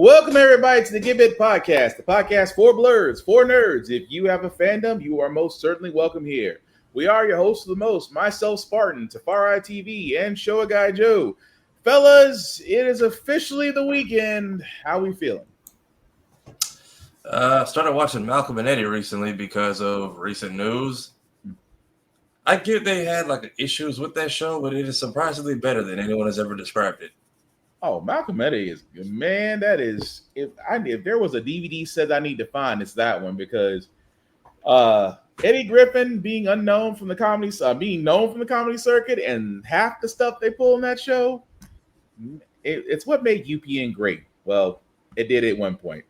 Welcome, everybody, to the Give It Podcast, the podcast for blurs, for nerds. If you have a fandom, you are most certainly welcome here. We are your hosts of the most, myself, Spartan, Tafari TV, and Showa Guy Joe. Fellas, it is officially the weekend. How we feeling? Started watching Malcolm and Eddie recently because of recent news. I get they had issues with that show, but it is surprisingly better than anyone has ever described it. Oh, Malcolm Eddie is good, man. That is, if there was a DVD set I need to find, it's that one because Eddie Griffin being known from the comedy circuit, and half the stuff they pull in that show, it's what made UPN great. Well, it did at one point,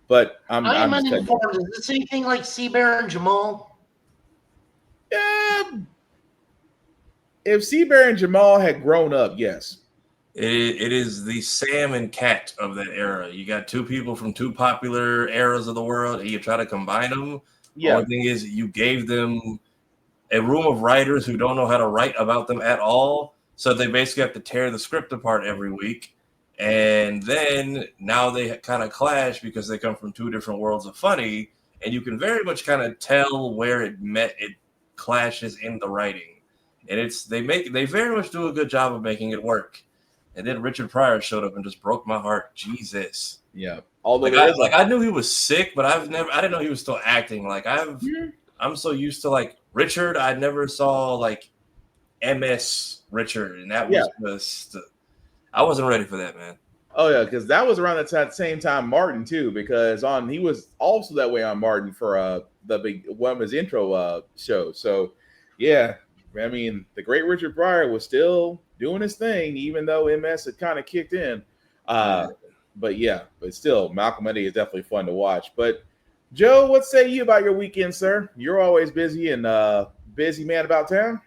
but I'm uninformed. Is this anything like Seabear and Jamal? Yeah, if Seabear and Jamal had grown up, yes. It is the Sam and Cat of that era. You got two people from two popular eras of the world, and you try to combine them. Yeah. The only thing is you gave them a room of writers who don't know how to write about them at all, so they basically have to tear the script apart every week. And then now they kind of clash because they come from two different worlds of funny, and you can very much kind of tell where it clashes in the writing. And they very much do a good job of making it work. And then Richard Pryor showed up and just broke my heart. Jesus. Yeah. I knew he was sick, but I didn't know he was still acting. I'm so used to Richard. I never saw MS Richard, and that was just I wasn't ready for that, man. Oh yeah, because that was around the same time Martin too, because he was also that way on Martin for the big one of his intro shows. So yeah, I mean the great Richard Pryor was still doing his thing, even though MS had kind of kicked in. But still, Malcolm Eddie is definitely fun to watch. But Joe, what say you about your weekend, sir? You're always busy and busy man about town.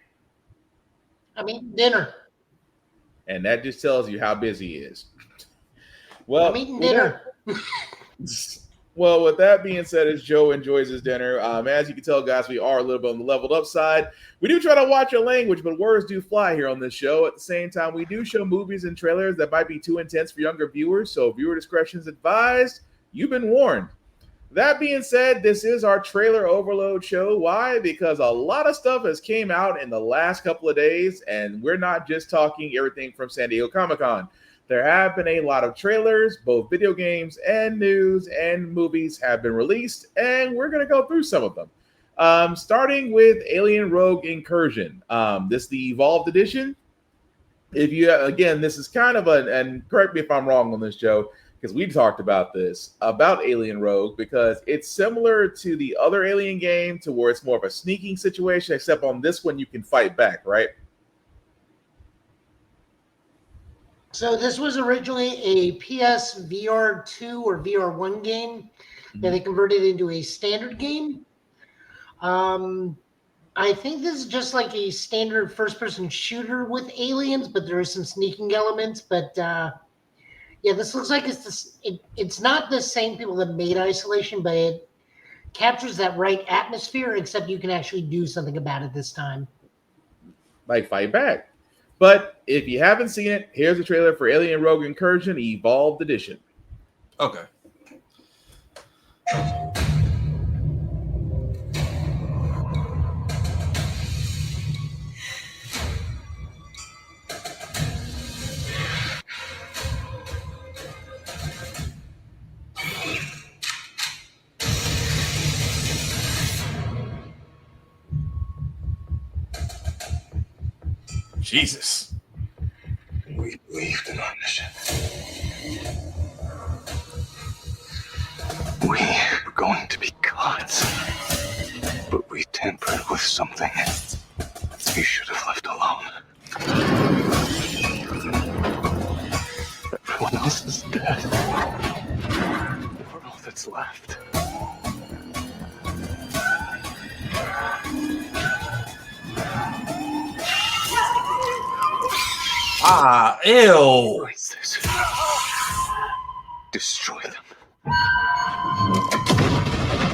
I'm eating dinner. And that just tells you how busy he is. Well, I'm eating dinner. Well, with that being said, as Joe enjoys his dinner, as you can tell, guys, we are a little bit on the leveled up side. We do try to watch your language, but words do fly here on this show. At the same time, we do show movies and trailers that might be too intense for younger viewers, so viewer discretion is advised. You've been warned. That being said, this is our trailer overload show. Why? Because a lot of stuff has came out in the last couple of days, and we're not just talking everything from San Diego Comic-Con. There have been a lot of trailers, both video games and news and movies have been released, and we're going to go through some of them. Starting with Alien Rogue Incursion. This is the Evolved Edition. This is kind of and correct me if I'm wrong on this, Joe, because we talked about this, about Alien Rogue, because it's similar to the other Alien game to where it's more of a sneaking situation, except on this one you can fight back, right? So this was originally a PS VR2 or VR1 game that they converted into a standard game. I think this is just like a standard first-person shooter with aliens, but there is some sneaking elements. But this looks like it's not the same people that made Isolation, but it captures that right atmosphere, except you can actually do something about it this time. Like fight back. But if you haven't seen it, here's the trailer for Alien Rogue Incursion Evolved Edition. Okay. Jesus. We believed in our mission. We were going to be gods. But we tampered with something we should have left alone. Everyone else is dead. We're all that's left. Ew. Destroy them.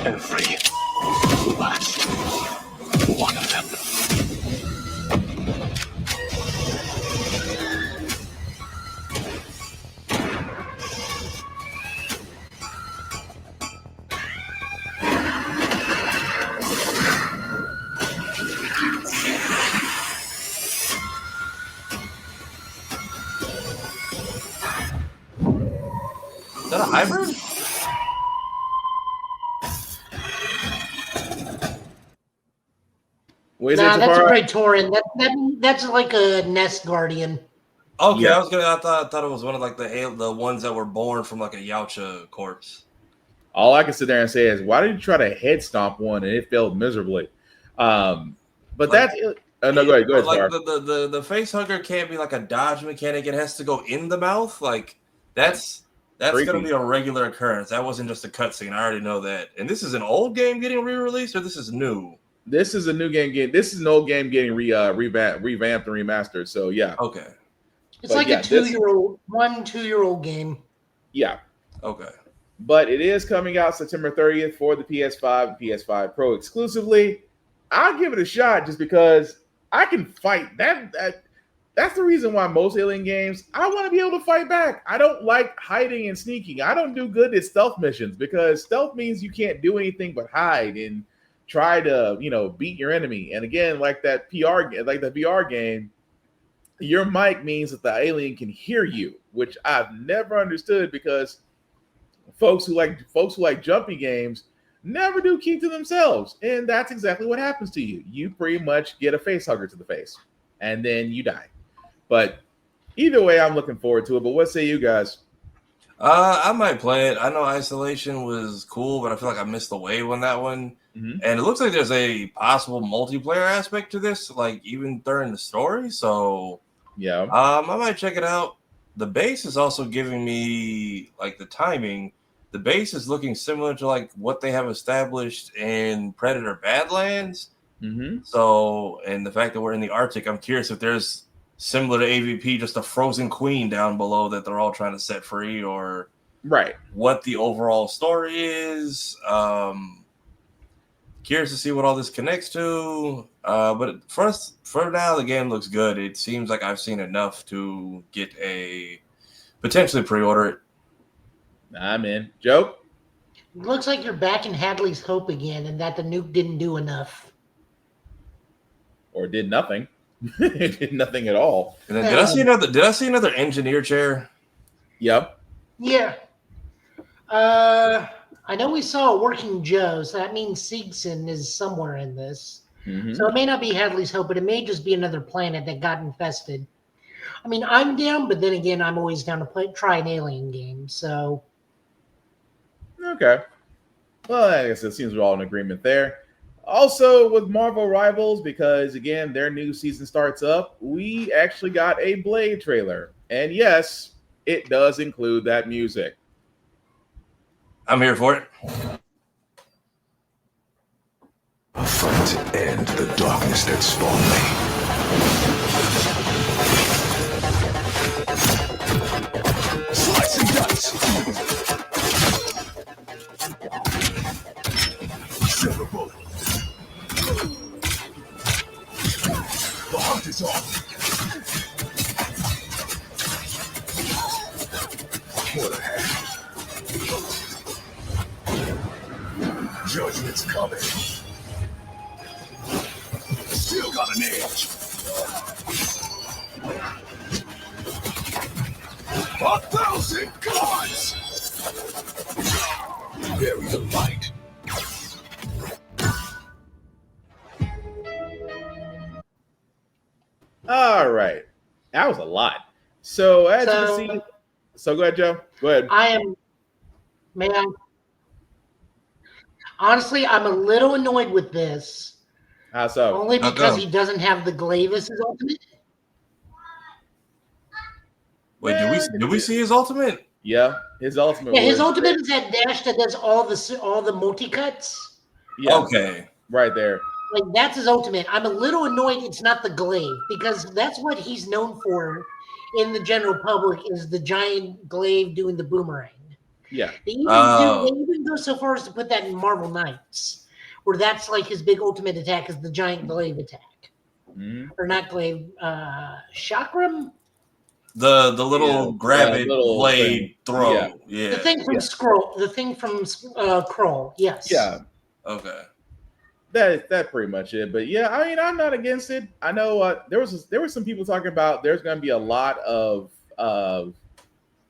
Every last one of them. hybrid? Nah, that's a Praetorian. That's like a Nest Guardian. Okay, yeah. I thought it was one of like the ones that were born from like a Yautja corpse. All I can sit there and say is, why did you try to head stomp one and it failed miserably? But like, that's no, go ahead. Like the face hugger can't be like a dodge mechanic; it has to go in the mouth. Like that's gonna be a regular occurrence. That wasn't just a cutscene. I already know that. And this is an old game getting re-released, or this is new? This is a new game. This is an old game getting revamped and remastered. So yeah. Okay. It's like a 2-year-old game. Yeah. Okay. But it is coming out September 30th for the PS5 and PS5 Pro exclusively. I'll give it a shot just because I can fight. That's the reason why most Alien games, I want to be able to fight back. I don't like hiding and sneaking. I don't do good at stealth missions because stealth means you can't do anything but hide and try to, beat your enemy. And again, like the VR game, your mic means that the alien can hear you, which I've never understood because folks who like jumpy games never do keep to themselves. And that's exactly what happens to you. You pretty much get a face hugger to the face and then you die. But either way, I'm looking forward to it. But what say you guys? I might play it. I know Isolation was cool, but I feel like I missed the wave on that one. Mm-hmm. And it looks like there's a possible multiplayer aspect to this, like even during the story. So yeah, I might check it out. The base is also giving me like the timing. The base is looking similar to like what they have established in Predator Badlands. Mm-hmm. So, and the fact that we're in the Arctic, I'm curious if there's similar to AVP, just a frozen queen down below that they're all trying to set free, or right, what the overall story is. Curious to see what all this connects to. But for now, the game looks good. It seems like I've seen enough to get a potentially pre-order it. I'm in. Joe? It looks like you're back in Hadley's Hope again, and that the nuke didn't do enough. Or did nothing. It did nothing at all. And then did I see another engineer chair? Yep. Yeah. I know we saw a working Joe, so that means Siegson is somewhere in this. Mm-hmm. So it may not be Hadley's Hope, but it may just be another planet that got infested. I mean, I'm down, but then again, I'm always down to try an alien game. So. Okay. Well, I guess it seems we're all in agreement there. Also, with Marvel Rivals, because again, their new season starts up, we actually got a Blade trailer. And yes, it does include that music. I'm here for it. A fight to end the darkness that spawned me. Slice and dice. Silver bullet. The hunt is on. What a hack. Judgment's coming. Still got an edge. 1,000 gods! Bury the light. All right. That was a lot. So, as you can see... So, go ahead, Joe. Go ahead. Honestly, I'm a little annoyed with this. How so? Only because he doesn't have the glaive as his ultimate. Wait, did we see his ultimate? Yeah, his ultimate. Yeah, his ultimate is that dash that does all the multi-cuts. Yeah. Okay. Right there. Like, that's his ultimate. I'm a little annoyed it's not the glaive, because that's what he's known for in the general public, is the giant glaive doing the boomerang. Yeah. They even go so far as to put that in Marvel Knights, where that's like his big ultimate attack is the giant glaive attack. Mm-hmm. Or not glaive, chakram? The little grab it blade throw. Yeah. The thing from Scroll. The thing from Kroll. Yes. Yeah. Okay. That's pretty much it. But yeah, I mean, I'm not against it. I know there were some people talking about there's going to be a lot of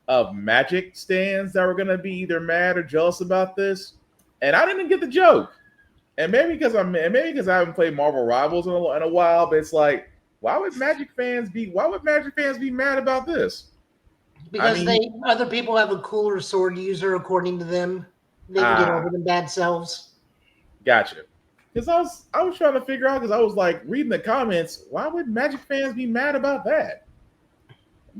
of Magic stands that were gonna be either mad or jealous about this, and I didn't get the joke. And maybe because I haven't played Marvel Rivals in a while, but it's like, why would Magic fans be mad about this? Because other people have a cooler sword user according to them. They can get over them bad selves. Gotcha. Because I was trying to figure out, because I was like reading the comments, why would Magic fans be mad about that?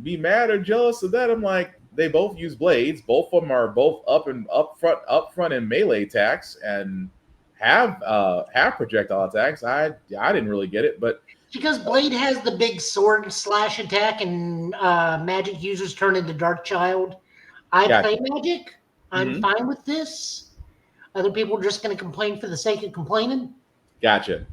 Be mad or jealous of that? I'm like, they both use blades. Both of them are both up front and melee attacks, and have projectile attacks. I didn't really get it, but because Blade has the big sword slash attack, and Magic users turn into Darkchild. I play Magic. I'm fine with this. Other people are just going to complain for the sake of complaining. Gotcha.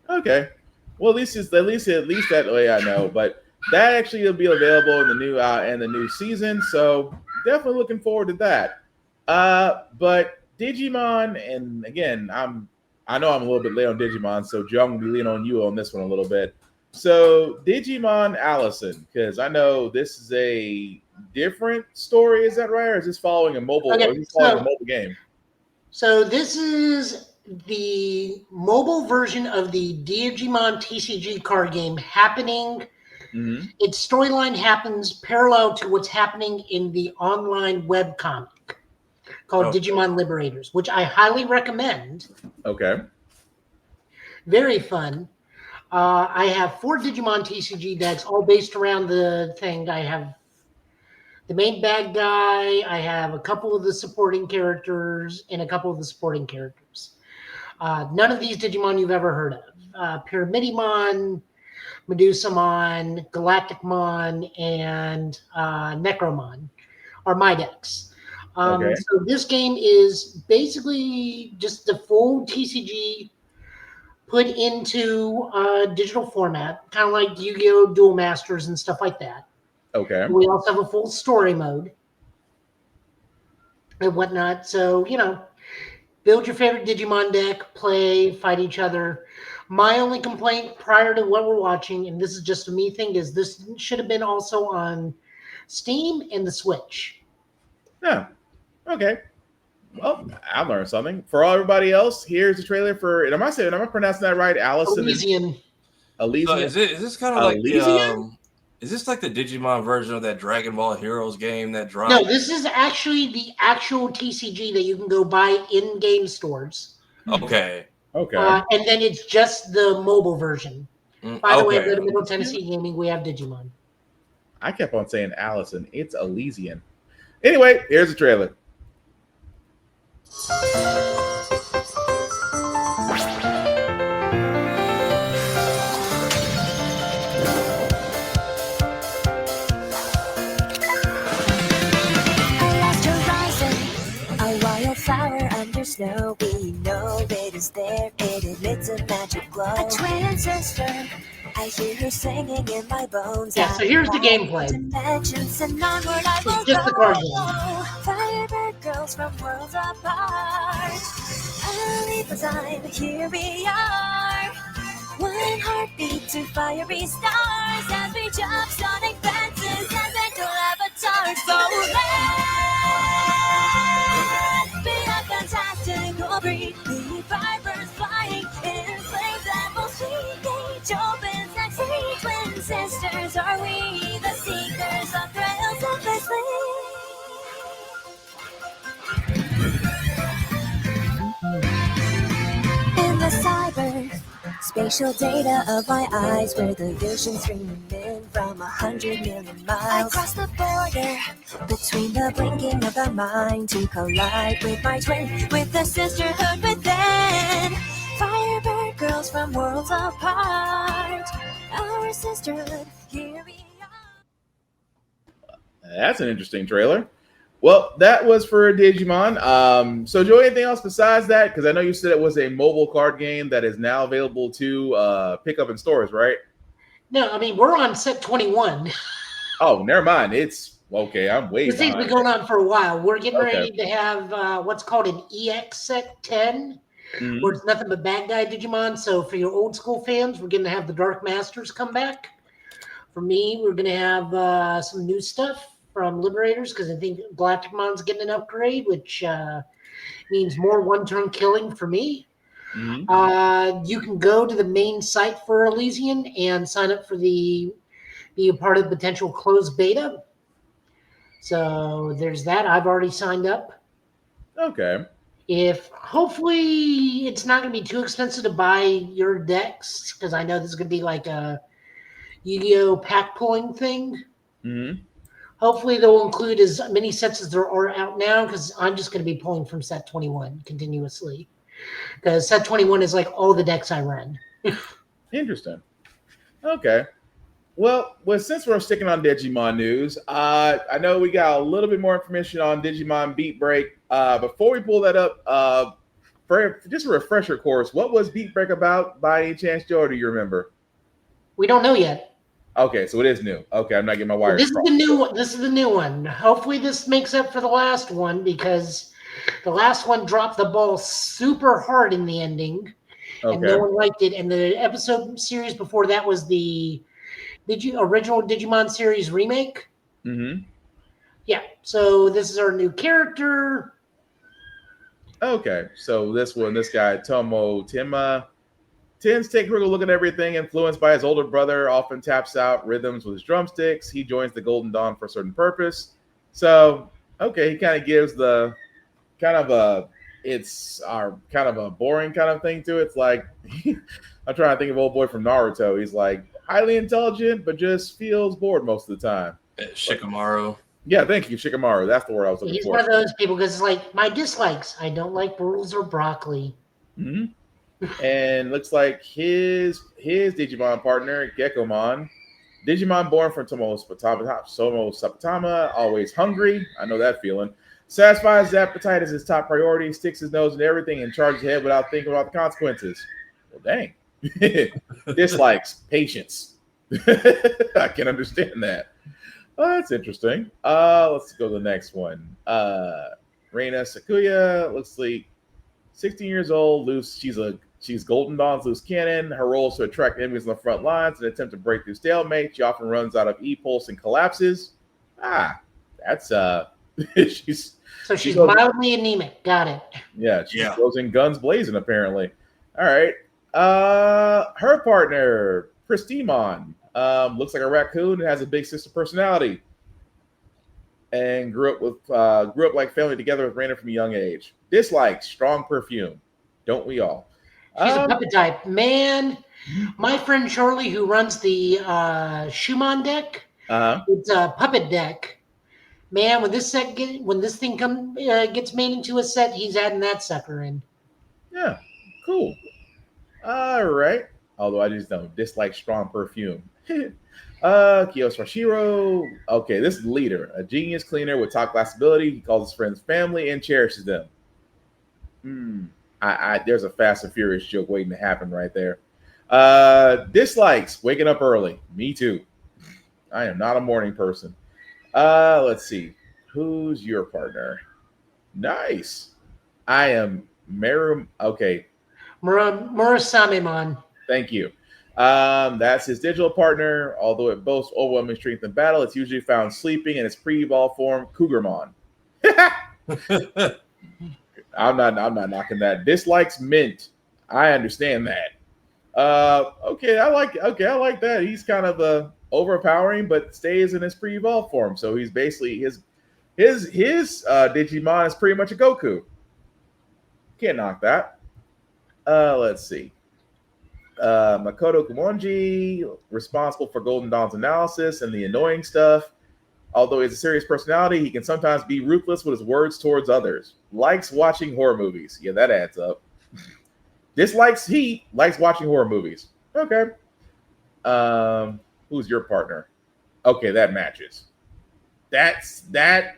Okay. Well, at least that way I know. But that actually will be available in the new season. So definitely looking forward to that. But Digimon, and again, I know I'm a little bit late on Digimon, so Joe, I'm gonna be leaning on you on this one a little bit. So Digimon Allison, because I know this is a different story. Is that right, or is this following a mobile? Okay, or is this following a mobile game? So this is the mobile version of the Digimon TCG card game happening. Mm-hmm. Its storyline happens parallel to what's happening in the online webcomic called Digimon Liberators, which I highly recommend. Okay. Very fun. I have 4 Digimon TCG decks, all based around the thing. I have the main bad guy, I have a couple of the supporting characters, and a couple of the supporting characters. None of these Digimon you've ever heard of. Pyramidimon, Medusamon, Galacticmon, and Necromon are my decks. So this game is basically just the full TCG put into digital format, kind of like Yu-Gi-Oh! Duel Masters and stuff like that. Okay. We also have a full story mode and whatnot. So, build your favorite Digimon deck, play, fight each other. My only complaint prior to what we're watching, and this is just a me thing, is this should have been also on Steam and the Switch. Yeah. Okay. Well, I learned something. For everybody else, here's the trailer for. Am I pronouncing that right? Allison. Elysian. Elysian. So is this kind of like is this like the Digimon version of that Dragon Ball Heroes game that dropped? No, this is actually the actual TCG that you can go buy in game stores. Okay. And then it's just the mobile version. By the way, go to Middle Tennessee Gaming. We have Digimon. I kept on saying Allison. It's Elysian. Anyway, here's the trailer. Flower under snow, we know it is there. It emits a magic glow. A twin sister, I hear her singing in my bones. Yeah, so here's the gameplay. Dimensions and onward I will it's just the card game. Firebird girls from worlds apart. A leap of time, here we are. One heartbeat to fiery stars as we jump sonic fences and mental avatars. So tactical breed, the vipers flying in flames that will see. Gauge opens and see. Twin sisters are we, the seekers of thrills endlessly. In the cyber spatial data of my eyes, where the vision streaming in from 100 million miles. I cross the border between the blinking of the mind to collide with my twin, with the sisterhood within. Firebird girls from worlds apart. Our sisterhood, here we are. That's an interesting trailer. Well, that was for Digimon. So, Joe, anything else besides that? Because I know you said it was a mobile card game that is now available to pick up in stores, right? No, I mean, we're on set 21. Oh, never mind. It's okay. I'm way This thing's been going on for a while. We're getting ready to have what's called an EX set 10, where it's nothing but bad guy Digimon. So, for your old school fans, we're going to have the Dark Masters come back. For me, we're going to have some new stuff. from Liberators because I think Galactimon's getting an upgrade, which means more one-turn killing for me. Mm-hmm. You can go to the main site for Elysian and sign up for be a part of the potential closed beta. So there's that. I've already signed up. Okay. If hopefully it's not going to be too expensive to buy your decks because I know this is going to be like a Yu-Gi-Oh pack pulling thing. Mm-hmm. Hopefully they'll include as many sets as there are out now because I'm just going to be pulling from set 21 continuously. Because set 21 is like all the decks I run. Interesting. Okay. Well, since we're sticking on Digimon news, I know we got a little bit more information on Digimon Beat Break. Before we pull that up, for just a refresher course, what was Beat Break about by any chance, Joe, or do you remember? We don't know yet. Okay, so it is new. Okay, I'm not getting my wires This is the new one. This is the new one. Hopefully this makes up for the last one because the last one dropped the ball super hard in the ending. And no one liked it. And the episode series before that was the original Digimon series remake. Mm-hmm. Yeah. So this is our new character. Okay. So this guy, Tomo Tima, tends to take a critical look at everything, influenced by his older brother, often taps out rhythms with his drumsticks. He joins the Golden Dawn for a certain purpose. So, okay, he kind of gives the kind of a boring kind of thing to it. It's like I'm trying to think of old boy from Naruto. He's like highly intelligent, but just feels bored most of the time. Shikamaru. Yeah, thank you, Shikamaru. That's the word I was looking for. He's one of those people because it's like my dislikes. I don't like burls or broccoli. Mm-hmm. And looks like his Digimon partner, Geckomon, Digimon born from Tomo Sapatama, always hungry. I know that feeling. Satisfies his appetite as his top priority, sticks his nose in everything, and charges ahead without thinking about the consequences. Well, dang. Dislikes, patience. I can understand that. Oh, that's interesting. Let's go to the next one. Reina Sakuya looks like 16 years old, loose. She's Golden Dawn's loose cannon. Her role is to attract enemies on the front lines and attempt to break through stalemate. She often runs out of E-pulse and collapses. That's she's mildly anemic. Got it. Yeah, she goes in guns blazing, apparently. All right. Her partner, Pristimon, looks like a raccoon and has a big sister personality. And grew up like family together with Raina from a young age. Dislikes, strong perfume. Don't we all? She's a puppet type. Man, my friend Charlie, who runs the Schumann deck, it's a puppet deck. Man, when this thing gets made into a set, he's adding that sucker in. Yeah, cool. All right. Although I just don't dislike strong perfume. Kiyosashiro. Okay, this is the leader, a genius cleaner with top class ability. He calls his friends family and cherishes them. There's a Fast and Furious joke waiting to happen right there. Dislikes, waking up early. Me too. I am not a morning person. Let's see. Who's your partner? Nice. I am Meru. Okay. Murasamemon. Thank you. That's his digital partner. Although it boasts overwhelming strength in battle, it's usually found sleeping in its pre-evolved form, Cougarmon. I'm not knocking that. Dislikes mint. I understand that. Okay, I like that. He's kind of overpowering, but stays in his pre-evolved form. So he's basically his Digimon is pretty much a Goku. Can't knock that. Let's see. Makoto Kumonji, responsible for Golden Dawn's analysis and the annoying stuff. Although he's a serious personality, he can sometimes be ruthless with his words towards others. Likes watching horror movies. Yeah, that adds up. Dislikes heat, likes watching horror movies. Okay. Who's your partner? Okay, that matches. That.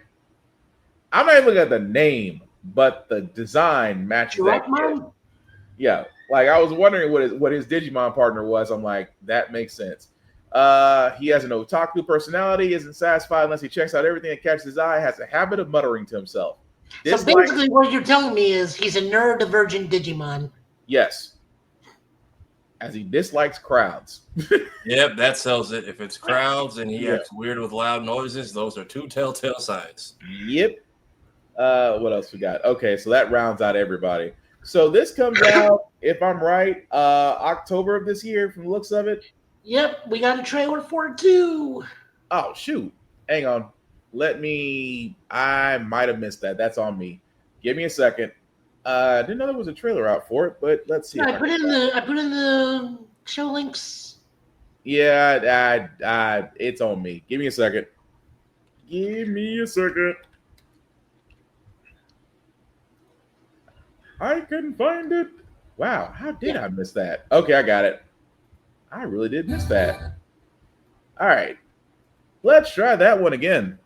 I'm not even looking at the name, but the design matches that kid. Yeah, like I was wondering what his Digimon partner was. I'm like, that makes sense. He has an otaku personality, isn't satisfied unless he checks out everything that catches his eye, has a habit of muttering to himself. So basically what you're telling me is he's a neurodivergent Digimon. Yes. as he dislikes crowds. Yep, that sells it. If it's crowds and he Yeah. acts weird with loud noises, those are two telltale signs. Yep. What else we got? Okay, so that rounds out everybody. So this comes out, if I'm right, October of this year from the looks of it. Yep, we got a trailer for it too. Oh, shoot. Hang on. I might have missed that. That's on me. Give me a second. I didn't know there was a trailer out for it, but let's see. I put in the show links. Yeah, it's on me. Give me a second. Give me a second. I can find it. Wow, how did I miss that? Okay, I got it. I really did miss that. All right. Let's try that one again.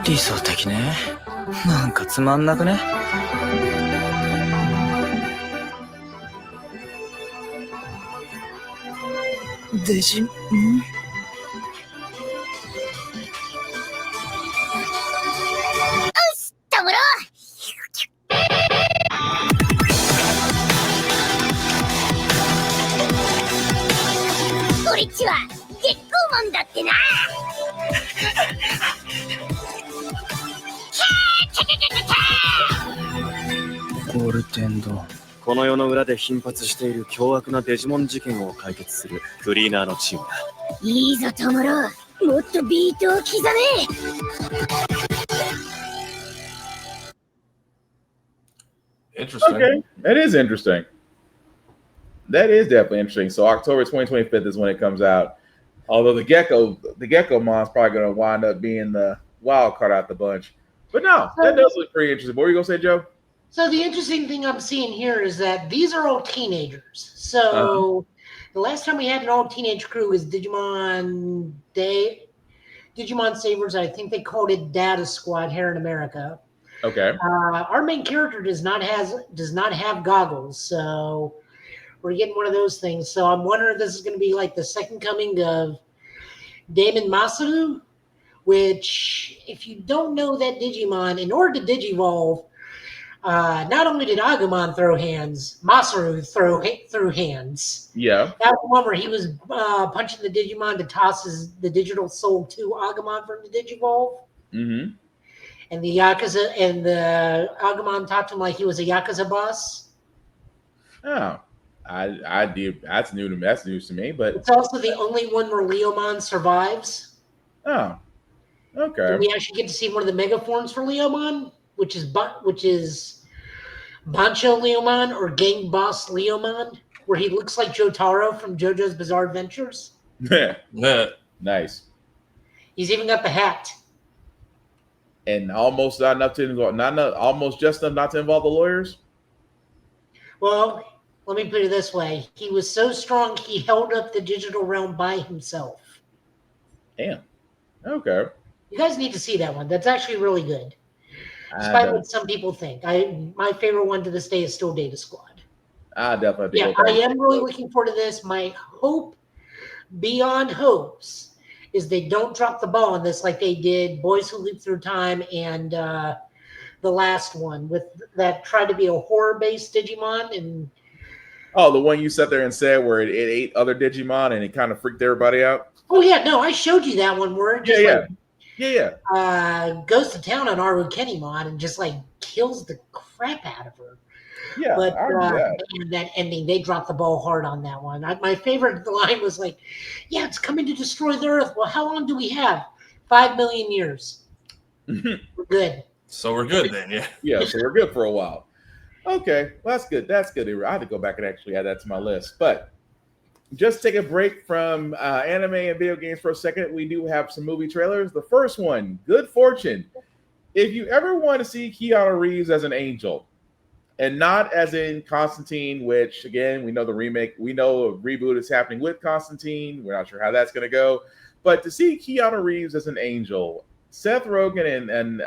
理想的ね。なんかつまんなくね。デジモン？たむろ俺っちは月光マンだってなゴルテンド。この世の裏で頻発している凶悪なデジモン事件を解決するクリーナーのチームだ。いいぞたむろもっとビートを刻め Interesting. Okay, that is interesting. That is definitely interesting. So October 2025 is when it comes out. Although the gecko mon's probably going to wind up being the wild card out the bunch. But no, that does look pretty interesting. What were you going to say, Joe? So the interesting thing I'm seeing here is that these are all teenagers. So the last time we had an all teenage crew was Digimon Savers. I think they called it Data Squad here in America. Okay. Our main character does not have goggles, so we're getting one of those things. So I'm wondering if this is going to be like the second coming of Damon Masaru, which, if you don't know that Digimon, in order to Digivolve, not only did Agumon throw hands, Masaru threw hands. Yeah. That was one where he was punching the Digimon to toss the digital soul to Agumon from the Digivolve. Mm-hmm. And the Agumon talked to him like he was a Yakuza boss. Oh, I did. That's new to me. That's news to me. But it's also the only one where Leomon survives. Oh, okay. And we actually get to see one of the mega forms for Leomon, which is Bancho Leomon or Gang Boss Leomon, where he looks like Jotaro from JoJo's Bizarre Adventures. Yeah. Nice. He's even got the hat. And almost just enough not to involve the lawyers. Well, let me put it this way: he was so strong he held up the digital realm by himself. Damn. Okay. You guys need to see that one. That's actually really good. Despite what some people think, my favorite one to this day is still Data Squad. I definitely. Yeah, I am really looking forward to this. My hope, beyond hopes, is they don't drop the ball on this like they did Boys Who Leap Through Time and the last one with that tried to be a horror-based Digimon. And the one you sat there and said where it ate other Digimon and it kind of freaked everybody out. Oh yeah, no, I showed you that one where it just goes to town on Aru Kenimon and just like kills the crap out of her. Yeah, but that ending, they dropped the ball hard on that one. My favorite line was like, "Yeah, it's coming to destroy the Earth." Well, how long do we have? 5 million years. We're good. So we're good then, yeah. Yeah, so we're good for a while. Okay, well, that's good. That's good. I have to go back and actually add that to my list. But just take a break from anime and video games for a second. We do have some movie trailers. The first one, Good Fortune. If you ever want to see Keanu Reeves as an angel, and not as in Constantine, which, again, we know the remake, we know a reboot is happening with Constantine. We're not sure how that's going to go. But to see Keanu Reeves as an angel, Seth Rogen and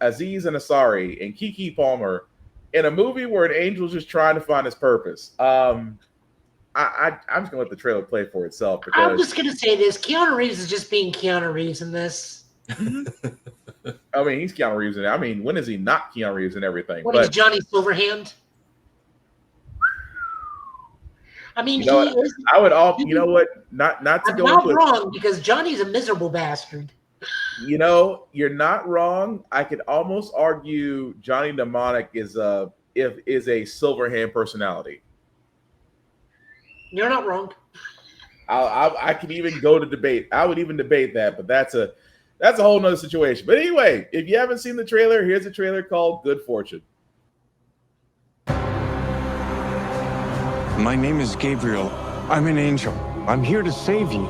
Aziz Ansari and Keke Palmer in a movie where an angel is just trying to find his purpose. I'm just gonna let the trailer play for itself. Because I'm just gonna say this: Keanu Reeves is just being Keanu Reeves in this. I mean, he's Keanu Reeves in it. I mean, when is he not Keanu Reeves in everything? What is Johnny Silverhand? I mean, you know what? I would all. You know what? Not to I'm go not into wrong because Johnny's a miserable bastard. You know, you're not wrong. I could almost argue Johnny Mnemonic is a Silverhand personality. You're not wrong. I could even go to debate. I would even debate that, but that's a whole nother situation. But anyway, if you haven't seen the trailer, here's a trailer called Good Fortune. My name is Gabriel. I'm an angel. I'm here to save you.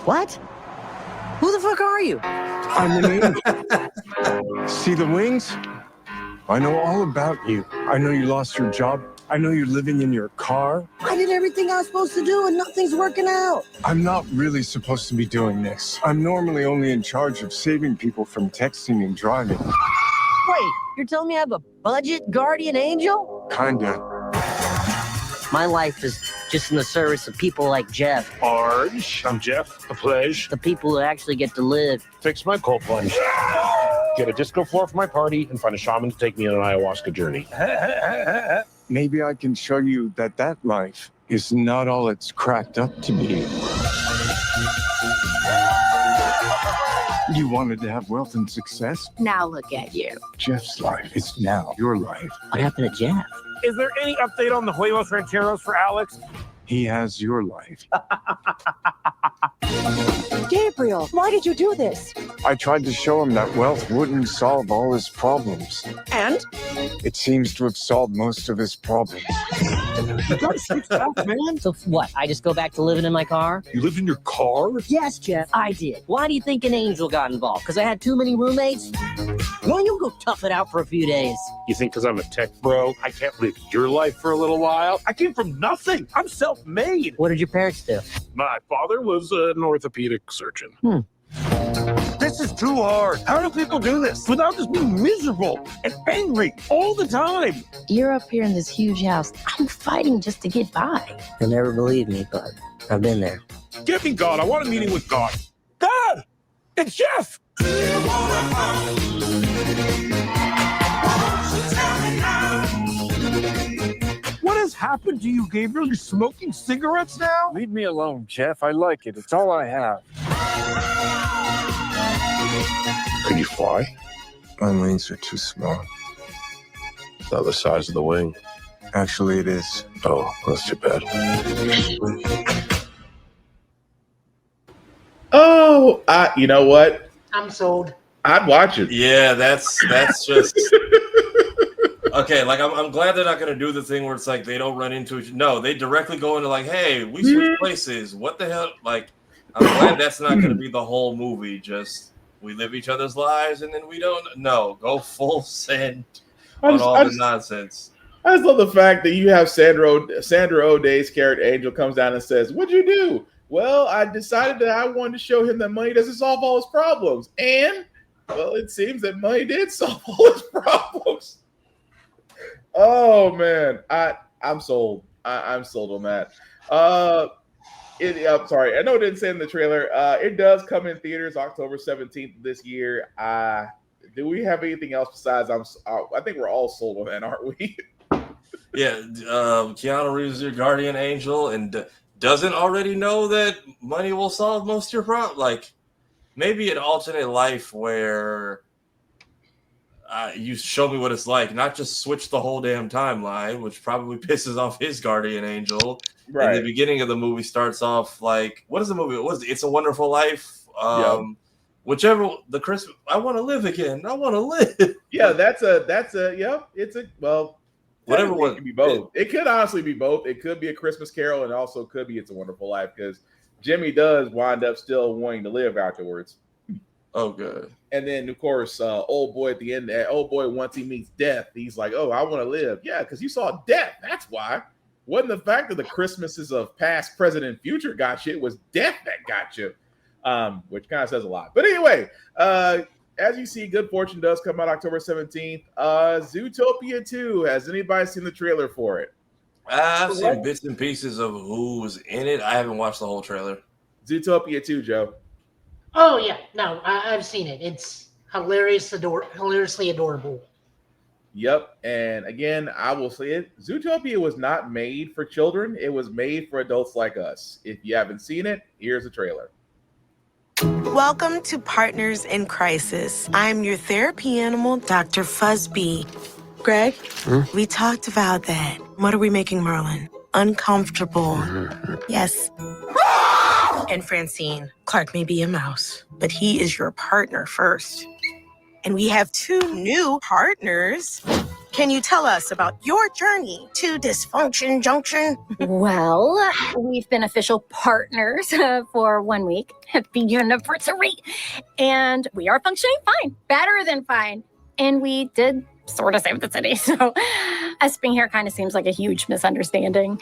What? Who the fuck are you? I'm an angel. See the wings? I know all about you. I know you lost your job. I know you're living in your car. I did everything I was supposed to do and nothing's working out. I'm not really supposed to be doing this. I'm normally only in charge of saving people from texting and driving. Wait, you're telling me I have a budget guardian angel? Kinda. My life is just in the service of people like Jeff. Arj, I'm Jeff, a pledge. The people who actually get to live. Fix my cold plunge. Get a disco floor for my party and find a shaman to take me on an ayahuasca journey. Maybe I can show you that life is not all it's cracked up to be. You wanted to have wealth and success? Now look at you. Jeff's life is now your life. What happened to Jeff? Is there any update on the Huevos Rancheros for Alex? He has your life. Gabriel, why did you do this? I tried to show him that wealth wouldn't solve all his problems. And? It seems to have solved most of his problems. You got switched out, man. So what? I just go back to living in my car? You lived in your car? Yes, Jeff, I did. Why do you think an angel got involved? Because I had too many roommates? Why don't you go tough it out for a few days? You think because I'm a tech bro, I can't live your life for a little while? I came from nothing. I'm self-made. What did your parents do? My father was an orthopedic surgeon. This is too hard. How do people do this without just being miserable and angry all the time? You're up here in this huge house. I'm fighting just to get by. You'll never believe me, but I've been there. Give me God. I want a meeting with God. God! It's Jeff! What has happened to you, Gabriel? You're smoking cigarettes now? Leave me alone, Jeff. I like it. It's all I have. Can you fly? My wings are too small. It's not the size of the wing. Actually, it is. Oh, that's too bad. Oh, you know what? I'm sold. I'd watch it. Yeah, that's just okay. Like I'm glad they're not going to do the thing where it's like they don't run into each. No, they directly go into like, hey, we switch places. What the hell? Like, I'm glad that's not going to be the whole movie. Just we live each other's lives and then we don't. No, go full send on all the nonsense. I just love the fact that you have Sandra O'Day's character Angel comes down and says, "What'd you do?" Well, I decided that I wanted to show him that money doesn't solve all his problems. And, well, it seems that money did solve all his problems. Oh, man. I'm sold. I'm sold on that. I'm sorry. I know it didn't say in the trailer. It does come in theaters October 17th this year. Do we have anything else besides I think we're all sold on that, aren't we? Yeah. Keanu Reeves is your guardian angel and doesn't already know that money will solve most of your problems. Like maybe an alternate life where you show me what it's like, not just switch the whole damn timeline, which probably pisses off his guardian angel. Right. And the beginning of the movie starts off like, what is the movie? It's a Wonderful Life. Whichever the Christmas, I want to live again. I want to live. Yeah, it's whatever one. It could be both. It could honestly be both. It could be A Christmas Carol and also could be It's a Wonderful Life because Jimmy does wind up still wanting to live afterwards. Oh, good. And then, of course, old boy at the end, once he meets death, he's like, oh, I want to live. Yeah, because you saw death. That's why. Wasn't the fact that the Christmases of past, present, and future got you. It was death that got you, which kind of says a lot. But anyway, as you see, Good Fortune does come out October 17th. Zootopia 2. Has anybody seen the trailer for it? I've seen bits and pieces of who was in it. I haven't watched the whole trailer. Zootopia 2, Joe. Oh yeah, no, I've seen it. It's hilariously adorable. Yep, and again, I will say it. Zootopia was not made for children. It was made for adults like us. If you haven't seen it, here's a trailer. Welcome to Partners in Crisis. I'm your therapy animal, Dr. Fuzzbee. Greg, we talked about that. What are we making Merlin? Uncomfortable. Yes. And Francine, Clark may be a mouse, but he is your partner first. And we have 2 new partners. Can you tell us about your journey to Dysfunction Junction? Well, we've been official partners for 1 week. Happy anniversary. And we are functioning fine, better than fine. And we did sort of save the city. So us being here kind of seems like a huge misunderstanding.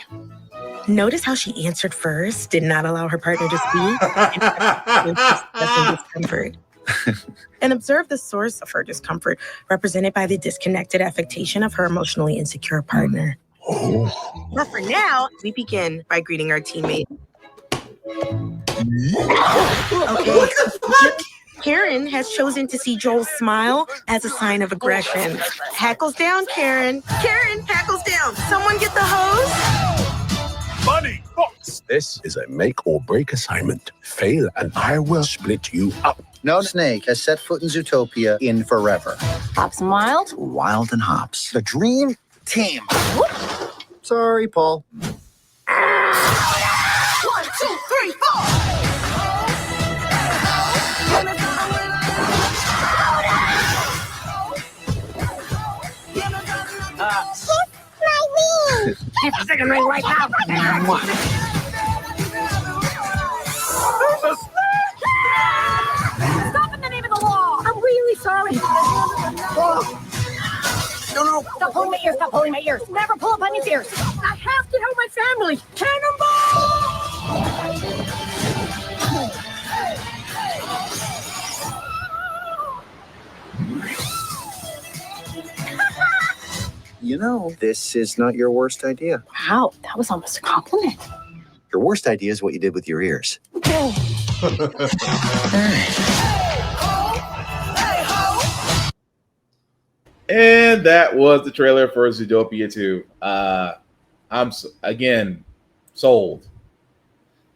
Notice how she answered first, did not allow her partner to speak, and discomfort. And observe the source of her discomfort, represented by the disconnected affectation of her emotionally insecure partner. But for now, we begin by greeting our teammate. Okay. Karen has chosen to see Joel's smile as a sign of aggression. Hackles down, Karen. Karen, hackles down. Someone get the hose. Bunny, Fox. This is a make or break assignment. Fail and I will split you up. No snake has set foot in Zootopia in forever. Hops and Wild? Wild and Hops. The dream team. Sorry, Paul. 1, 2, 3, 4. Keep the second ring right now. Stop in the name of the law. I'm really sorry. No. Stop pulling my ears. Stop pulling my ears. Never pull up on his ears. I have to help my family. Cannonball! You know, this is not your worst idea. Wow, that was almost a compliment. Your worst idea is what you did with your ears. And that was the trailer for Zootopia 2. I'm again sold.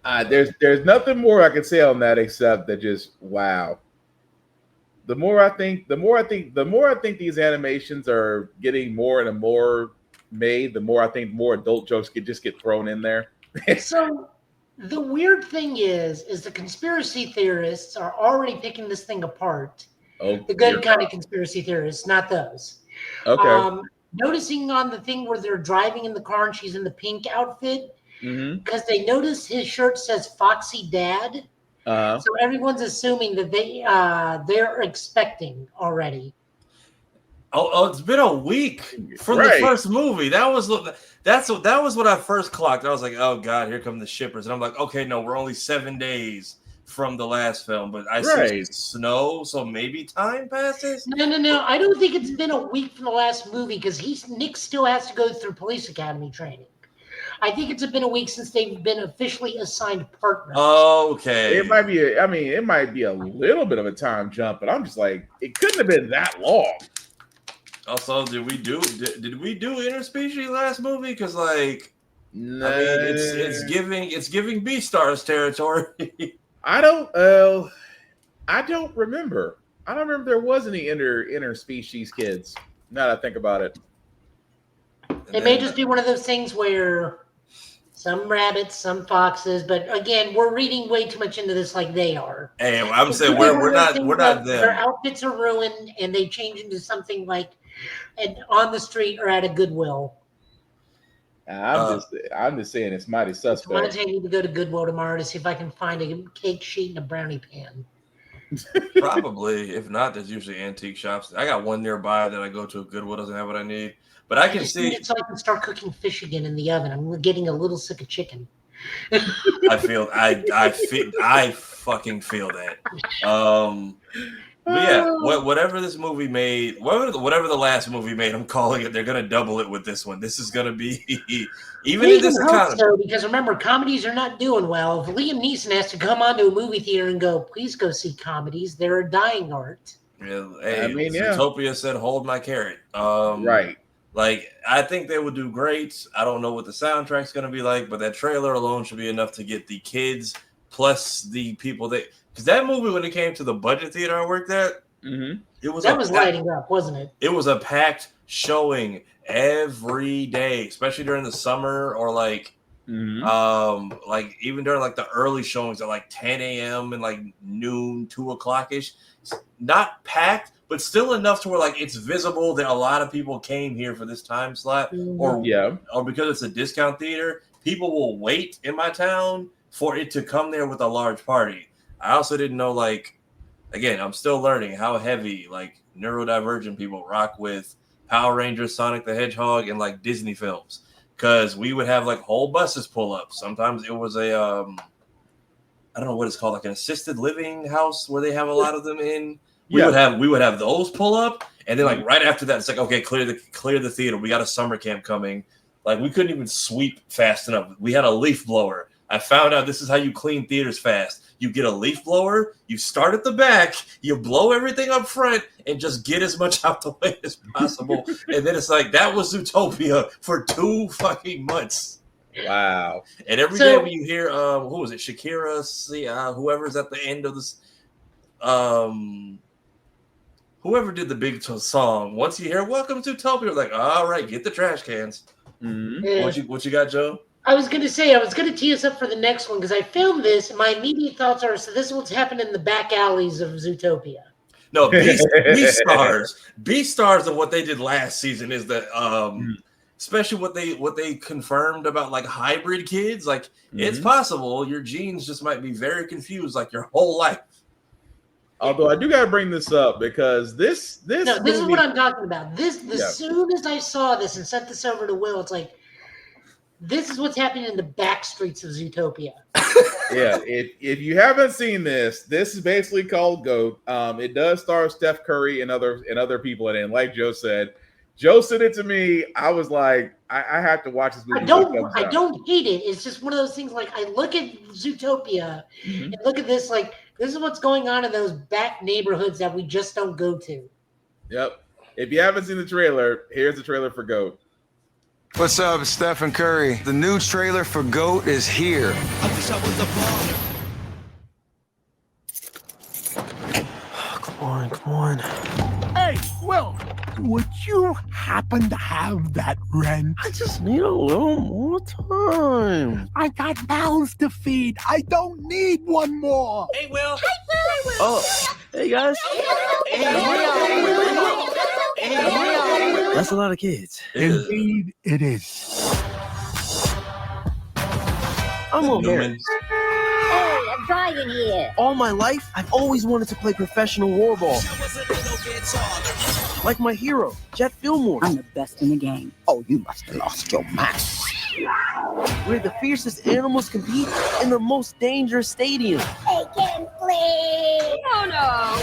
There's nothing more I can say on that except that just wow. The more I think these animations are getting more and more made, the more I think more adult jokes could just get thrown in there. So the weird thing is the conspiracy theorists are already picking this thing apart. Oh, the good kind of conspiracy theorists, not those. Okay. Noticing on the thing where they're driving in the car and she's in the pink outfit, because they notice his shirt says Foxy Dad. So everyone's assuming that they're expecting already. Oh, it's been a week from the first movie. That was what I first clocked. I was like, oh God, here come the shippers. And I'm like, okay, no, we're only 7 days from the last film, but I see snow, so maybe time passes. No. I don't think it's been a week from the last movie because Nick still has to go through police academy training. I think it's been a week since they've been officially assigned partners. Okay. It might be it might be a little bit of a time jump, but I'm just like, it couldn't have been that long. Also, did we do interspecies last movie? Because like, no. I mean, it's giving B-Stars territory. I don't remember. I don't remember there was any interspecies kids. Now that I think about it. It may just be one of those things where some rabbits, some foxes, but again, we're reading way too much into this like they are. Hey, I'm saying we're not them. Their outfits are ruined and they change into something like on the street or at a Goodwill. I'm just saying it's mighty suspect. I need to go to Goodwill tomorrow to see if I can find a cake sheet and a brownie pan. Probably. If not, there's usually antique shops. I got one nearby that I go to. Goodwill doesn't have what I need. But I can see it so I can start cooking fish again in the oven. I'm getting a little sick of chicken. I fucking feel that. But yeah, whatever this movie made, whatever the last movie made, I'm calling it. They're gonna double it with this one. This is gonna be even in this economy. So, because remember, comedies are not doing well. If Liam Neeson has to come onto a movie theater and go, "Please go see comedies," they're a dying art. Yeah, hey, Zooptia said, "Hold my carrot." Right. Like, I think they would do great. I don't know what the soundtrack's gonna be like, but that trailer alone should be enough to get the kids plus the people that. Because that movie, when it came to the budget theater I worked at, it was lighting up, wasn't it? It was a packed showing every day, especially during the summer or like even during like the early showings at like 10 a.m. and like noon, 2 o'clock ish. Not packed, but still enough to where like it's visible that a lot of people came here for this time slot, or because it's a discount theater, people will wait in my town for it to come there with a large party. I also didn't know, like, again, I'm still learning how heavy, like, neurodivergent people rock with Power Rangers, Sonic the Hedgehog, and, like, Disney films. Because we would have, like, whole buses pull up. Sometimes it was a, I don't know what it's called, like an assisted living house where they have a lot of them in. We would have those pull up, and then, like, right after that, it's like, okay, clear the theater. We got a summer camp coming. Like, we couldn't even sweep fast enough. We had a leaf blower. I found out this is how you clean theaters fast. You get a leaf blower, you start at the back, you blow everything up front, and just get as much out the way as possible. And then it's like, that was Zootopia for 2 fucking months. Wow. And every day when you hear, who was it, Shakira, whoever's at the end of this, whoever did the big song, once you hear Welcome to Zootopia, like, all right, get the trash cans. What you got, Joe? I was going to tee us up for the next one because I filmed this, and my immediate thoughts are, so this is what's happened in the back alleys of Zootopia. No, B-Stars of what they did last season is that, especially what they confirmed about, like, hybrid kids, like, it's possible your genes just might be very confused, like, your whole life. Although I do got to bring this up because this is what I'm talking about. As soon as I saw this and sent this over to Will, it's like, this is what's happening in the back streets of Zootopia. If you haven't seen this is basically called GOAT. It does star Steph Curry and other people in it. And like Joe said, Joe sent it to me. I was like, I have to watch this movie. I don't hate it. It's just one of those things. Like, I look at Zootopia and look at this. Like, this is what's going on in those back neighborhoods that we just don't go to. Yep. If you haven't seen the trailer, here's the trailer for GOAT. What's up, it's Stephen Curry. The new trailer for GOAT is here. I wish I was a baller. Come on. Hey, Will, would you happen to have that rent? I just need a little more time. I got mouths to feed. I don't need one more. Hey, Will. Oh, hey, guys. That's a lot of kids. Indeed, it is. I'm O'Mara. Hey, I'm Brian here. All my life, I've always wanted to play professional warball. Like my hero, Jet Fillmore. I'm the best in the game. Oh, you must have lost your mind. Where the fiercest animals compete in the most dangerous stadium. Hey, can play. Oh,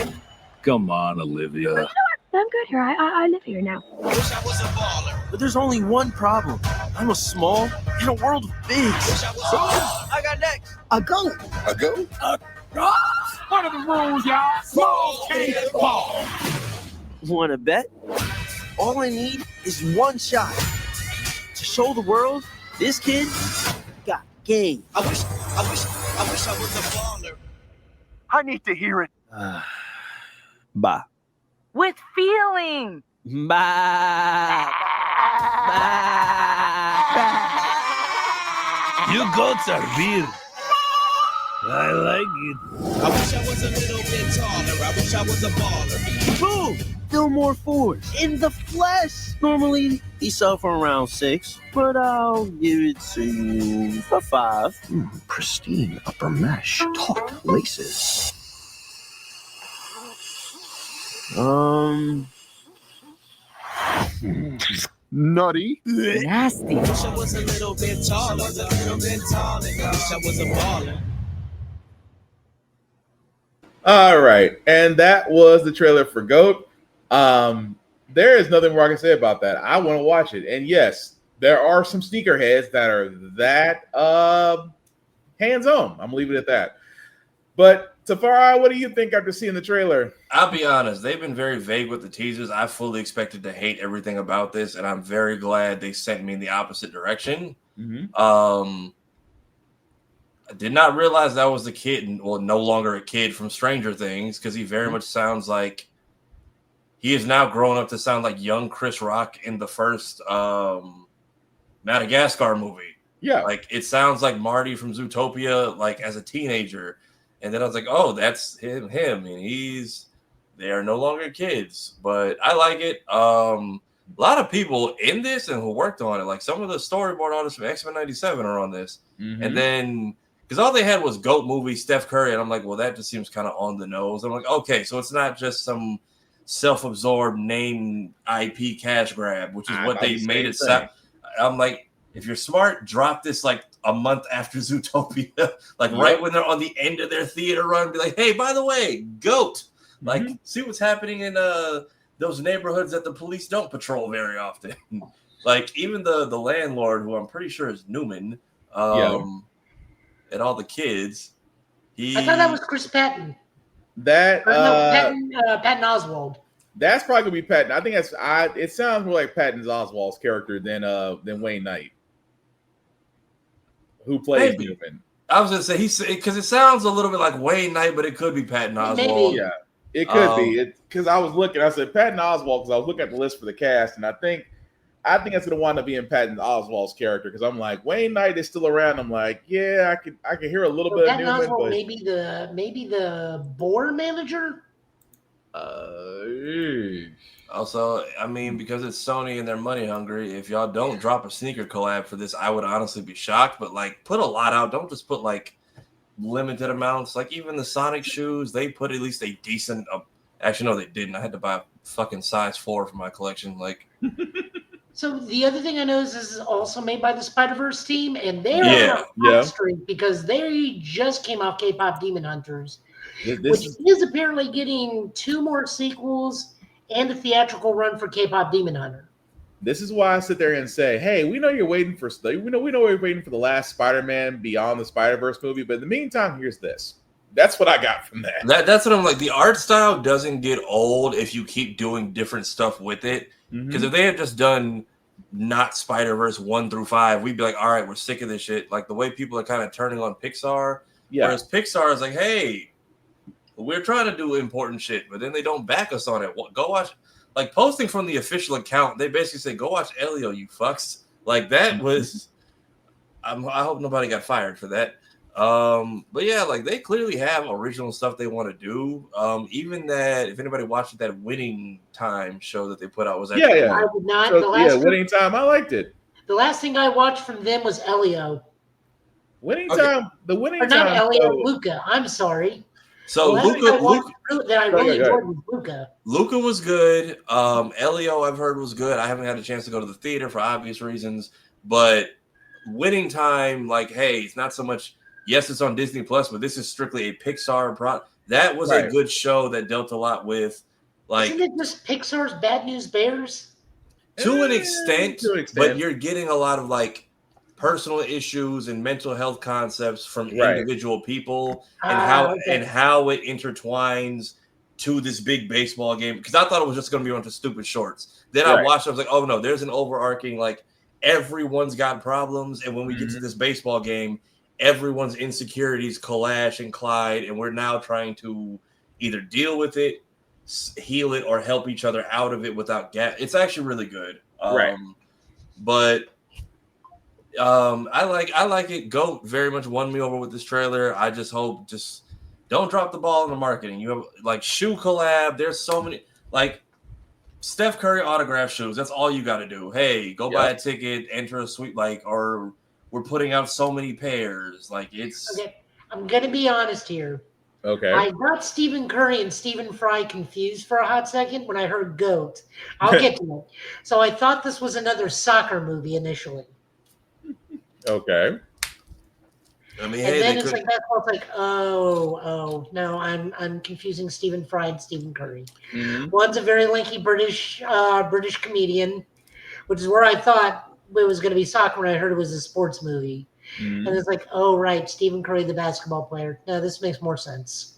no. Come on, Olivia. I'm good here. I live here now. But there's only one problem. I'm a small in a world of bigs. So I got next. A goat. A GOAT? What are the rules, y'all? Small can't ball. Wanna bet? All I need is one shot to show the world this kid got game. I wish I was a baller. I need to hear it. Bye. With feeling. Bye. You goats are weird. I like it. I wish I was a little bit taller. I wish I was a baller. Boom! Fillmore Ford in the flesh. Normally, he sell for around 6, but I'll give it to you for 5. Pristine upper mesh, top laces. Nutty. Nasty. I wish I was a little bit taller. I wish I was a baller. All right, and that was the trailer for Goat. There is nothing more I can say about that. I want to watch it, and yes, there are some sneakerheads that are that hands-on. I'm gonna leave it at that. But Tafari, what do you think after seeing the trailer? I'll be honest, they've been very vague with the teasers. I fully expected to hate everything about this, and I'm very glad they sent me in the opposite direction. Mm-hmm. I did not realize that was the kid, well, no longer a kid from Stranger Things, because he very much sounds like he is now grown up to sound like young Chris Rock in the first Madagascar movie. Yeah. Like, it sounds like Marty from Zootopia, like, as a teenager. And then I was like, oh, that's him. And they are no longer kids. But I like it. A lot of people in this and who worked on it, like some of the storyboard artists from X-Men 97 are on this. Mm-hmm. And then, because all they had was GOAT movie, Steph Curry. And I'm like, well, that just seems kind of on the nose. I'm like, okay, so it's not just some self-absorbed name IP cash grab, which is what they made it sound. I'm like, if you're smart, drop this like a month after Zootopia, like right when they're on the end of their theater run, be like, hey, by the way, GOAT. Like, see what's happening in those neighborhoods that the police don't patrol very often. Like, even the landlord, who I'm pretty sure is Newman, and all the kids. I thought that was Chris Patton. Patton Oswalt. That's probably gonna be Patton. I think it sounds more like Patton Oswalt's character than Wayne Knight, who plays Newman. I was gonna say because it sounds a little bit like Wayne Knight, but it could be Patton Oswalt. Maybe. Yeah, it could be. Because I was looking, I said Patton Oswalt because I was looking at the list for the cast, and I think that's gonna wind up being Patton Oswalt's character because I'm like Wayne Knight is still around. I'm like, yeah, I can hear a little bit Patton of Newman, Oswalt, but maybe the board manager. Also, I mean, because it's Sony and they're money hungry, if y'all don't drop a sneaker collab for this, I would honestly be shocked. But like, put a lot out. Don't just put like limited amounts. Like even the Sonic shoes, they put at least a decent. Actually, no, they didn't. I had to buy a fucking size 4 for my collection. Like. So the other thing I know is this is also made by the Spider-Verse team, and they're on a hot streak because they just came off K-pop Demon Hunters, which is apparently getting 2 more sequels and a theatrical run for K-pop Demon Hunter. This is why I sit there and say, "Hey, we know you're waiting for we know we're waiting for the last Spider-Man Beyond the Spider-Verse movie, but in the meantime, here's this." That's what I got from that. That's what I'm like. The art style doesn't get old if you keep doing different stuff with it. Because if they had just done not Spider-Verse 1 through 5, we'd be like, all right, we're sick of this shit. Like the way people are kind of turning on Pixar. Yeah. Whereas Pixar is like, hey, we're trying to do important shit, but then they don't back us on it. Go watch, like posting from the official account, they basically say, go watch Elio, you fucks. Like that was, I hope nobody got fired for that. But yeah, like they clearly have original stuff they want to do. Even that, if anybody watched that Winning Time show that they put out, was that? I did not. So, Winning Time, I liked it. The last thing I watched from them was Elio. Winning Time, the Winning or Time. Not Elio, Luca. I'm sorry. So Luca that I really enjoyed was Luca. Luca was good. Elio, I've heard was good. I haven't had a chance to go to the theater for obvious reasons, but Winning Time, like, hey, it's not so much. Yes, it's on Disney Plus, but this is strictly a Pixar product. That was a good show that dealt a lot with, like. Isn't it just Pixar's Bad News Bears? To an extent, but you're getting a lot of like personal issues and mental health concepts from individual people and how it intertwines to this big baseball game. Because I thought it was just going to be a bunch of stupid shorts. Then I watched it, I was like, oh no, there's an overarching, like, everyone's got problems, and when we get to this baseball game, everyone's insecurities clash and collide, and we're now trying to either deal with it, heal it, or help each other out of it without It's actually really good. But I like it. GOAT very much won me over with this trailer. I just hope don't drop the ball in the marketing. You have like shoe collab. There's so many, like Steph Curry autograph shoes. That's all you got to do. Hey, go buy a ticket, enter a suite, or we're putting out so many pairs. Like it's. Okay, I'm gonna be honest here. Okay. I got Stephen Curry and Stephen Fry confused for a hot second when I heard GOAT. I'll get to it. So I thought this was another soccer movie initially. Okay. I mean, and hey, then it's like that's what's like, oh no, I'm confusing Stephen Fry and Stephen Curry. Mm-hmm. One's a very lanky British comedian, which is where I thought it was going to be soccer when I heard it was a sports movie. Mm-hmm. And it's like, oh right, Stephen Curry, the basketball player. No, this makes more sense.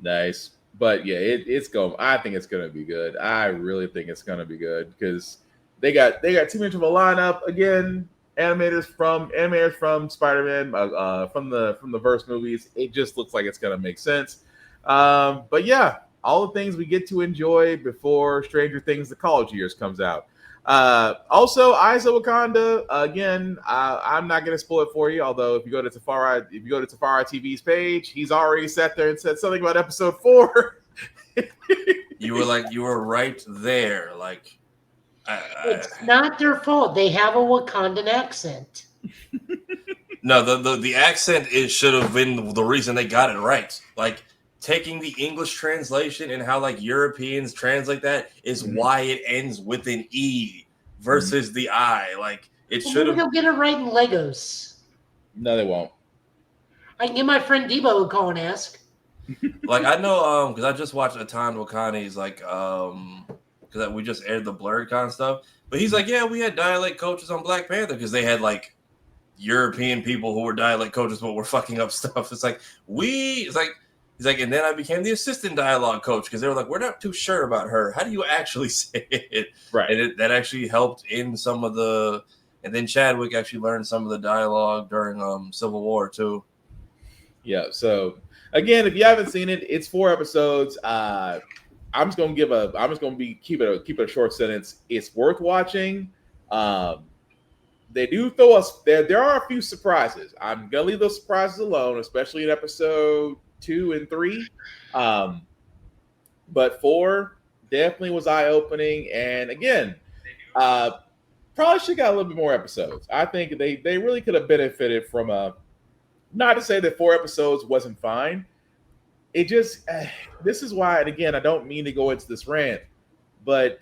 Nice. But yeah, it's going. I think it's going to be good. I really think it's going to be good because they got too much of a lineup again. Animators from Spider-Man, from the Verse movies. It just looks like it's going to make sense. But yeah, all the things we get to enjoy before Stranger Things: The College Years comes out. Also, Eyes of Wakanda. Again, I'm not going to spoil it for you. Although, if you go to Tafari TV's page, he's already sat there and said something about episode 4. You were right there. Like, it's not their fault. They have a Wakandan accent. No, the accent should have been the reason they got it right. Like, taking the English translation and how like Europeans translate that is why it ends with an E versus the I. Like, it should have. Go get it right in Legos. No, they won't. I can get my friend Debo a call and ask. Like, I know, because I just watched Atan Wakani's like, because we just aired the BlurredCon stuff. But he's like, yeah, we had dialect coaches on Black Panther because they had like European people who were dialect coaches but were fucking up stuff. It's like he's like, and then I became the assistant dialogue coach because they were like, we're not too sure about her. How do you actually say it? Right. And that actually helped in some of the. And then Chadwick actually learned some of the dialogue during Civil War too. Yeah. So again, if you haven't seen it, it's 4 episodes. I'm just gonna keep it a short sentence. It's worth watching. They do throw us there are a few surprises. I'm gonna leave those surprises alone, especially in episode 2 and 3. But 4 definitely was eye-opening. And again, probably should have got a little bit more episodes. I think they really could have benefited from not to say that 4 episodes wasn't fine. It just this is why, and again, I don't mean to go into this rant, but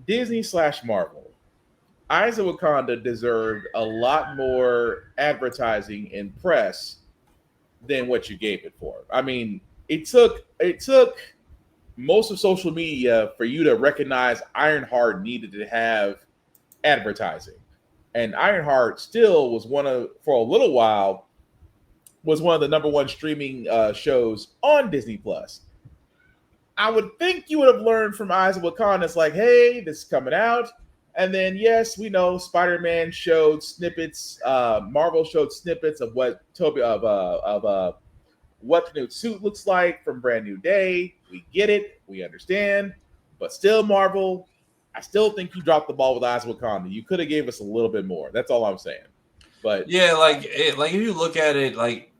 Disney/Marvel, Eyes of Wakanda deserved a lot more advertising and press than what you gave it for. I mean, it took most of social media for you to recognize Ironheart needed to have advertising. And Ironheart still was for a little while, was one of the number 1 streaming shows on Disney Plus. I would think you would have learned from Eyes of Wakanda. It's like, hey, this is coming out. And then, yes, we know Spider-Man showed snippets. Marvel showed snippets of what what the new suit looks like from Brand New Day. We get it. We understand. But still, Marvel, I still think you dropped the ball with Eyes of Wakanda. You could have gave us a little bit more. That's all I'm saying. But yeah, like if you look at it, like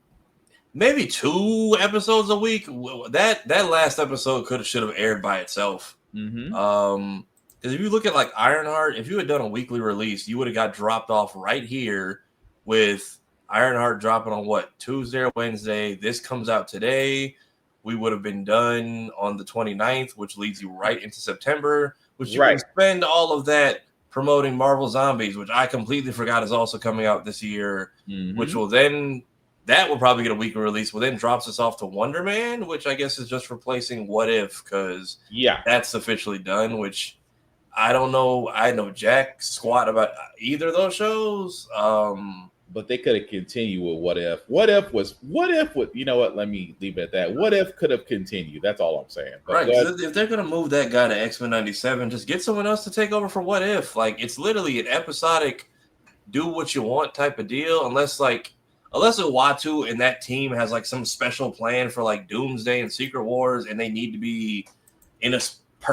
maybe 2 episodes a week. That last episode should have aired by itself. Mm-hmm. Because if you look at like Ironheart, if you had done a weekly release, you would have got dropped off right here with Ironheart dropping on what, Tuesday or Wednesday. This comes out today. We would have been done on the 29th, which leads you right into September, which you can spend all of that promoting Marvel Zombies, which I completely forgot is also coming out this year, which will then, that will probably get a weekly release, well then drops us off to Wonder Man, which I guess is just replacing What If, because that's officially done, which I don't know. I know jack squat about either of those shows. But they could have continued with What If. What if you know what? Let me leave it at that. What If could have continued. That's all I'm saying. But right. If they're going to move that guy to X-Men 97, just get someone else to take over for What If. Like, it's literally an episodic do what you want type of deal. Unless Uatu and that team has like some special plan for like Doomsday and Secret Wars and they need to be in a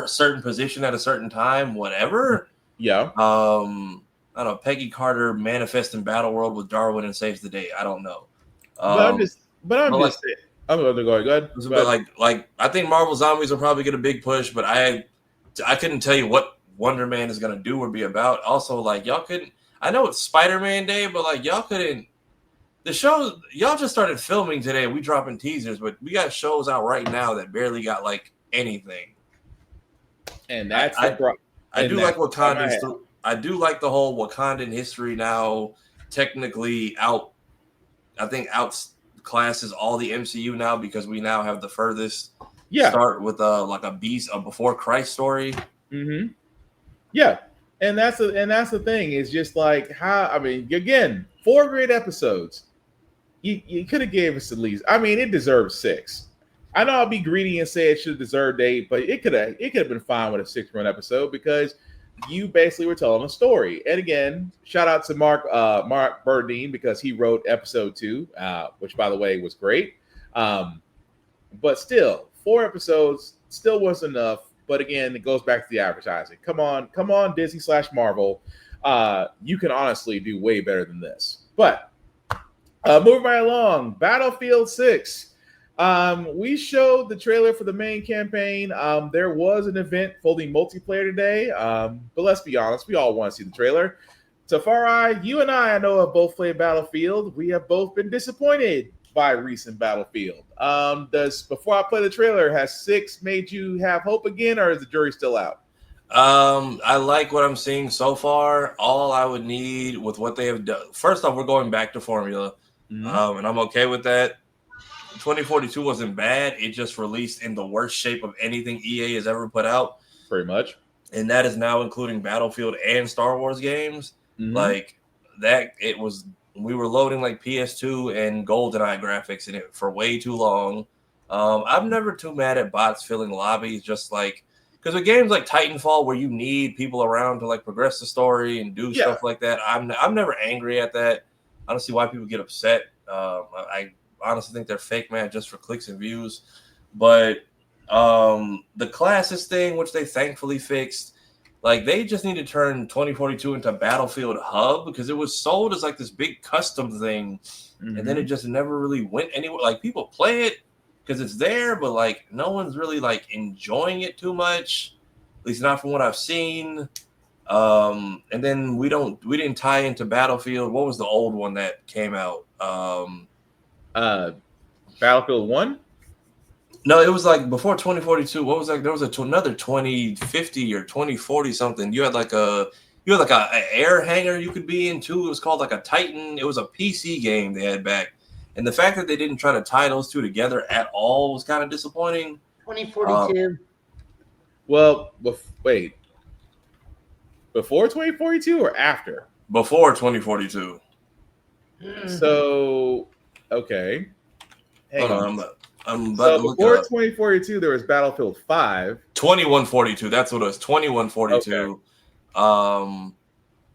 certain position at a certain time, whatever. Yeah. I don't know. Peggy Carter manifests in Battle World with Darwin and saves the day. I don't know. I'm just saying. I'm going to go ahead. But like I think Marvel Zombies will probably get a big push, but I couldn't tell you what Wonder Man is going to do or be about. Also, like y'all couldn't. I know it's Spider-Man Day, but like y'all couldn't. The show y'all just started filming today. We dropping teasers, but we got shows out right now that barely got like anything. And that's I do like Wakanda's. I do like the whole Wakandan history now technically out I think outclasses all the MCU now because we now have the furthest start with like a Beast, a Before Christ story. Mm-hmm. Yeah, and that's the thing. Is just like how, I mean, again, 4 great episodes. You could have gave us at least. I mean, it deserves 6. I know I'll be greedy and say it should have deserved 8, but it could have been fine with a 6-run episode because you basically were telling a story. And again, shout out to Mark Burdine because he wrote episode 2, which by the way was great. But still, 4 episodes still wasn't enough. But again, it goes back to the advertising. Come on, Disney/Marvel. You can honestly do way better than this. But moving right along, Battlefield 6. We showed the trailer for the main campaign. There was an event for the multiplayer today. But let's be honest, we all want to see the trailer. Tafari, you and I know, have both played Battlefield. We have both been disappointed by recent Battlefield. Before I play the trailer, has 6 made you have hope again, or is the jury still out? I like what I'm seeing so far. All I would need with what they have done. First off, we're going back to formula, and I'm okay with that. 2042 wasn't bad. It just released in the worst shape of anything EA has ever put out. Pretty much. And that is now including Battlefield and Star Wars games. Like that, we were loading like PS2 and GoldenEye graphics in it for way too long. I'm never too mad at bots filling lobbies, just like, because with games like Titanfall where you need people around to like progress the story and do stuff like that, I'm never angry at that. I don't see why people get upset. I honestly think they're fake mad just for clicks and views. But the classes thing, which they thankfully fixed, like they just need to turn 2042 into Battlefield Hub because it was sold as like this big custom thing, and then it just never really went anywhere. Like people play it because it's there, but like no one's really like enjoying it too much, at least not from what I've seen. And then we didn't tie into Battlefield. What was the old one that came out? Battlefield 1? No, it was like before 2042. What was like? There was another 2050 or 2040 something. You had like a air hangar you could be in too. It was called like a Titan. It was a PC game they had back, and the fact that they didn't try to tie those two together at all was kind of disappointing. 2042. Well, wait. Before 2042 or after? Before 2042. So, okay. Hang on. I'm about to look before up. 2042, there was Battlefield 5. 2142. That's what it was. 2142. Okay.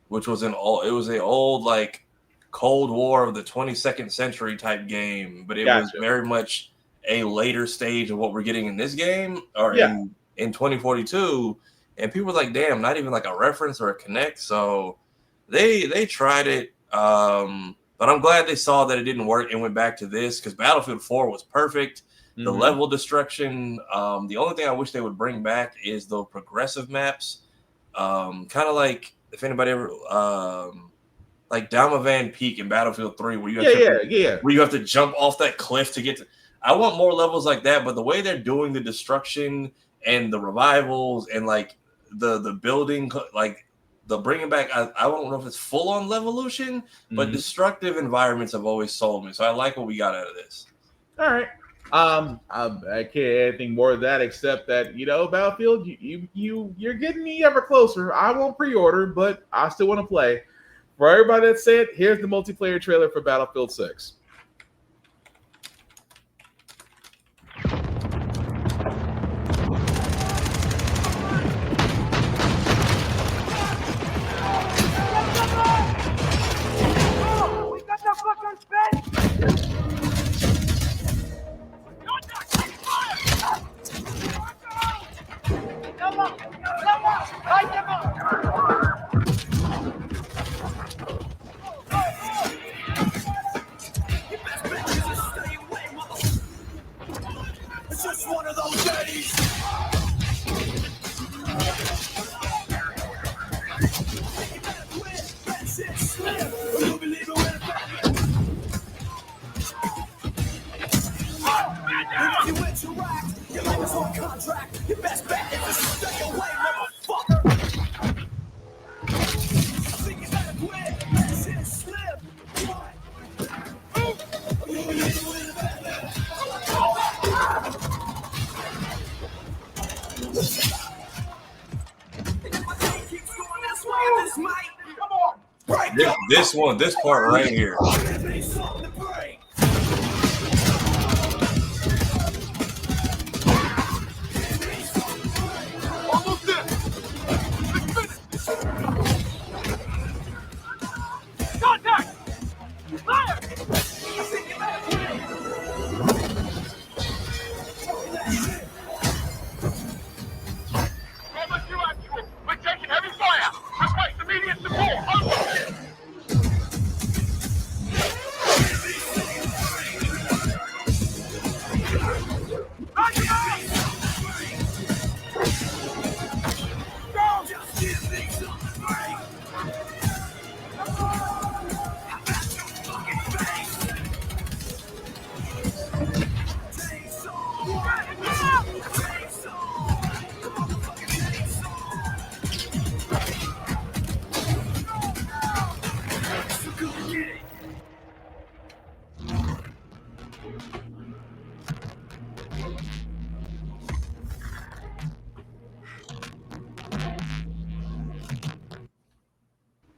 Which was an old like Cold War of the 22nd century type game, but it was very much a later stage of what we're getting in this game or in 2042. And people were like, damn, not even like a reference or a connect. So they tried it. But I'm glad they saw that it didn't work and went back to this because Battlefield 4 was perfect. The level destruction. The only thing I wish they would bring back is the progressive maps. Kind of like if anybody ever like Damavan Peak in Battlefield 3 where you have where you have to jump off that cliff to get to. I want more levels like that, but the way they're doing the destruction and the revivals and like the building, like the bringing back, I don't know if it's full on Levolution, but destructive environments have always sold me. So I like what we got out of this. All right. I can't add anything more to that except that, Battlefield, you're getting me ever closer. I won't pre-order, but I still want to play. For everybody that said, here's the multiplayer trailer for Battlefield 6. This part right here.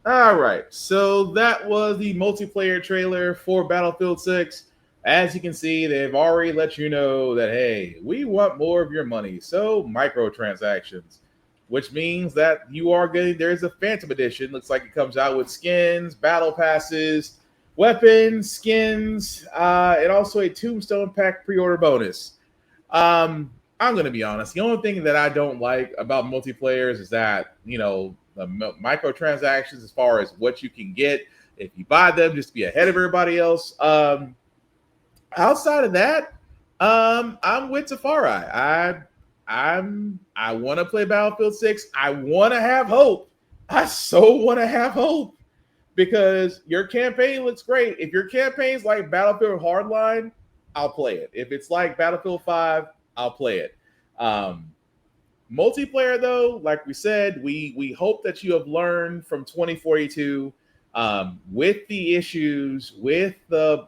All right, so that was the multiplayer trailer for Battlefield 6. As you can see, they've already let you know that, hey, we want more of your money. So microtransactions, which means that you are getting, there's a Phantom Edition. Looks like it comes out with skins, battle passes, weapons, skins, and also a Tombstone Pack pre-order bonus. I'm going to be honest. The only thing that I don't like about multiplayers is that, you know, the microtransactions as far as what you can get if you buy them, just to be ahead of everybody else. Outside of that, I'm with Safari. I want to play Battlefield 6. I want to have hope. I so want to have hope because your campaign looks great. If your campaign's like Battlefield Hardline, I'll play it. If it's like Battlefield 5, I'll play it. Multiplayer, though, like we said, we hope that you have learned from 2042 with the issues, with the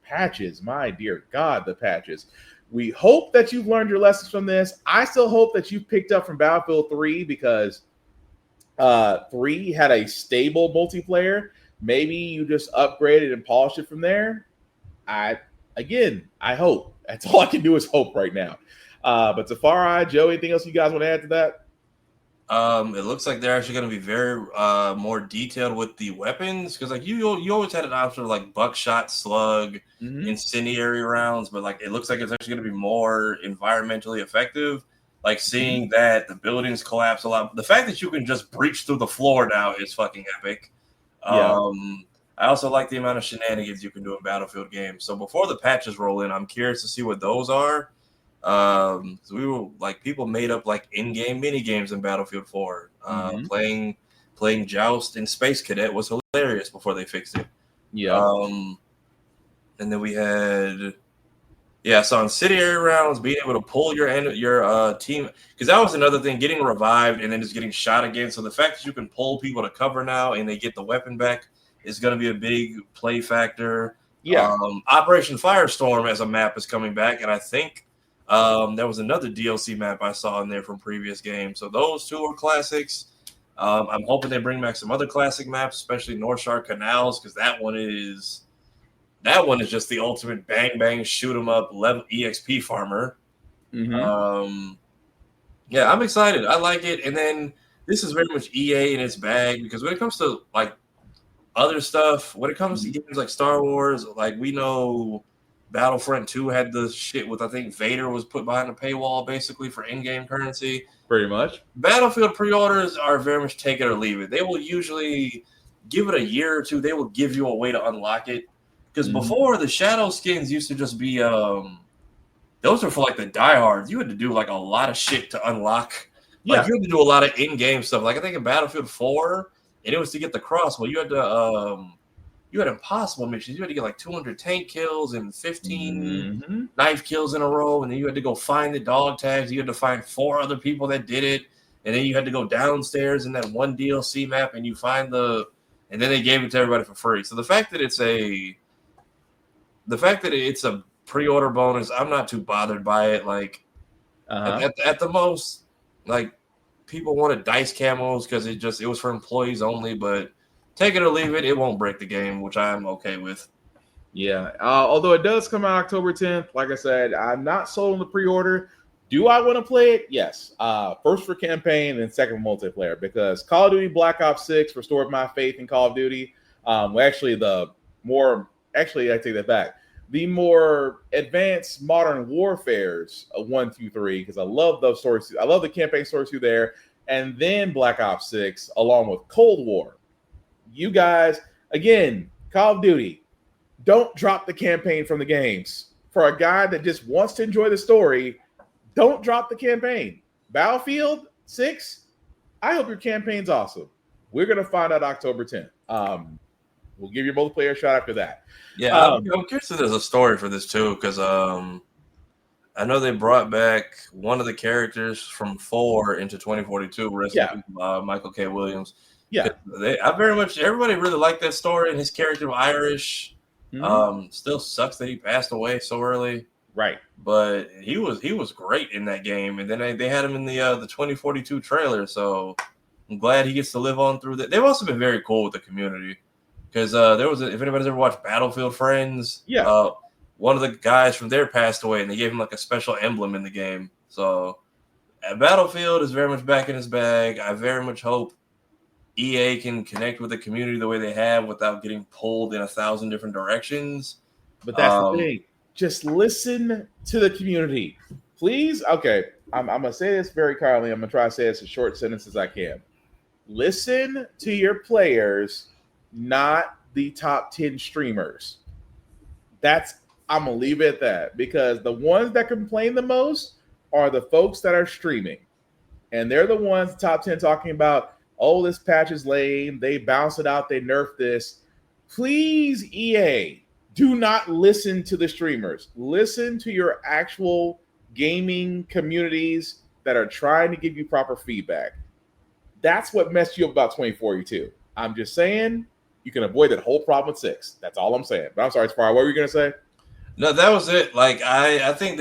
patches. My dear God, the patches. We hope that you've learned your lessons from this. I still hope that you've picked up from Battlefield 3 because 3 had a stable multiplayer. Maybe you just upgraded and polished it from there. I hope. That's all I can do is hope right now. But Safari, Joe, anything else you guys want to add to that? It looks like they're actually going to be very more detailed with the weapons because, like, you always had an option of like buckshot, slug, incendiary rounds, but like it looks like it's actually going to be more environmentally effective. Like seeing that the buildings collapse a lot. The fact that you can just breach through the floor now is fucking epic. Yeah. I also like the amount of shenanigans you can do in Battlefield games. So before the patches roll in, I'm curious to see what those are. So we were like people made up like in-game mini games in Battlefield 4. Playing Joust and Space Cadet was hilarious before they fixed it. Yeah. And then we had so incendiary rounds, being able to pull your team, because that was another thing, getting revived and then just getting shot again. So the fact that you can pull people to cover now and they get the weapon back is going to be a big play factor. Yeah. Operation Firestorm as a map is coming back, and I think there was another DLC map I saw in there from previous games. So those two are classics. I'm hoping they bring back some other classic maps, especially North Shore Canals, because that one is just the ultimate bang bang shoot 'em up level EXP farmer. I'm excited. I like it. And then this is very much EA in its bag because when it comes to like other stuff, when it comes to games like Star Wars, like we know Battlefront 2 had the shit with, I think Vader was put behind a paywall basically for in-game currency. Pretty much. Battlefield pre-orders are very much take it or leave it. They will usually give it a year or two. They will give you a way to unlock it. Because before, the shadow skins used to just be those are for like the diehards. You had to do like a lot of shit to unlock. Like you had to do a lot of in-game stuff. Like I think in Battlefield 4, and it was to get the cross. Well, you had to you had impossible missions. You had to get like 200 tank kills and 15 knife kills in a row, and then you had to go find the dog tags. You had to find 4 other people that did it, and then you had to go downstairs in that one DLC map, and you find and then they gave it to everybody for free. So the fact that it's the fact that it's a pre-order bonus, I'm not too bothered by it. Like at the most, like people wanted dice camos because it was for employees only. But take it or leave it, it won't break the game, which I'm okay with. Yeah, although it does come out October 10th, like I said, I'm not sold on the pre-order. Do I want to play it? Yes. First for campaign and second for multiplayer, because Call of Duty Black Ops 6 restored my faith in Call of Duty. I take that back. The more advanced modern warfares 1 through 3, because I love those stories. I love the campaign stories through there. And then Black Ops 6, along with Cold War. You guys, again, Call of Duty, don't drop the campaign from the games. For a guy that just wants to enjoy the story, don't drop the campaign. Battlefield 6, I hope your campaign's awesome. We're going to find out October 10th. We'll give you multiplayer shot after that. Yeah, I'm curious if there's a story for this too, because I know they brought back one of the characters from 4 into 2042, Michael K. Williams. Yeah, everybody really liked that story, and his character was Irish. Still sucks that he passed away so early. Right, but he was great in that game, and then they had him in the 2042 trailer. So I'm glad he gets to live on through that. They've also been very cool with the community, because if anybody's ever watched Battlefield Friends, one of the guys from there passed away, and they gave him like a special emblem in the game. So Battlefield is very much back in his bag. I very much hope EA can connect with the community the way they have without getting pulled in 1,000 different directions. But that's the thing. Just listen to the community, please. Okay, I'm going to say this very kindly. I'm going to try to say this as short sentence as I can. Listen to your players, not the top 10 streamers. I'm going to leave it at that, because the ones that complain the most are the folks that are streaming. And they're the ones, top 10, talking about, oh, this patch is lame. They bounce it out. They nerf this. Please, EA, do not listen to the streamers. Listen to your actual gaming communities that are trying to give you proper feedback. That's what messed you up about 2042. I'm just saying you can avoid that whole problem with 6. That's all I'm saying. But I'm sorry, Spar, what were you going to say? No, that was it. Like I think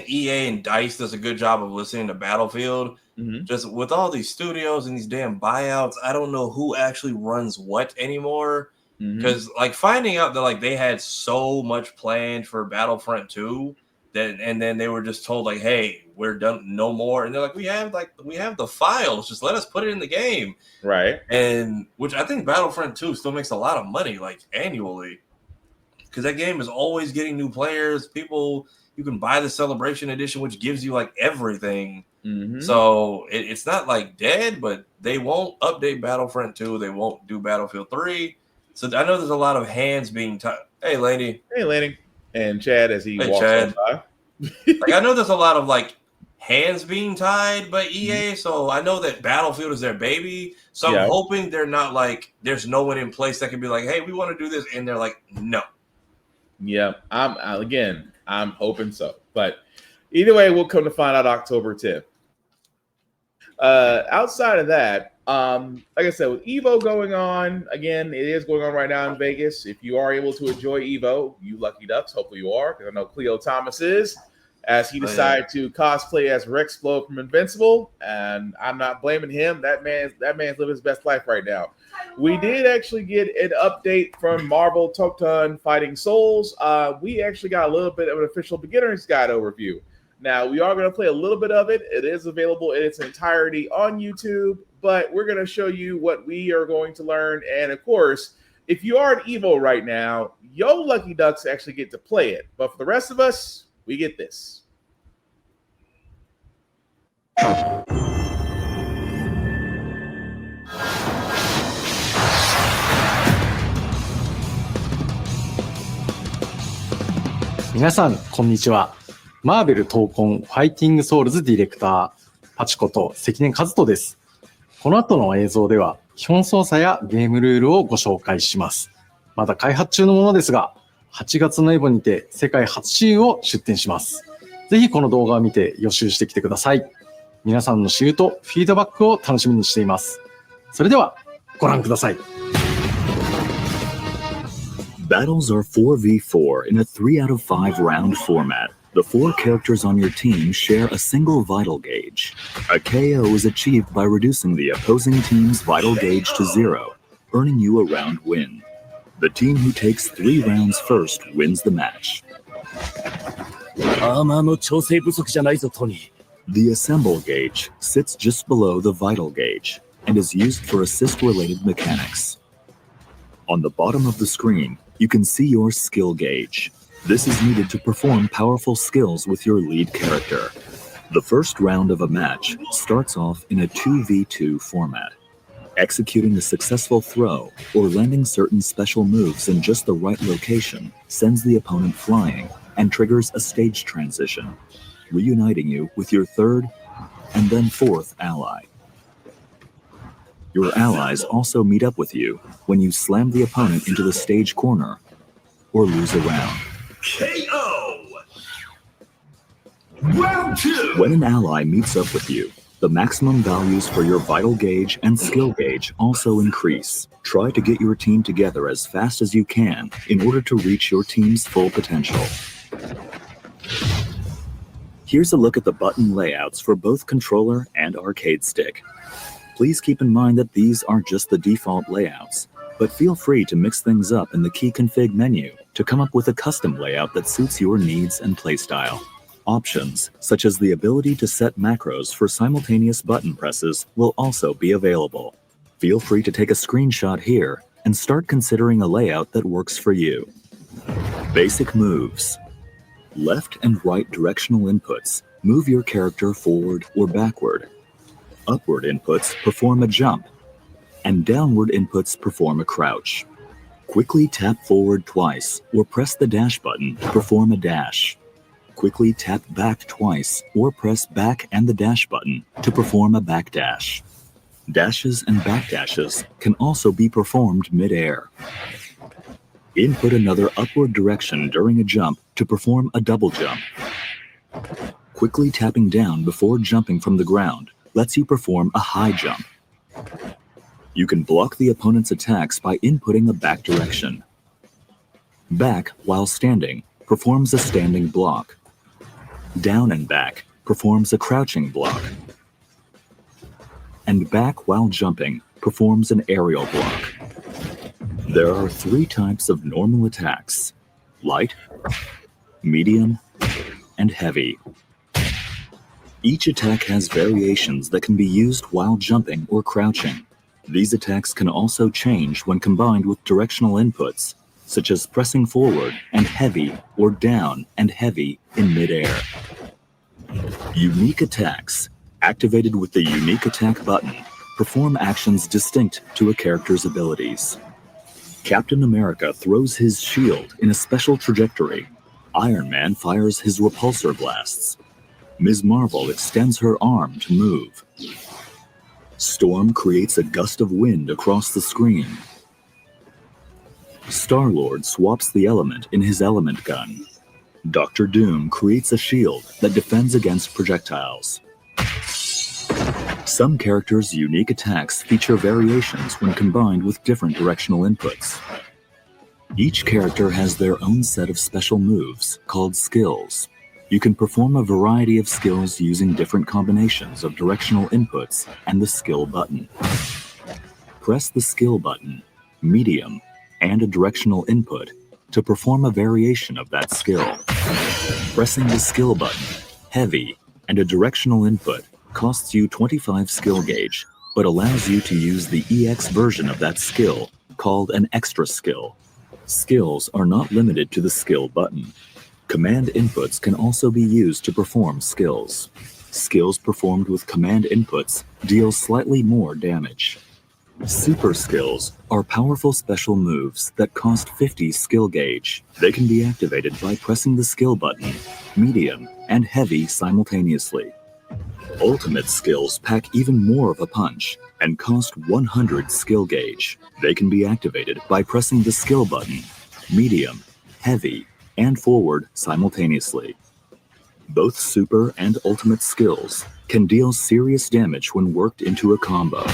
EA and DICE does a good job of listening to Battlefield. Just with all these studios and these damn buyouts, I don't know who actually runs what anymore. Because like finding out that like they had so much planned for Battlefront 2, and then they were just told like, hey, we're done, no more. And they're like, we have the files, just let us put it in the game. Right. And which I think Battlefront 2 still makes a lot of money, like annually. Because that game is always getting new players. People, you can buy the Celebration Edition, which gives you like everything. So it's not like dead, but they won't update Battlefront 2. They won't do Battlefield 3. So I know there's a lot of hands being tied. Hey, Laney. Hey, Laney. And Chad as he walks Chad. by. Like I know there's a lot of like hands being tied by EA. So I know that Battlefield is their baby. So I'm hoping they're not like there's no one in place that can be like, hey, we want to do this, and they're like, no. Yeah, I'm hoping so. But either way, we'll come to find out October 10th. Outside of that, like I said, with Evo going on, again, it is going on right now in Vegas. If you are able to enjoy Evo, you lucky ducks, hopefully you are, because I know Cleo Thomas is, as he decided to cosplay as Rexplode from Invincible, and I'm not blaming him. That man's living his best life right now. We did actually get an update from Marvel Toktan Fighting Souls. We actually got a little bit of an official beginner's guide overview. Now, we are going to play a little bit of it. It is available in its entirety on YouTube, but we're going to show you what we are going to learn. And, of course, if you are at Evo right now, yo lucky ducks actually get to play it. But for the rest of us, we get this.皆さん、こんにちは。マーベル闘魂ファイティングソウルズディレクター、パチこと関根和人です。この後の映像では、基本操作やゲームルールをご紹介します。まだ開発中のものですが、8月のエボにて世界初シーンを出展します。ぜひこの動画を見て予習してきてください。皆さんのシーとフィードバックを楽しみにしています。それではご覧ください。Battles are 4v4 in a 3 out of 5 round format. The 4 characters on your team share a single vital gauge. A KO is achieved by reducing the opposing team's vital gauge to 0, earning you a round win. The team who takes 3 rounds first wins the match. The assemble gauge sits just below the vital gauge and is used for assist-related mechanics. On the bottom of the screen, you can see your skill gauge. This is needed to perform powerful skills with your lead character. The first round of a match starts off in a 2v2 format. Executing a successful throw or landing certain special moves in just the right location sends the opponent flying and triggers a stage transition, reuniting you with your third and then fourth ally. Your allies also meet up with you when you slam the opponent into the stage corner or lose a round. KO! Round 2! When an ally meets up with you, the maximum values for your vital gauge and skill gauge also increase. Try to get your team together as fast as you can in order to reach your team's full potential. Here's a look at the button layouts for both controller and arcade stick. Please keep in mind that these aren't just the default layouts, but feel free to mix things up in the key config menu to come up with a custom layout that suits your needs and playstyle. Options, such as the ability to set macros for simultaneous button presses, will also be available. Feel free to take a screenshot here and start considering a layout that works for you. Basic moves. Left and right directional inputs move your character forward or backward. Upward inputs perform a jump, and downward inputs perform a crouch. Quickly tap forward twice or press the dash button to perform a dash. Quickly tap back twice or press back and the dash button to perform a back dash. Dashes and back dashes can also be performed mid-air. Input another upward direction during a jump to perform a double jump. Quickly tapping down before jumping from the ground lets you perform a high jump. You can block the opponent's attacks by inputting a back direction. Back while standing performs a standing block. Down and back performs a crouching block. And back while jumping performs an aerial block. There are 3 types of normal attacks: light, medium, and heavy. Each attack has variations that can be used while jumping or crouching. These attacks can also change when combined with directional inputs, such as pressing forward and heavy or down and heavy in midair. Unique attacks, activated with the Unique Attack button, perform actions distinct to a character's abilities. Captain America throws his shield in a special trajectory. Iron Man fires his repulsor blasts. Ms. Marvel extends her arm to move. Storm creates a gust of wind across the screen. Star-Lord swaps the element in his element gun. Dr. Doom creates a shield that defends against projectiles. Some characters' unique attacks feature variations when combined with different directional inputs. Each character has their own set of special moves called skills. You can perform a variety of skills using different combinations of directional inputs and the skill button. Press the skill button, medium, and a directional input to perform a variation of that skill. Pressing the skill button, heavy, and a directional input costs you 25 skill gauge, but allows you to use the EX version of that skill, called an extra skill. Skills are not limited to the skill button. Command inputs can also be used to perform skills. Skills performed with command inputs deal slightly more damage. Super skills are powerful special moves that cost 50 skill gauge. They can be activated by pressing the skill button, medium, and heavy simultaneously. Ultimate skills pack even more of a punch and cost 100 skill gauge. They can be activated by pressing the skill button, medium, heavy, and forward simultaneously. Both super and ultimate skills can deal serious damage when worked into a combo.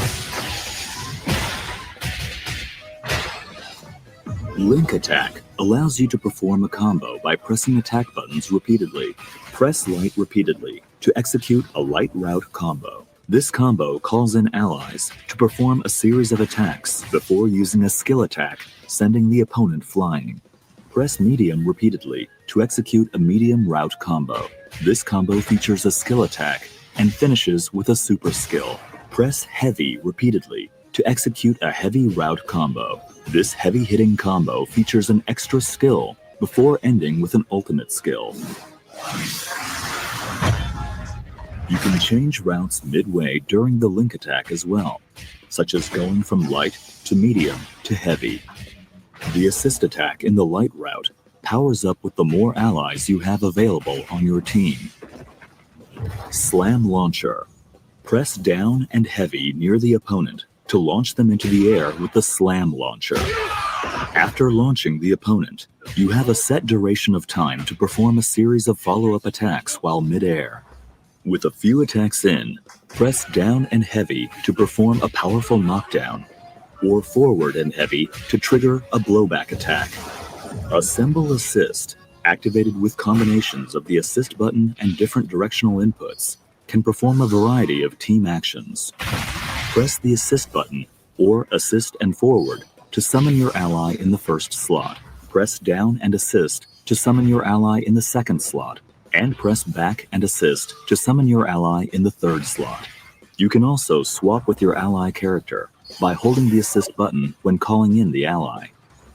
Link Attack allows you to perform a combo by pressing attack buttons repeatedly. Press light repeatedly to execute a light route combo. This combo calls in allies to perform a series of attacks before using a skill attack, sending the opponent flying. Press medium repeatedly to execute a medium route combo. This combo features a skill attack and finishes with a super skill. Press heavy repeatedly to execute a heavy route combo. This heavy hitting combo features an extra skill before ending with an ultimate skill. You can change routes midway during the link attack as well, such as going from light to medium to heavy. The assist attack in the light route powers up with the more allies you have available on your team. Slam Launcher. Press down and heavy near the opponent to launch them into the air with the Slam Launcher. After launching the opponent, you have a set duration of time to perform a series of follow-up attacks while mid-air. With a few attacks in, press down and heavy to perform a powerful knockdown, or forward and heavy to trigger a blowback attack. Assemble Assist, activated with combinations of the assist button and different directional inputs, can perform a variety of team actions. Press the assist button, or assist and forward, to summon your ally in the first slot. Press down and assist to summon your ally in the second slot, and press back and assist to summon your ally in the third slot. You can also swap with your ally character by holding the assist button when calling in the ally.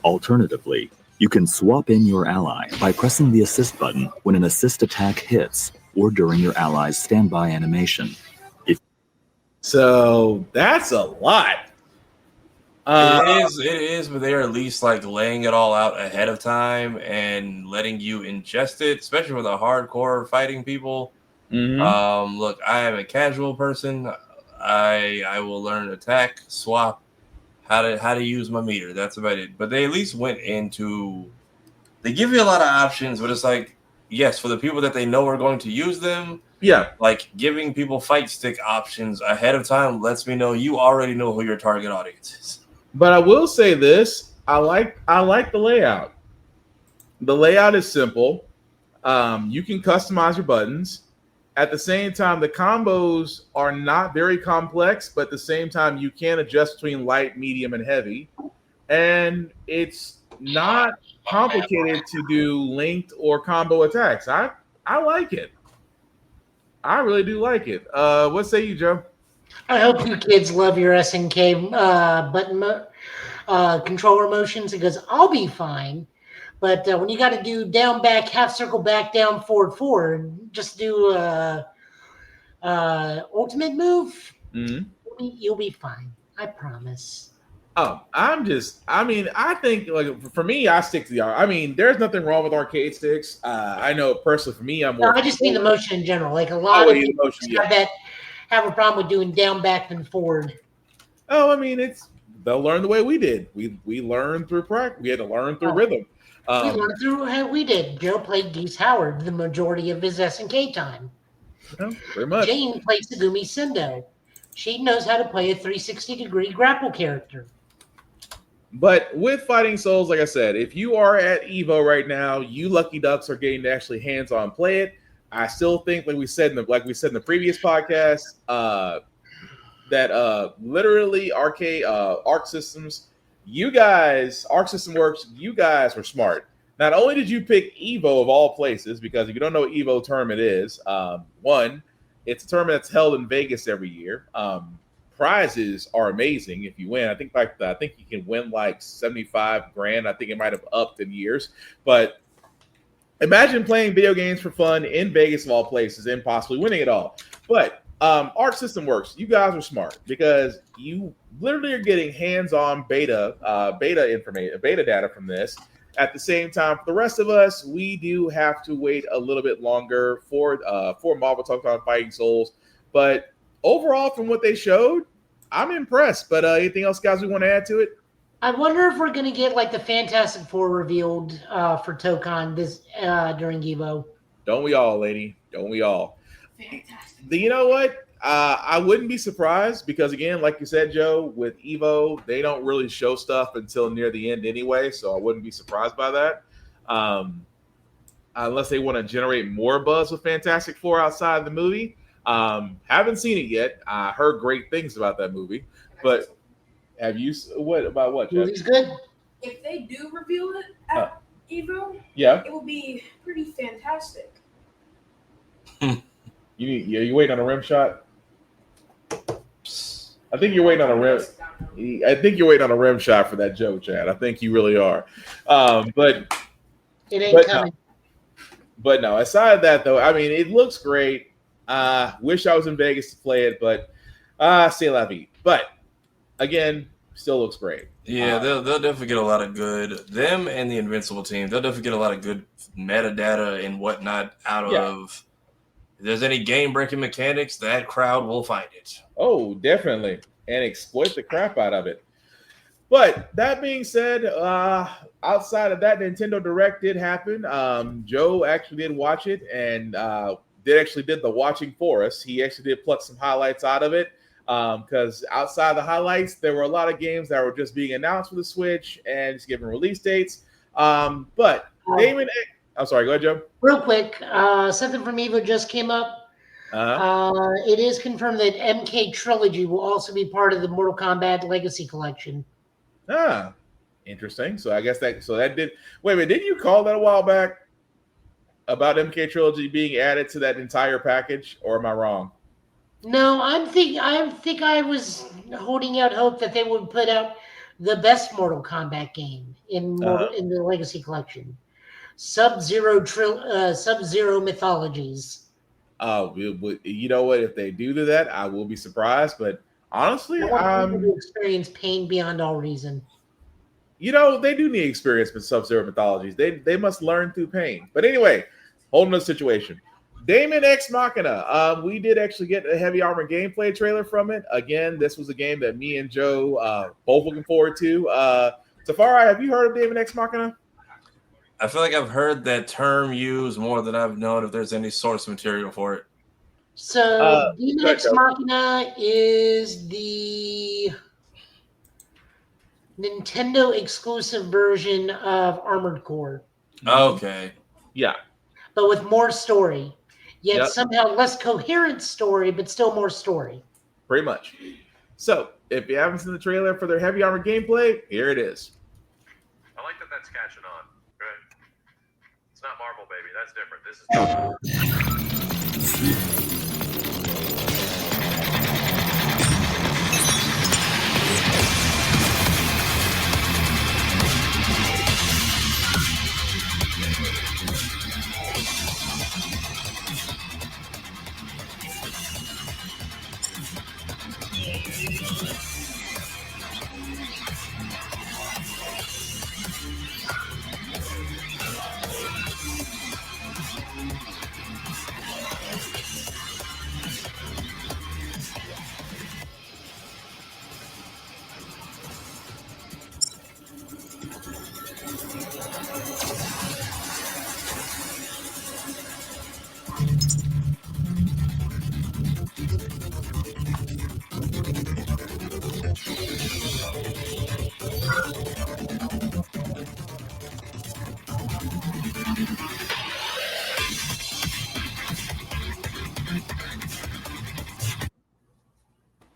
Alternatively, you can swap in your ally by pressing the assist button when an assist attack hits or during your ally's standby animation. So that's a lot. It is, but they're at least like laying it all out ahead of time and letting you ingest it, especially for the hardcore fighting people. Look, I am a casual person. I will learn attack, swap, how to use my meter. That's about it. But they at least went into. They give you a lot of options, but it's like, yes, for the people that they know are going to use them. Yeah, like giving people fight stick options ahead of time lets me know you already know who your target audience is. But I will say this: I like the layout. The layout is simple. You can customize your buttons. At the same time, the combos are not very complex, but at the same time, you can adjust between light, medium, and heavy. And it's not complicated to do linked or combo attacks. I like it. I really do like it. What say you, Joe? I hope you kids love your SNK button controller motions, because I'll be fine. But when you got to do down, back, half circle, back, down, forward, forward, just do ultimate move, you'll be fine. I promise. Oh, I think like for me, I stick to the I mean, there's nothing wrong with arcade sticks. I know personally for me, I'm more. No, I just mean the motion in general. Like a lot of people have a problem with doing down, back, and forward. Oh, I mean, they'll learn the way we did. We learned through practice. We had to learn through rhythm. We learned through how we did. Joe played Geese Howard the majority of his SNK time. Very much. Jane plays Segumi Sendo. She knows how to play a 360-degree grapple character. But with Fighting Souls, like I said, if you are at Evo right now, you lucky ducks are getting to actually hands-on play it. I still think, like we said in the previous podcast, that literally Arc Systems, Arc System Works, you guys were smart. Not only did you pick Evo of all places, because if you don't know what Evo tournament is, one, it's a tournament that's held in Vegas every year. Prizes are amazing if you win. I think you can win like $75,000. I think it might have upped in years. But imagine playing video games for fun in Vegas of all places and possibly winning it all. But Arc System Works, you guys are smart because you literally are getting hands-on beta data from this. At the same time, for the rest of us, we do have to wait a little bit longer for Marvel Talk on Fighting Souls. But overall, from what they showed, I'm impressed. But anything else, guys, we want to add to it? I wonder if we're going to get like the Fantastic Four revealed for Tokon this during Evo. Don't we all, lady? Don't we all? Fantastic. You know what? I wouldn't be surprised because, again, like you said, Joe, with Evo, they don't really show stuff until near the end anyway, so I wouldn't be surprised by that. Unless they want to generate more buzz with Fantastic Four outside of the movie. Haven't seen it yet. I heard great things about that movie, but have you? What about what? Movie's good. If they do reveal it at Evo, yeah, it will be pretty fantastic. You waiting on a rim shot? I think you're waiting on a rim. I think you're waiting on a rim shot for that joke, Chad. I think you really are. But it ain't coming. But no, aside of that, though, I mean, it looks great. Wish I was in Vegas to play it, but c'est la vie. But again, still looks great. Yeah, they'll definitely get a lot of good. Them and the Invincible team, they'll definitely get a lot of good metadata and whatnot out of. If there's any game-breaking mechanics, that crowd will find it. Oh, definitely, and exploit the crap out of it. But that being said, outside of that, Nintendo Direct did happen. Joe actually did watch it and did the watching for us. He actually did pluck some highlights out of it because outside the highlights, there were a lot of games that were just being announced for the Switch and just given release dates. But Damon, I'm sorry, go ahead, Joe. Real quick, something from Evo just came up. It is confirmed that MK Trilogy will also be part of the Mortal Kombat Legacy Collection. Interesting. So I guess that did. Wait a minute, didn't you call that a while back about MK Trilogy being added to that entire package, or am I wrong? No, I think I was holding out hope that they would put out the best Mortal Kombat game in the Legacy Collection, Sub-Zero Mythologies. You know what? If they do that, I will be surprised. But honestly, I want to experience pain beyond all reason. They do need experience with Sub-Zero Mythologies. They must learn through pain. But anyway, whole nother situation. Damon Ex Machina. We did actually get a Heavy Armor gameplay trailer from it. Again, this was a game that me and Joe both looking forward to. Tafari, have you heard of Damon Ex Machina? I feel like I've heard that term used more than I've known if there's any source material for it. So, Demon Ex Machina is the Nintendo exclusive version of Armored Core. Okay. Yeah. But with more story. Yet somehow less coherent story, but still more story. Pretty much. So, if you haven't seen the trailer for their Heavy Armor gameplay, here it is. I like that that's catching on. Right? It's not Marvel, baby. That's different. This is...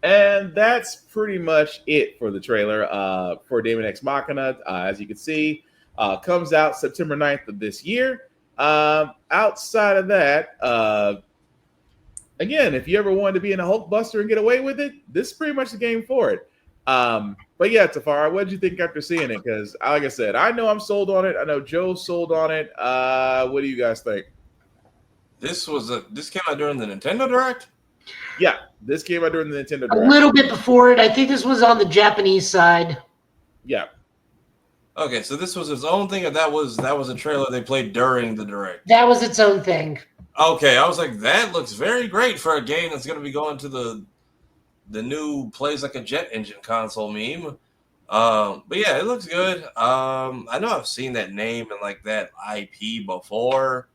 And that's pretty much it for the trailer for Damon Ex Machina. As you can see, comes out September 9th of this year. Outside of that, again, if you ever wanted to be in a Hulkbuster and get away with it, this is pretty much the game for it. But yeah, Tafara, what did you think after seeing it? Because, like I said, I know I'm sold on it. I know Joe's sold on it. What do you guys think? This came out during the Nintendo Direct? Yeah, this came out during the Nintendo Direct. A little bit before it. I think this was on the Japanese side. Yeah. Okay, so this was its own thing, or that was a trailer they played during the Direct? That was its own thing. Okay, I was like, that looks very great for a game that's going to be going to the new plays like a jet engine console meme. But yeah, it looks good. I know I've seen that name and like that IP before.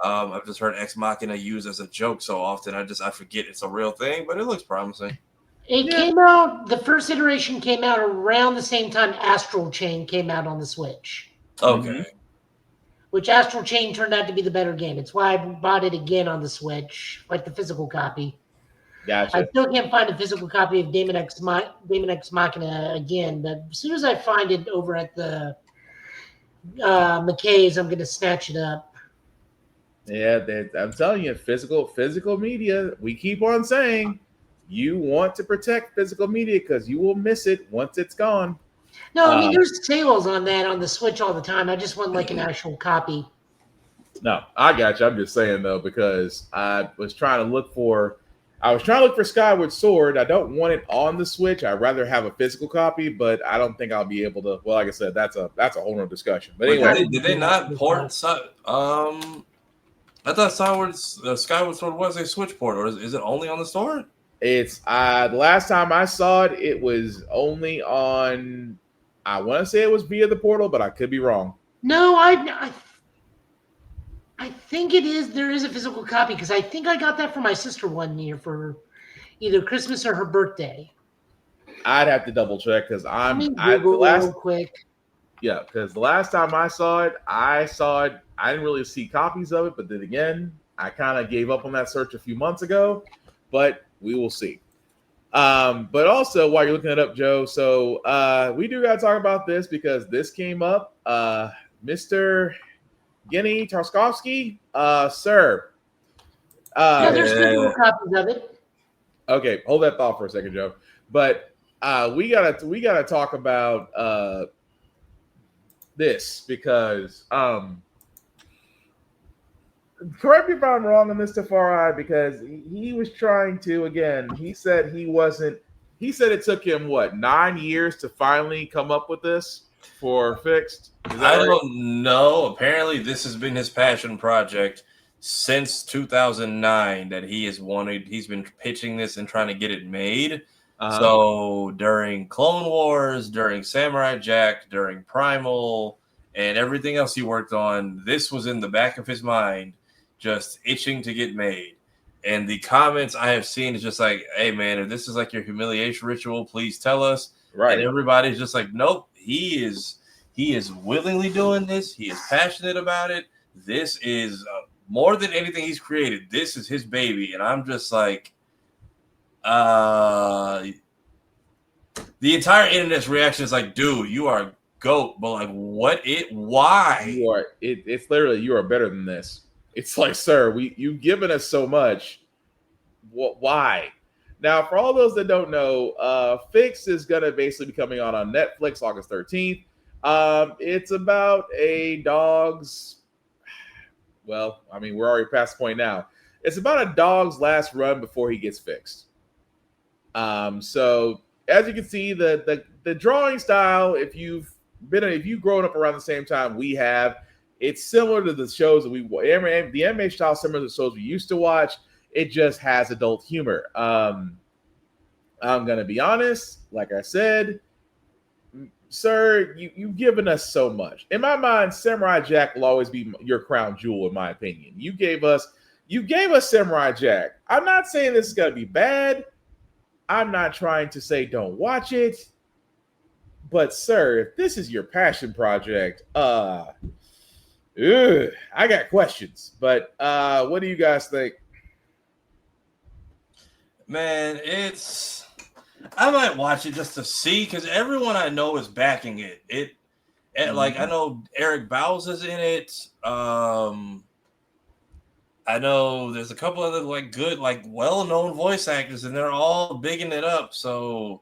I've just heard Ex Machina used as a joke so often. I forget it's a real thing, but it looks promising. It came out. The first iteration came out around the same time Astral Chain came out on the Switch. Okay. Which Astral Chain turned out to be the better game. It's why I bought it again on the Switch, like the physical copy. Gotcha. I still can't find a physical copy of Daemon X Machina again, but as soon as I find it over at the McKay's, I'm going to snatch it up. Yeah, I'm telling you, physical media. We keep on saying you want to protect physical media because you will miss it once it's gone. No, I mean there's sales on that on the Switch all the time. I just want like an actual copy. No, I got you. I'm just saying though because I was trying to look for Skyward Sword. I don't want it on the Switch. I'd rather have a physical copy, but I don't think I'll be able to. Well, like I said, that's a whole nother discussion. But anyway, did they not port? I thought Skyward Sword was a Switch port, or is it only on the store? It's the last time I saw it, it was only on. I want to say it was via the portal, but I could be wrong. No, I think it is. There is a physical copy because I think I got that for my sister one year for either Christmas or her birthday. I'd have to double check because real quick. Yeah, because the last time I saw it. I didn't really see copies of it, but then again, I kind of gave up on that search a few months ago. But we will see. But also, while you're looking it up, Joe, so we do got to talk about this because this came up. Mr. Genny Tarkovsky, sir. There's physical copies of it. Okay, hold that thought for a second, Joe. But we gotta talk about this because correct me if I'm wrong on this, Tafari, because he was trying to, again, he said it took him, 9 years to finally come up with this for Fixed? I don't know. Apparently, this has been his passion project since 2009 that he's been pitching this and trying to get it made. So during Clone Wars, during Samurai Jack, during Primal, and everything else he worked on, this was in the back of his mind, just itching to get made. And the comments I have seen is just like, hey, man, if this is like your humiliation ritual, please tell us. Right. And everybody's just like, nope, he is willingly doing this. He is passionate about it. This is more than anything he's created. This is his baby. And I'm just like, the entire internet's reaction is like, dude, you are a GOAT, but like, why? It's literally, you are better than this. It's like, sir, you've given us so much. Why? Now, for all those that don't know, Fix is going to basically be coming on Netflix August 13th. It's about a dog's, well, I mean, we're already past the point now. It's about a dog's last run before he gets fixed. So as you can see, the drawing style, if you've grown up around the same time we have, it's similar to the shows that the anime style, similar to the shows we used to watch. It just has adult humor. I'm gonna be honest, like I said, sir, you've given us so much. In my mind, Samurai Jack will always be your crown jewel, in my opinion. You gave us Samurai Jack. I'm not saying this is gonna be bad. I'm not trying to say don't watch it. But sir, if this is your passion project, I got questions. But what do you guys think? Man, I might watch it just to see because everyone I know is backing it. Like I know Eric Bowles is in it. I know there's a couple other like good, like well-known voice actors, and they're all bigging it up. So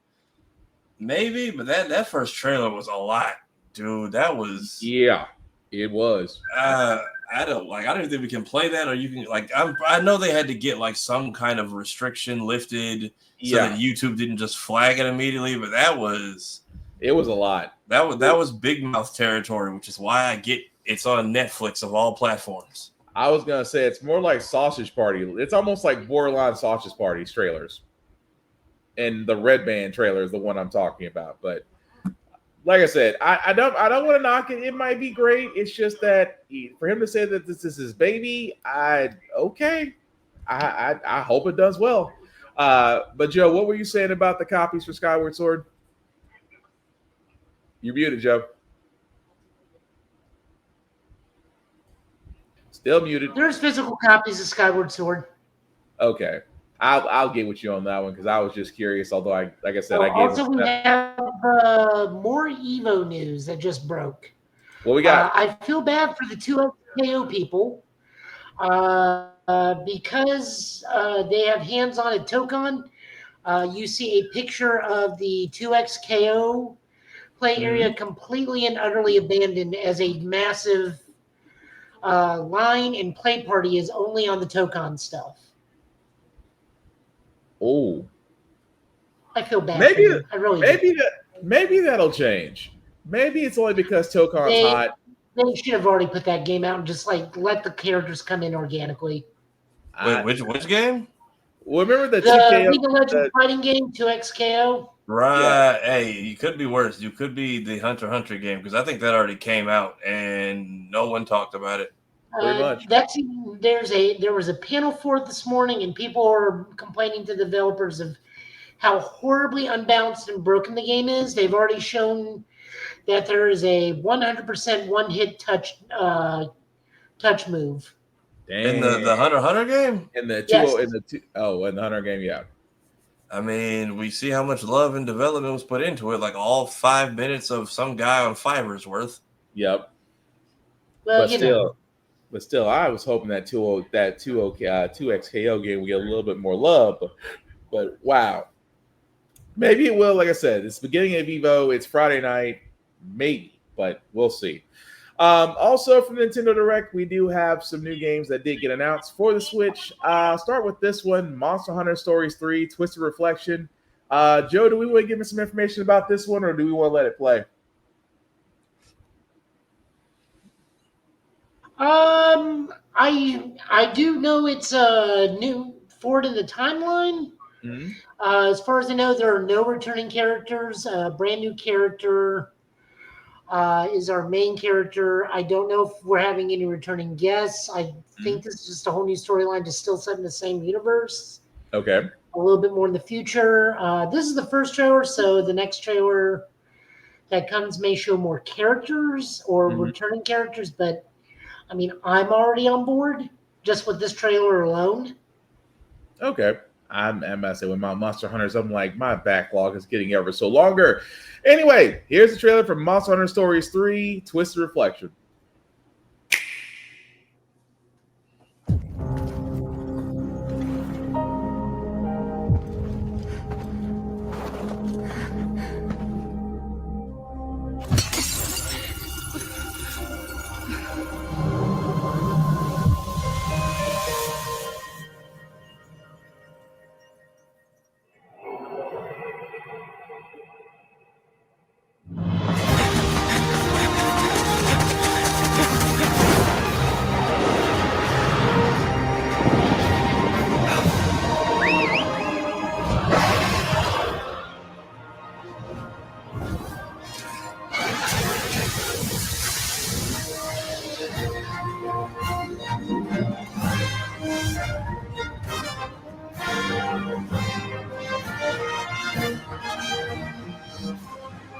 maybe, but that first trailer was a lot, dude. That was it was. I don't think we can play that, or you can like. I know they had to get like some kind of restriction lifted so that YouTube didn't just flag it immediately. But it was a lot. That was big mouth territory, which is why it's on Netflix of all platforms. I was gonna say it's more like Sausage Party. It's almost like borderline Sausage Party trailers. And the Red Band trailer is the one I'm talking about. But like I said, I don't want to knock it. It might be great. It's just that for him to say that this is his baby, I hope it does well. But Joe, what were you saying about the copies for Skyward Sword? You're muted, Joe. Still muted. There's physical copies of Skyward Sword. Okay. I'll get with you on that one because I was just curious. Although I gave. Also, we have more Evo news that just broke. What we got? I feel bad for the 2XKO people because they have hands-on at Tokon. You see a picture of the 2XKO play area completely and utterly abandoned as a massive line and play party is only on the Tokon stuff. Oh, I feel bad. Maybe for them. I really maybe that'll change. Maybe it's only because Tokon's hot. They should have already put that game out and just like let the characters come in organically. Wait, which game? Well, remember the League of Legends fighting game 2XKO? Right. Yeah. Hey, you could be worse. You could be the Hunter x Hunter game because I think that already came out and no one talked about it. Pretty much. There was a panel for it this morning, and people are complaining to developers of how horribly unbalanced and broken the game is. They've already shown that there is a 100% one-hit touch move. Dang. In the Hunter x Hunter game? In the Hunter game, yeah. I mean, we see how much love and development was put into it, like all 5 minutes of some guy on Fiverr's worth. Yep. Well, But still, I was hoping that 2XKO game would get a little bit more love. But wow. Maybe it will. Like I said, it's the beginning of Evo. It's Friday night. Maybe. But we'll see. Also, from Nintendo Direct, we do have some new games that did get announced for the Switch. Start with this one, Monster Hunter Stories 3, Twisted Reflection. Joe, do we want to give me some information about this one, or do we want to let it play? I do know it's a new forward in the timeline. Mm-hmm. As far as I know, there are no returning characters. A brand new character is our main character. I don't know if we're having any returning guests. I think this is just a whole new storyline, just still set in the same universe. Okay. A little bit more in the future. This is the first trailer, so the next trailer that comes may show more characters or returning characters, but I mean, I'm already on board just with this trailer alone. Okay. I'm messing with my Monster Hunters. I'm like, my backlog is getting ever so longer. Anyway, here's the trailer for Monster Hunter Stories 3, Twisted Reflection.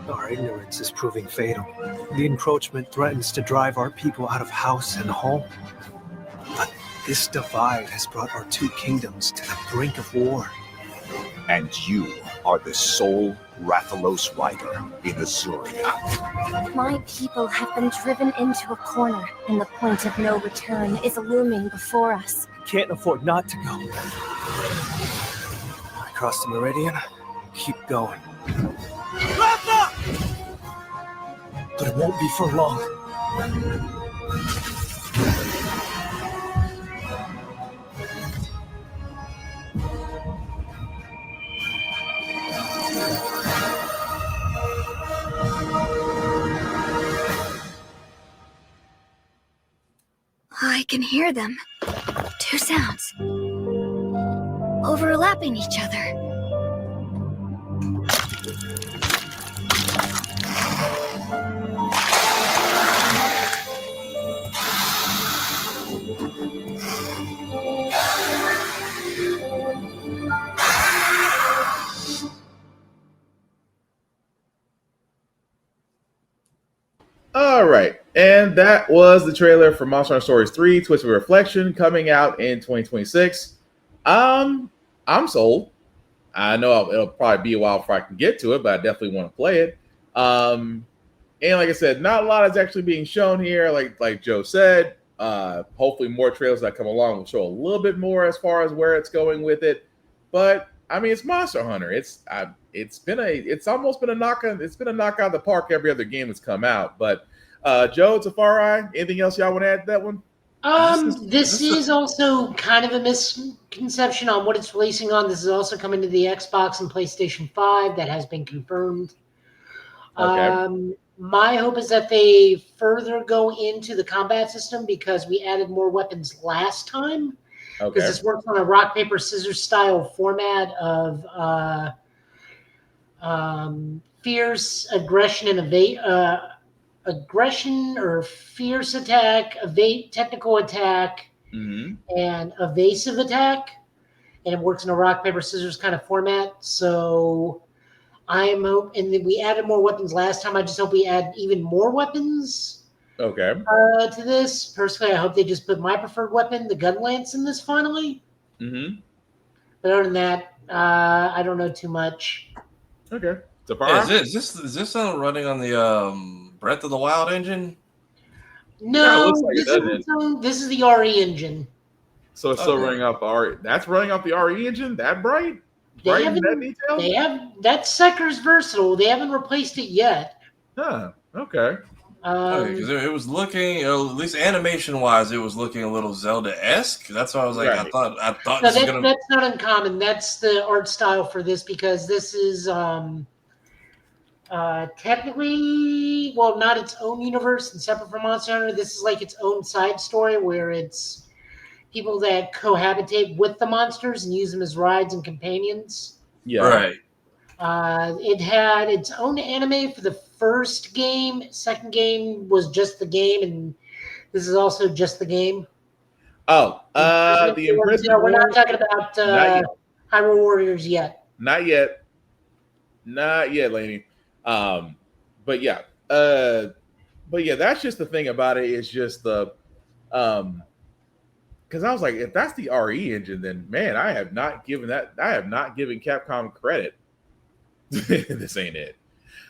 Our ignorance is proving fatal. The encroachment threatens to drive our people out of house and home. But this divide has brought our two kingdoms to the brink of war. And you are the sole Rathalos rider in Azuria. My people have been driven into a corner, and the point of no return is looming before us. Can't afford not to go. I crossed the meridian. Keep going. Ratha! But it won't be for long. I can hear them. Two sounds. Overlapping each other. All right, and that was the trailer for Monster Hunter Stories 3: Twisted Reflection, coming out in 2026. I'm sold. I know it'll probably be a while before I can get to it, but I definitely want to play it. And like I said, not a lot is actually being shown here. Like Joe said, hopefully more trailers that come along will show a little bit more as far as where it's going with it. But I mean, it's Monster Hunter. It's almost been a knockout. It's been a knockout of the park every other game that's come out. But Joe, Tafari, anything else y'all want to add to that one? This is also kind of a misconception on what it's releasing on. This is also coming to the Xbox and PlayStation 5. That has been confirmed. Okay. My hope is that they further go into the combat system because we added more weapons last time. Okay. Because this works on a rock, paper, scissors style format of fierce aggression and aggression or fierce attack, technical attack, Mm-hmm. and evasive attack. And it works in a rock, paper, scissors kind of format. So and then we added more weapons last time. I just hope we add even more weapons. Okay. To this. Personally, I hope they just put my preferred weapon, the gun lance, in this finally. Mm-hmm. But other than that, I don't know too much. Okay. Yeah, is this running on the Breath of the Wild engine? No, it looks like this is the RE engine. So it's still running off the RE. That's running off the RE engine? That bright? They In that detail? They have that sucker's versatile. They haven't replaced it yet. Huh. Okay. Because it was looking, at least animation-wise, it was looking a little Zelda-esque. That's why I was like, Right. I thought No, this was gonna. that's not uncommon. That's the art style for this because this is technically, well, not its own universe and separate from Monster Hunter. This is like its own side story where it's people that cohabitate with the monsters and use them as rides and companions. Yeah. Right. It had its own anime for the first game. Second game was just the game, and this is also just the game. Oh, the Imprisoned. We're not talking about Hyrule Warriors yet. Not yet, Lainey. But yeah, that's just the thing about it. Is just the because I was like, if that's the RE engine, then man, I have not given Capcom credit. This ain't it.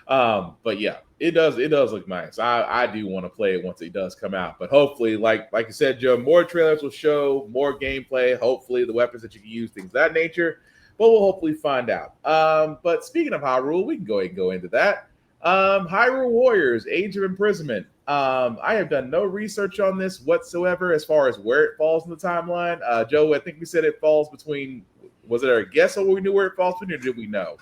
But yeah, it does look nice. I do want to play it once it does come out. But hopefully, like you said, Joe, more trailers will show more gameplay. Hopefully, the weapons that you can use, things of that nature. But we'll hopefully find out. But speaking of Hyrule, we can go ahead and go into that. Hyrule Warriors: Age of Imprisonment. I have done no research on this whatsoever as far as where it falls in the timeline. Joe, I think we said it falls between. Was it a guess on what we knew where it falls between, or did we know?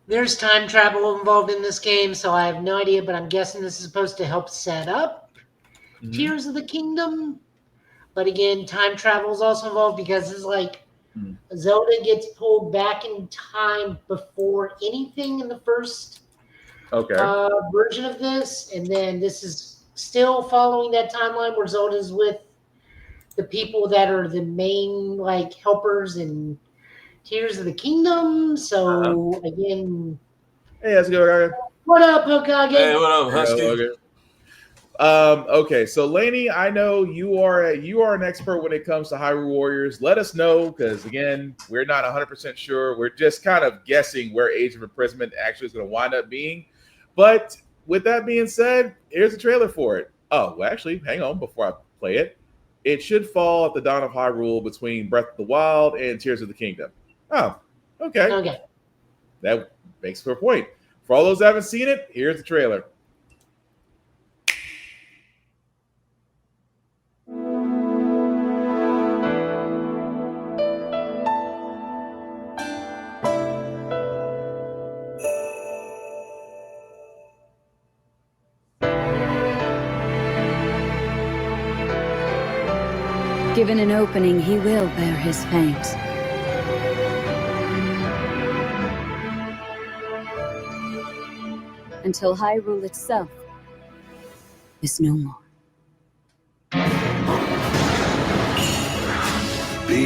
There's time travel involved in this game, so I have no idea, but I'm guessing this is supposed to help set up Tears of the Kingdom. But again, time travel is also involved because it's like Zelda gets pulled back in time before anything in the first version of this, and then this is still following that timeline where Zelda's with the people that are the main like helpers and Tears of the Kingdom. So again, hey, how's it going? What up, Hokage? Hey, what up, Husky? Okay, so Lainey, I know you are an expert when it comes to Hyrule Warriors. Let us know, because again, we're not 100% sure. We're just kind of guessing where Age of Imprisonment actually is going to wind up being. But with that being said, here's a trailer for it. Oh, well, actually, hang on before I play it. It should fall at the dawn of Hyrule between Breath of the Wild and Tears of the Kingdom. Oh, okay. Okay. That makes for a point. For all those that haven't seen it, here's the trailer. Given an opening, he will bear his fangs. Until Hyrule itself is no more.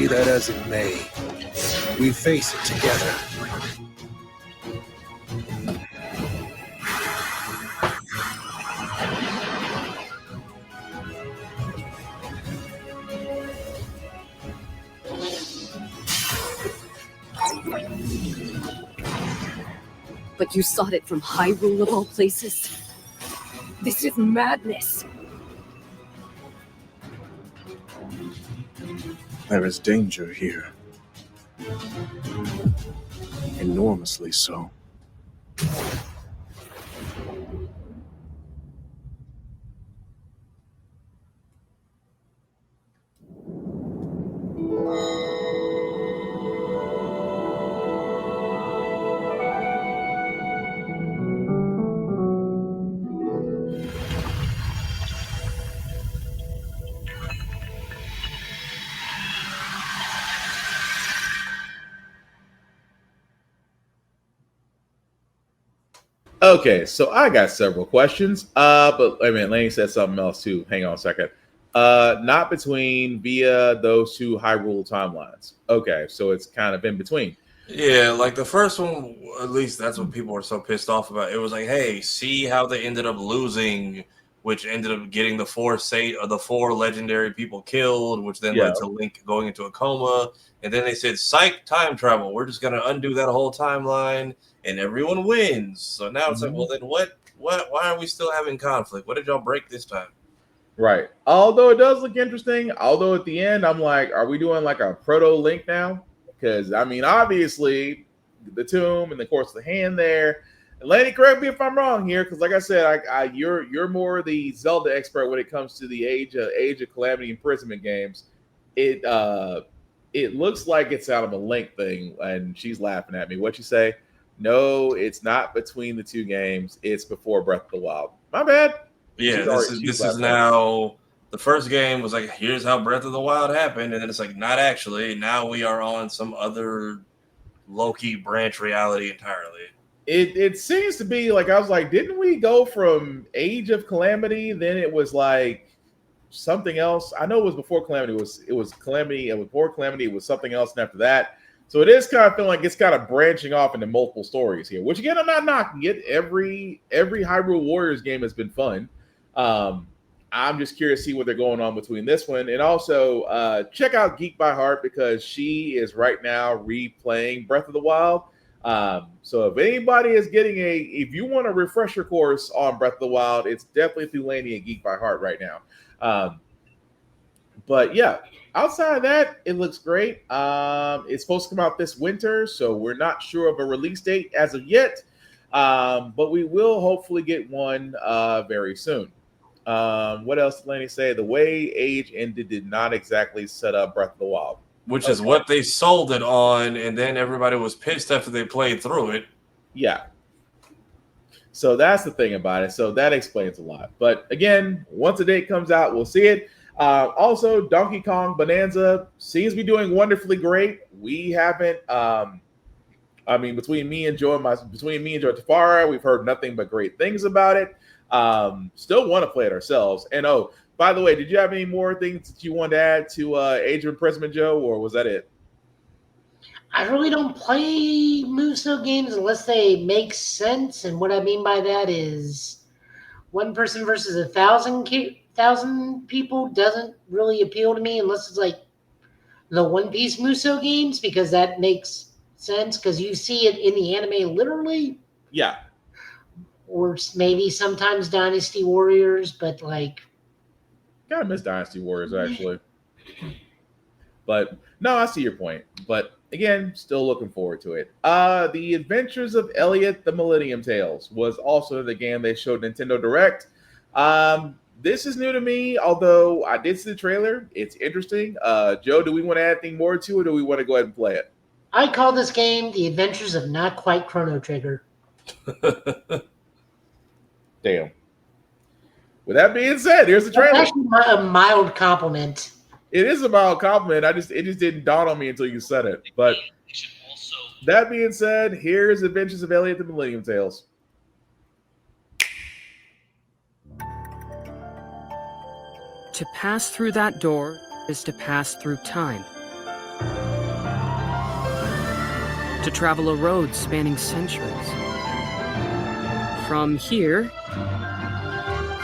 Be that as it may, we face it together. But you sought it from Hyrule of all places? This is madness. There is danger here. Enormously so. Okay, so I got several questions. But I mean, Laney said something else too. Hang on a second. Not between via those two Hyrule timelines. Okay, so it's kind of in between. Yeah, like the first one, at least that's what people were so pissed off about. It was like, hey, see how they ended up losing, which ended up getting the four legendary people killed, which then led to Link going into a coma. And then they said, psych, time travel. We're just gonna undo that whole timeline, and everyone wins. So now it's like, well, then what? Why are we still having conflict? What did y'all break this time? Right. Although it does look interesting. Although at the end, I'm like, are we doing like a proto Link now? Because I mean, obviously, the tomb and of course the hand there. And Laney, correct me if I'm wrong here, because like I said, you're more the Zelda expert when it comes to the Age of Calamity Imprisonment games. It looks like it's out of a Link thing, and she's laughing at me. What you say? No, it's not between the two games. It's before Breath of the Wild. My bad. Yeah, this is now. The first game was like, here's how Breath of the Wild happened, and then it's like, not actually. Now we are on some other Loki branch reality entirely. It seems to be like, I was like, didn't we go from Age of Calamity? Then it was like something else. I know it was before Calamity. It was Calamity, and before Calamity it was something else, and after that. So it is kind of feeling like it's kind of branching off into multiple stories here. Which again, I'm not knocking it. Every Hyrule Warriors game has been fun. I'm just curious to see what they're going on between this one. And also check out Geek by Heart, because she is right now replaying Breath of the Wild. So if anybody is getting if you want a refresher course on Breath of the Wild, it's definitely through Laney and Geek by Heart right now. But yeah, outside of that, it looks great. It's supposed to come out this winter, so we're not sure of a release date as of yet. But we will hopefully get one very soon. What else did Laney say? The way Age ended did not exactly set up Breath of the Wild. Which is what they sold it on, and then everybody was pissed after they played through it. Yeah. So that's the thing about it. So that explains a lot. But again, once a date comes out, we'll see it. Also, Donkey Kong Bonanza seems to be doing wonderfully great. We haven't between me and Joe Tafara, we've heard nothing but great things about it. Still want to play it ourselves. And oh, by the way, did you have any more things that you wanted to add to Age of Imprisonment, Joe, or was that it? I really don't play Muso games unless they make sense. And what I mean by that is one person versus 1,000 people doesn't really appeal to me unless it's like the One Piece Muso games, because that makes sense because you see it in the anime literally. Yeah. Or maybe sometimes Dynasty Warriors, but like... Kind of miss Dynasty Warriors, actually. But no, I see your point. But again, still looking forward to it. The Adventures of Elliot the Millennium Tales was also the game they showed Nintendo Direct. This is new to me, although I did see the trailer. It's interesting. Joe, do we want to add anything more to it, or do we want to go ahead and play it? I call this game The Adventures of Not Quite Chrono Trigger. Damn. With that being said, here's the trailer. That's actually a mild compliment. It is a mild compliment. It just didn't dawn on me until you said it. But that being said, here's Adventures of Elliot the Millennium Tales. To pass through that door is to pass through time. to travel a road spanning centuries. From here,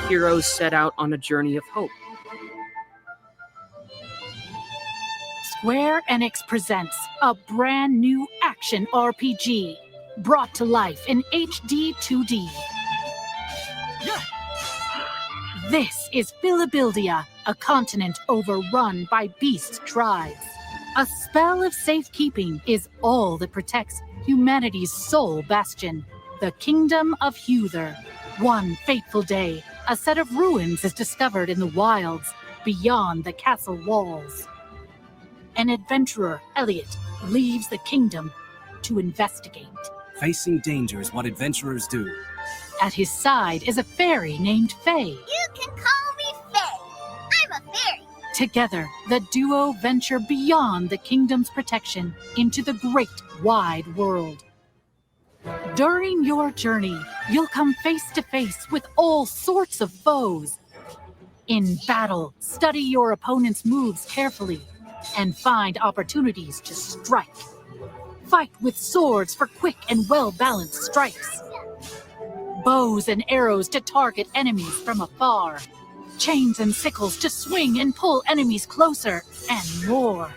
heroes set out on a journey of hope. Square Enix presents a brand new action RPG brought to life in HD 2D. This is Philabildia, a continent overrun by beast tribes. A spell of safekeeping is all that protects humanity's sole bastion, the Kingdom of Huther. One fateful day, a set of ruins is discovered in the wilds beyond the castle walls. An adventurer, Elliot, leaves the kingdom to investigate. Facing danger is what adventurers do. At his side is a fairy named Faye. You can call me Faye. I'm a fairy. Together, the duo venture beyond the kingdom's protection into the great wide world. During your journey, you'll come face to face with all sorts of foes. In battle, study your opponent's moves carefully and find opportunities to strike. Fight with swords for quick and well-balanced strikes. Bows and arrows to target enemies from afar. Chains and sickles to swing and pull enemies closer, and more.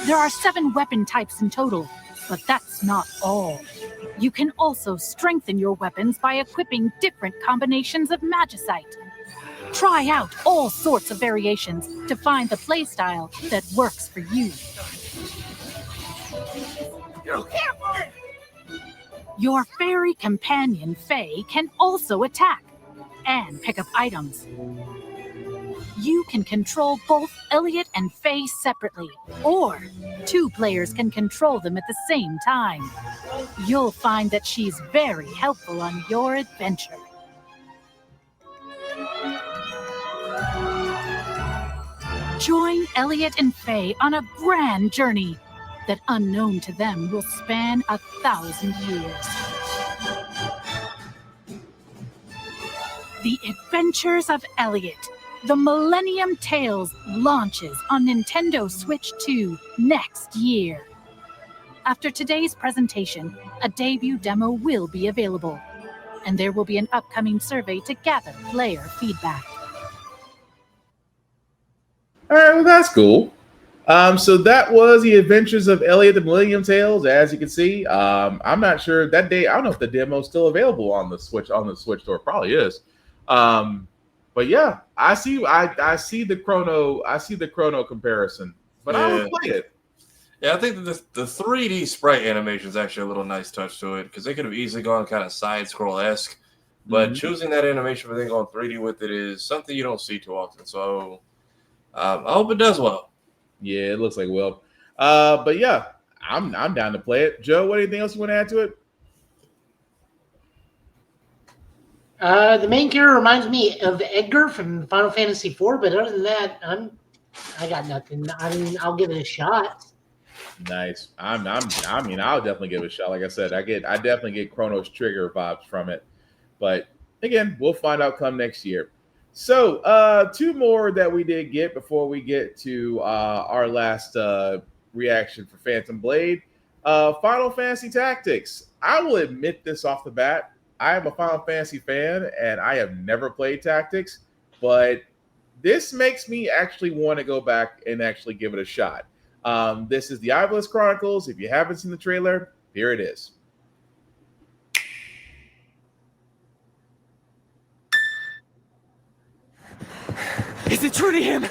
There are 7 weapon types in total, but that's not all. You can also strengthen your weapons by equipping different combinations of magicite. Try out all sorts of variations to find the playstyle that works for you. Your fairy companion, Faye, can also attack and pick up items. You can control both Elliot and Faye separately, or 2 players can control them at the same time. You'll find that she's very helpful on your adventure. Join Elliot and Faye on a grand journey that, unknown to them, will span 1,000 years. The Adventures of Elliot, The Millennium Tales, launches on Nintendo Switch 2 next year. After today's presentation, a debut demo will be available, and there will be an upcoming survey to gather player feedback. All right, well, that's cool. So that was the Adventures of Elliot, the Millennium Tales. As you can see, I'm not sure that day. I don't know if the demo is still available on the Switch store. It probably is. But yeah, I see the Chrono comparison, but I don't play it. Yeah, I think that the 3D sprite animation is actually a little nice touch to it because they could have easily gone kind of side scroll esque, but choosing that animation for going 3D with it is something you don't see too often. So I hope it does well. Yeah, it looks like it will. But yeah, I'm down to play it. Joe, what anything else you want to add to it? The main character reminds me of Edgar from Final Fantasy IV, but other than that, I got nothing. I mean, I'll give it a shot. Nice. I mean, I'll definitely give it a shot. Like I said, I definitely get Cronos Trigger vibes from it. But again, we'll find out come next year. So 2 more that we did get before we get to our last reaction for Phantom Blade. Final Fantasy Tactics. I will admit this off the bat. I am a Final Fantasy fan, and I have never played Tactics, but this makes me actually want to go back and actually give it a shot. This is the Ivalice Chronicles. If you haven't seen the trailer, here it is. Is it truly him?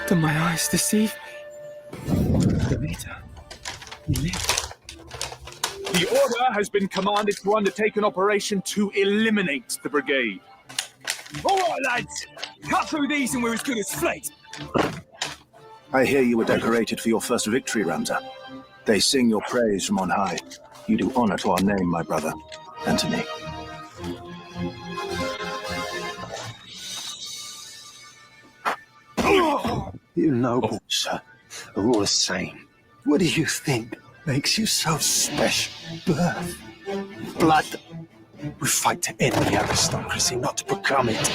Do my eyes deceive me? Demeter, he lives. The Order has been commanded to undertake an operation to eliminate the brigade. All right, lads. Cut through these and we're as good as flakes. I hear you were decorated for your first victory, Ramza. They sing your praise from on high. You do honor to our name, my brother, and to me. You nobles, sir, are all the same. What do you think makes you so special? Birth, blood. We fight to end the aristocracy, not to become it.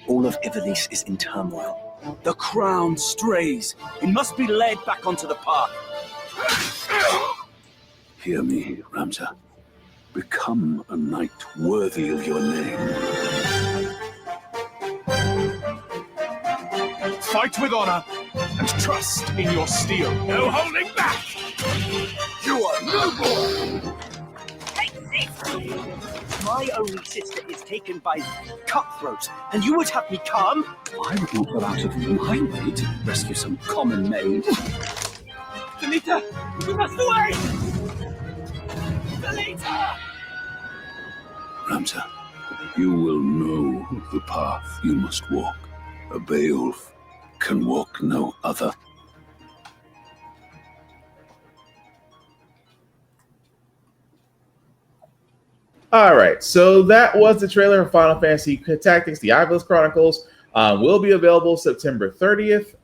All soul of Ivalice is in turmoil. The crown strays. It must be led back onto the path. Hear me, Ramza. Become a knight worthy of your name. Fight with honor and trust in your steel. No holding back! You are noble! My only sister is taken by cutthroats, and you would have me come? I would not go out of my way to rescue some common maid. Delita, we must away! Delita! Ramza, you will know the path you must walk. A Beowulf can walk no other. All right, so that was the trailer of Final Fantasy Tactics: The Ivalice Chronicles. Will be available September 30th.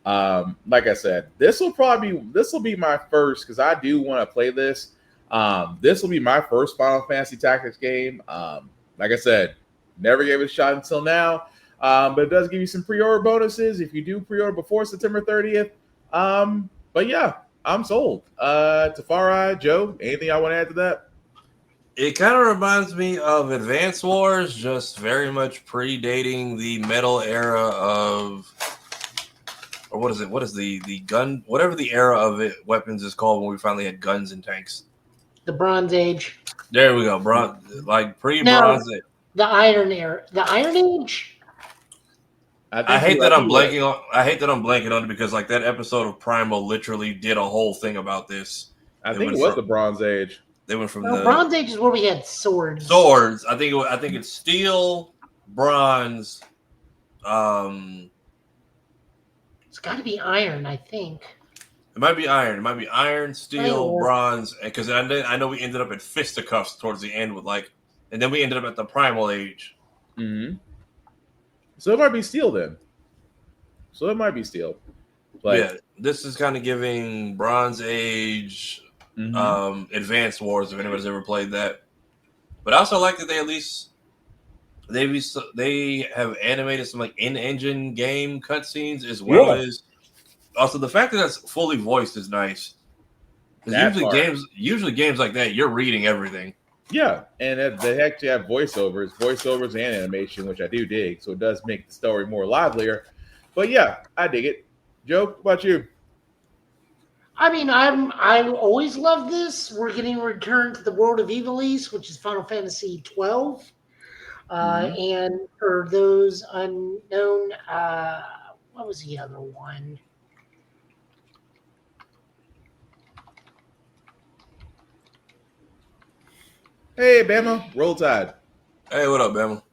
Like I said, this will be my first, because I do want to play this. This will be my first Final Fantasy Tactics game. Like I said, never gave it a shot until now, but it does give you some pre-order bonuses if you do pre-order before September 30th. But yeah, I'm sold. Tafari, Joe, anything I want to add to that? It kind of reminds me of Advance Wars, just very much predating the metal era of, or what is it? What is the gun? Whatever the era of it, weapons is called when we finally had guns and tanks. The Bronze Age. There we go, like pre-Bronze Age. The Iron Era. The Iron Age. I hate that I'm blanking on it because like that episode of Primal literally did a whole thing about this. I think it was the Bronze Age. They went from the Bronze Age is where we had swords. Swords. I think it's steel, bronze. It's got to be iron, I think. It might be iron. It might be iron, steel, bronze. Because I know we ended up at fisticuffs towards the end with and then we ended up at the Primal Age. Mm-hmm. So it might be steel then. Yeah, this is kind of giving Bronze Age. Advanced Wars, if anybody's ever played that. But I also like that they at least they have animated some like in-engine game cutscenes as well as also the fact that that's fully voiced is nice. Because usually games like that, you're reading everything. Yeah, and they actually have voiceovers and animation, which I do dig. So it does make the story more livelier. But yeah, I dig it. Joe, what about you? I mean, I always love this. We're getting returned to the world of Ivalice, which is Final Fantasy 12. And for those unknown, what was the other one? Hey, Bama, roll tide. Hey, what up, Bama?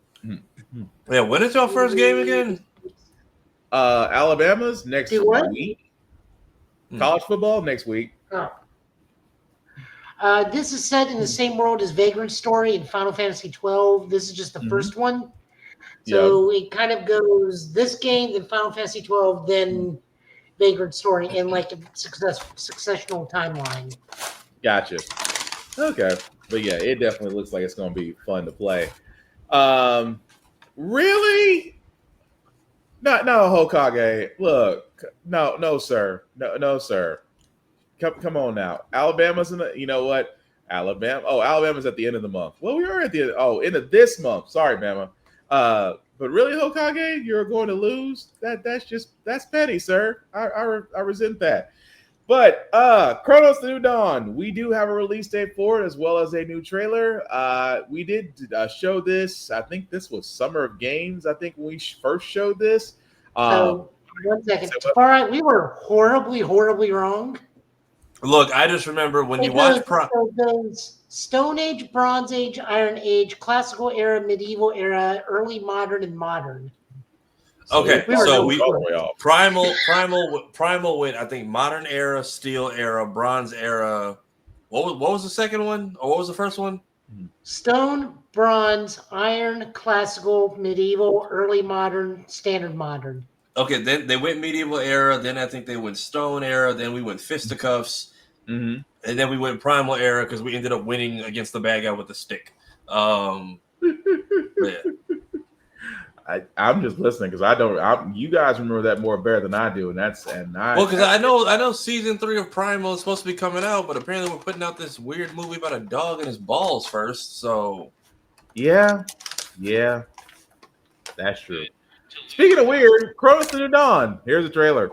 Yeah, when is your first game again? Alabama's next week. College football next week. Oh. This is set in the same world as Vagrant Story in Final Fantasy 12. This is just the first one. So it kind of goes this game, then Final Fantasy 12, then Vagrant Story in like a successional timeline. Gotcha. Okay. But yeah, it definitely looks like it's going to be fun to play. Really? No, Hokage. Look, no, sir. No, sir. Come on now. Alabama's in the. You know what? Alabama. Oh, Alabama's at the end of the month. Well, we are at the end of this month. Sorry, Bama. But really, Hokage, you're going to lose. That's petty, sir. I resent that. But Cronos: The New Dawn. We do have a release date for it as well as a new trailer. We did show this. I think this was Summer of Games. I think when we first showed this. 1 second. All right, we were horribly, horribly wrong. Look, I just remember when you watch those Stone Age, Bronze Age, Iron Age, Classical Era, Medieval Era, Early Modern, and Modern. Okay, so Primal went, I think, Modern Era, Steel Era, Bronze Era. What was the second one? Or what was the first one? Stone, Bronze, Iron, Classical, Medieval, Early Modern, Standard Modern. Okay, then they went Medieval Era. Then I think they went Stone Era. Then we went Fisticuffs. And then we went Primal Era because we ended up winning against the bad guy with the stick. Yeah. I'm just listening because I don't. You guys remember that more better than I do, because I know season 3 of Primal is supposed to be coming out, but apparently we're putting out this weird movie about a dog and his balls first. So yeah, that's true. Speaking of weird, Cronos to the Dawn. Here's a trailer.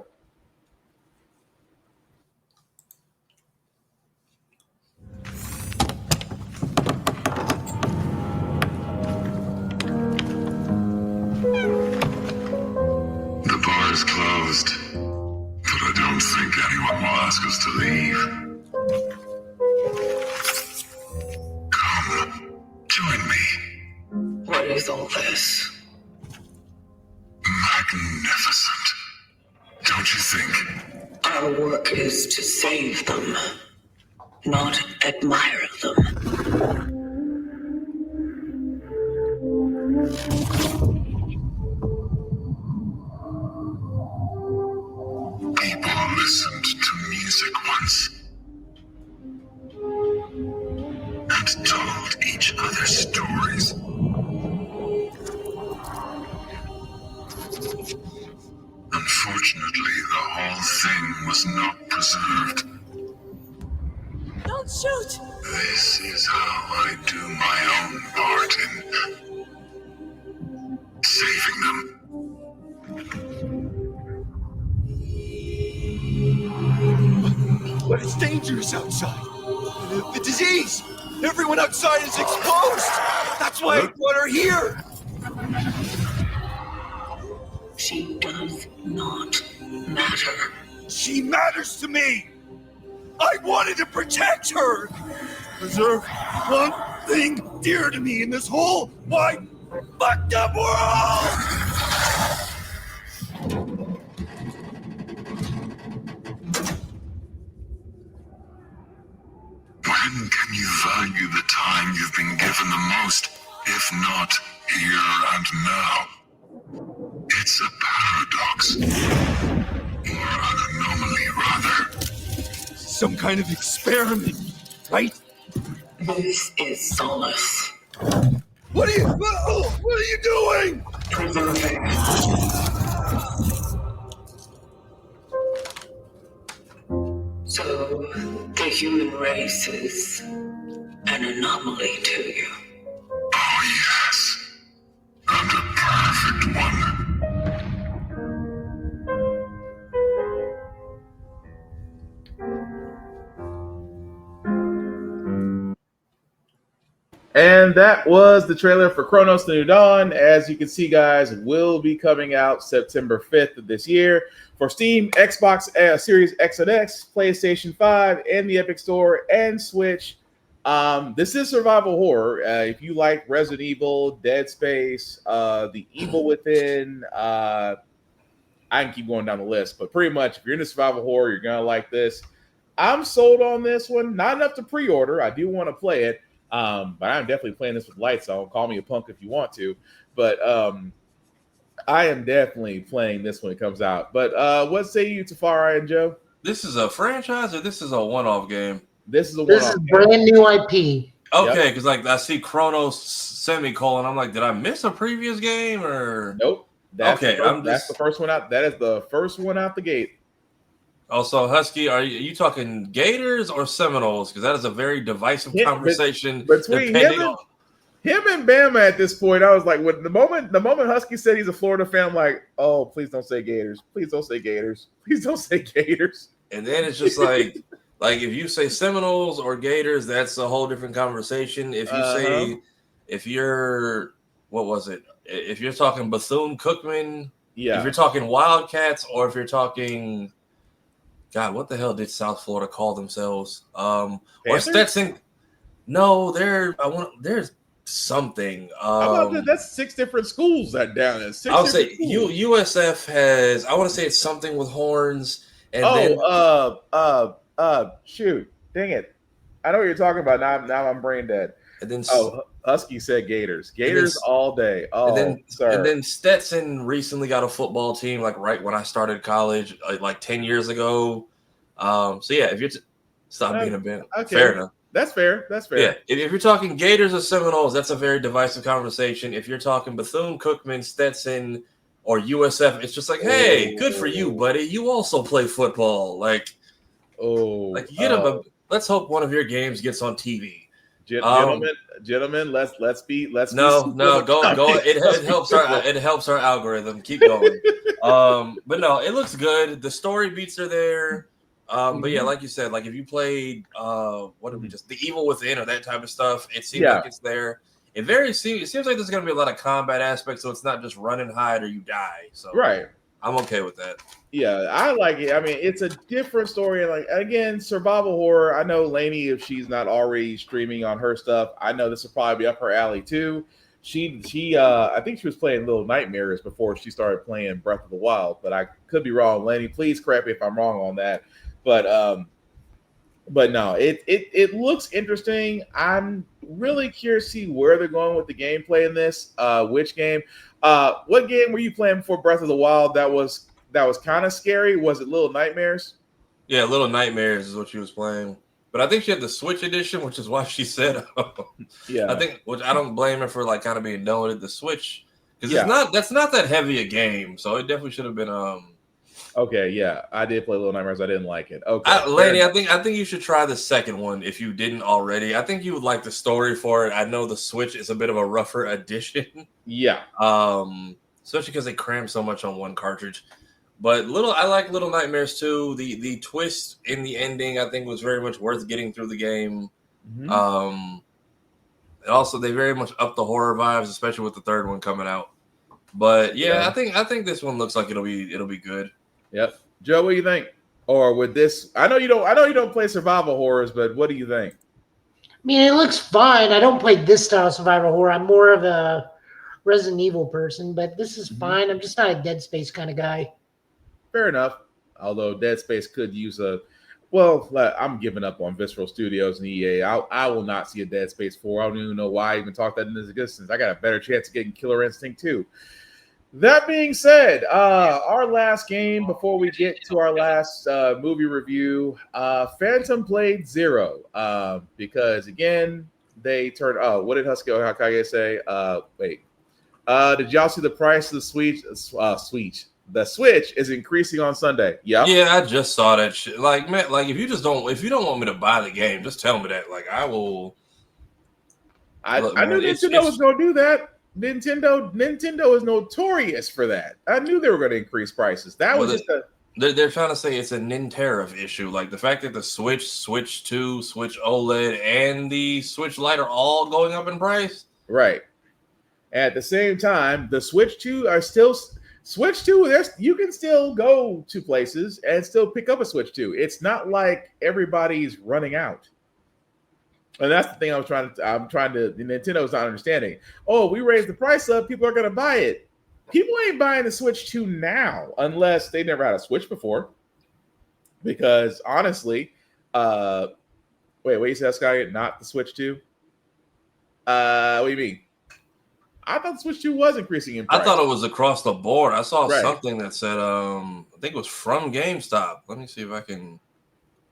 The bar is closed, but I don't think anyone will ask us to leave. Come, join me. What is all this? Magnificent. Don't you think? Our work is to save them, not admire them. People listened to music once and told each other stories. Unfortunately, the whole thing was not preserved. Don't shoot! This is how I do my own part in saving them. But it's dangerous outside. The disease! Everyone outside is exposed! That's why I brought her here! She does not matter. She matters to me! I wanted to protect her! Preserve one thing dear to me in this whole wide, fucked up world! When can you value the time you've been given the most, if not here and now? It's a paradox. Or an anomaly, rather. Some kind of experiment, right? This is solace. What are you doing? Preserving. So, the human race is an anomaly to you. Oh, yes. And a perfect one. And that was the trailer for Cronos the New Dawn. As you can see, guys, will be coming out September 5th of this year for Steam, Xbox Series X and X, PlayStation 5, and the Epic Store, and Switch. This is survival horror. If you like Resident Evil, Dead Space, The Evil Within, I can keep going down the list, but pretty much if you're into survival horror, you're going to like this. I'm sold on this one. Not enough to pre-order. I do want to play it. But I'm definitely playing this with lights on. Call me a punk if you want to. But I am definitely playing this when it comes out. But what say you, Tafari and Joe? This is a franchise or this is a one-off game? This is a This one-off is brand new IP. Okay, because like I see Cronos semicolon. I'm like, did I miss a previous game or? Nope. That's okay, that's the first one out. That is the first one out the gate. Also, Husky, are you talking Gators or Seminoles? Because that is a very divisive conversation between him and Bama at this point. I was like, when the moment Husky said he's a Florida fan, I'm like, oh, please don't say Gators. Please don't say Gators. Please don't say Gators. And then it's just like if you say Seminoles or Gators, that's a whole different conversation. If you say, if you're, what was it? If you're talking Bethune-Cookman, yeah. If you're talking Wildcats, or if you're talking, God, what the hell did South Florida call themselves? Or Stetson? No, there's something. That's 6 different schools that down there. I'll say USF has. I want to say it's something with horns. And shoot, dang it! I know what you're talking about. Now I'm brain dead. And then Husky said Gators. Gators all day. Oh, and then Stetson recently got a football team, like right when I started college, like 10 years ago. So yeah, if you're stop being a band, fair enough. That's fair. That's fair. Yeah, if you're talking Gators or Seminoles, that's a very divisive conversation. If you're talking Bethune-Cookman, Stetson, or USF, it's just like, hey, good for you, buddy. You also play football. Like get them. Let's hope one of your games gets on TV. Gentlemen, let's be go. It helps our algorithm. Keep going. But no, it looks good. The story beats are there. But yeah, like you said, like if you played The Evil Within or that type of stuff, it seems like it's there. It seems like there's gonna be a lot of combat aspects, so it's not just run and hide or you die. So I'm okay with that. Yeah, I like it. I mean, it's a different story. Like again, survival horror. I know Lainey, if she's not already streaming on her stuff, I know this will probably be up her alley too. She I think she was playing Little Nightmares before she started playing Breath of the Wild, but I could be wrong. Lainey, please correct me if I'm wrong on that. But no, it looks interesting. I'm really curious to see where they're going with the gameplay in this. Which game? What game were you playing before Breath of the Wild? That was kind of scary. Was it Little Nightmares? Yeah, Little Nightmares is what she was playing. But I think she had the Switch edition, which is why she said, which I don't blame her for like kind of being done with the Switch because that's not that heavy a game. So it definitely should have been. Okay, yeah, I did play Little Nightmares. I didn't like it. Okay, Laney, I think you should try the second one if you didn't already. I think you would like the story for it. I know the Switch is a bit of a rougher edition. Yeah. Especially because they cram so much on one cartridge. But I like Little Nightmares too. The twist in the ending I think was very much worth getting through the game. And also they very much up the horror vibes, especially with the third one coming out. But I think this one looks like it'll be good. Yep. Joe, what do you think? Or with this, I know you don't play survival horrors, but what do you think? I mean, it looks fine. I don't play this style of survival horror. I'm more of a Resident Evil person, but this is fine. I'm just not a Dead Space kind of guy. Fair enough. Although Dead Space could use I'm giving up on Visceral Studios and EA. I will not see a Dead Space 4. I don't even know why I even talked that into existence. I got a better chance of getting Killer Instinct 2. That being said, our last game before we get to our last movie review, Phantom Blade Zero, because again they turned. Oh, what did Husky Hakage say? Did y'all see the price of the Switch? The Switch is increasing on Sunday. Yeah, I just saw that shit. Like, man, like if you don't want me to buy the game, just tell me that. Like, I will. I knew Nintendo was going to do that. Nintendo is notorious for that. I knew they were going to increase prices. They're trying to say it's a Nintendo issue. Like the fact that the Switch, Switch 2, Switch OLED, and the Switch Lite are all going up in price. Right. At the same time, the Switch 2 are still Switch 2. You can still go to places and still pick up a Switch 2. It's not like everybody's running out. And that's the thing Nintendo's not understanding. Oh, we raised the price up. People are going to buy it. People ain't buying the Switch 2 now unless they never had a Switch before. Because honestly, wait, you said, Sky, not the Switch 2? What do you mean? I thought the Switch 2 was increasing in price. I thought it was across the board. I saw something that said, I think it was from GameStop. Let me see if I can.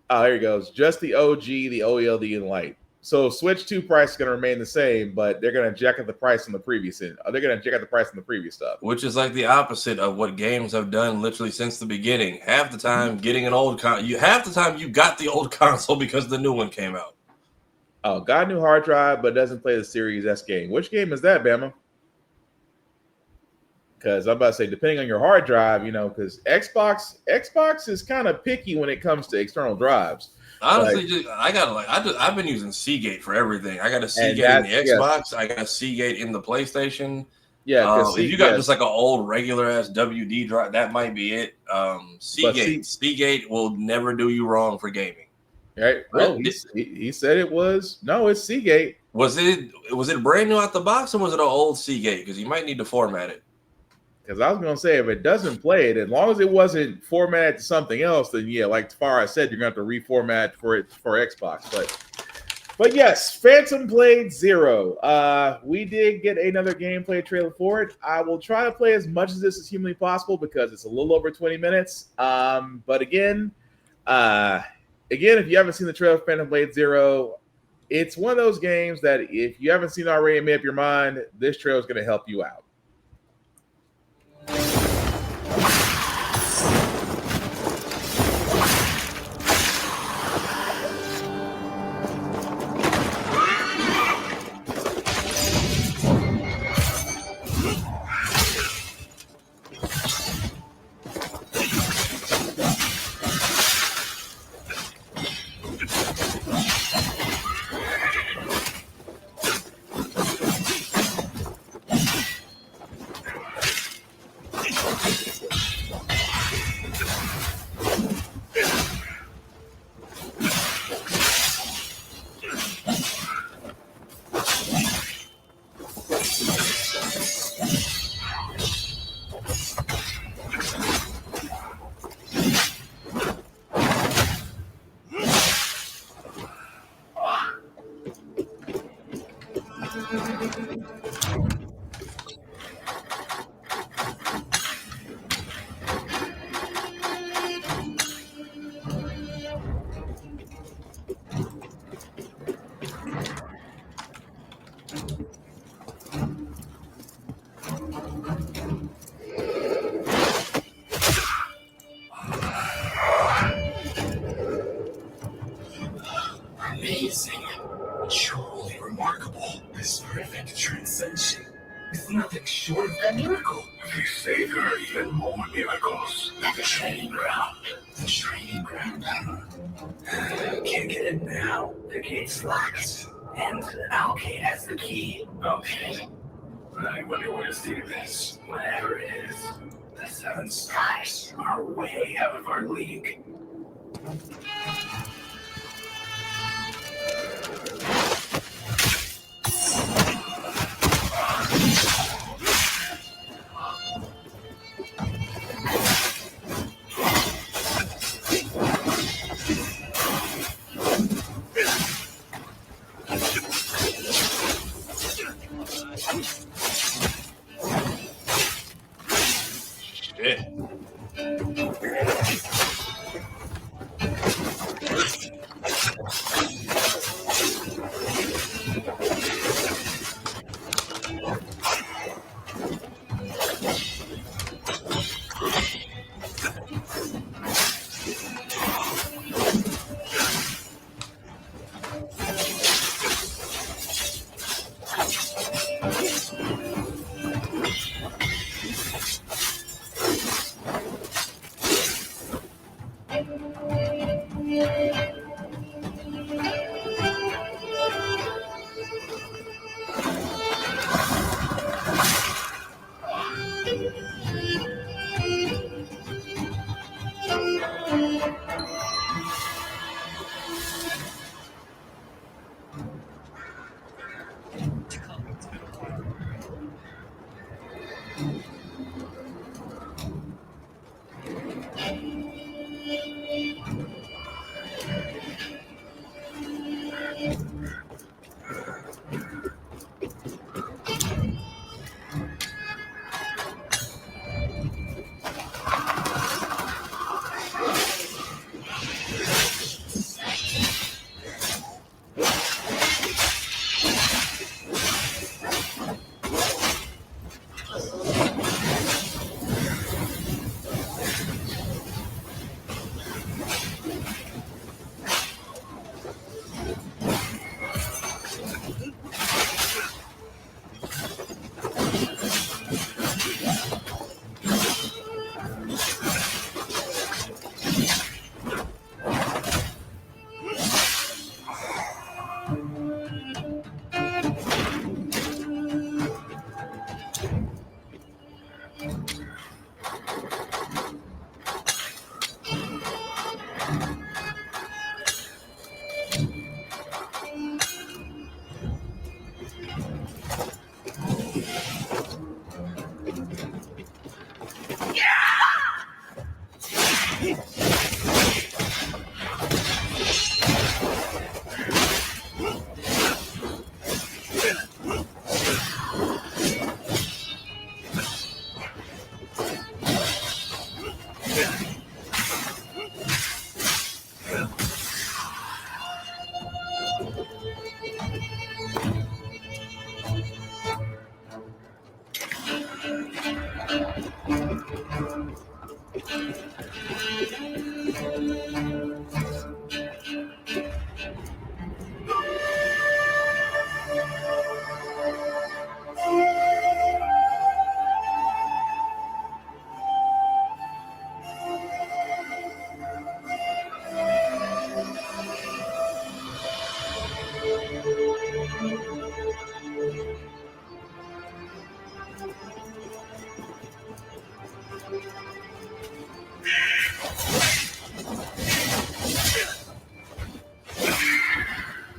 Oh, here it goes. Just the OG, the OLED, and Lite. So Switch 2 price is going to remain the same, but they're going to jack up the price on the previous end. They're going to jack up the price on the previous stuff. Which is like the opposite of what games have done literally since the beginning. Half the time getting an old half the time you got the old console because the new one came out. Oh, got a new hard drive, but doesn't play the Series S game. Which game is that, Bama? Because I'm about to say, depending on your hard drive, because Xbox is kind of picky when it comes to external drives. Honestly, I've been using Seagate for everything. I got a Seagate in the Xbox. I got a Seagate in the PlayStation. Yeah, if you got just like an old regular ass WD drive, that might be it. Seagate will never do you wrong for gaming. Right? Well, he said it was. No, it's Seagate. Was it brand new out the box or was it an old Seagate? Because you might need to format it. Because I was going to say, if it doesn't play it, as long as it wasn't formatted to something else, then yeah, like Farah said, you're going to have to reformat for Xbox. But yes, Phantom Blade Zero. We did get another gameplay trailer for it. I will try to play as much of this as humanly possible because it's a little over 20 minutes. But again, if you haven't seen the trailer for Phantom Blade Zero, It's one of those games that if you haven't seen already and made up your mind, this trail is going to help you out. Amazing. Truly remarkable. This perfect transition is nothing short of a miracle. We savor even more miracles. The training ground. The training ground. Can't get in now. The gate's locked. And Alcade has the key. Okay. I wonder what is the this. Whatever it is, the Seven Stars are way out of our league.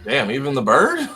Damn, even the bird?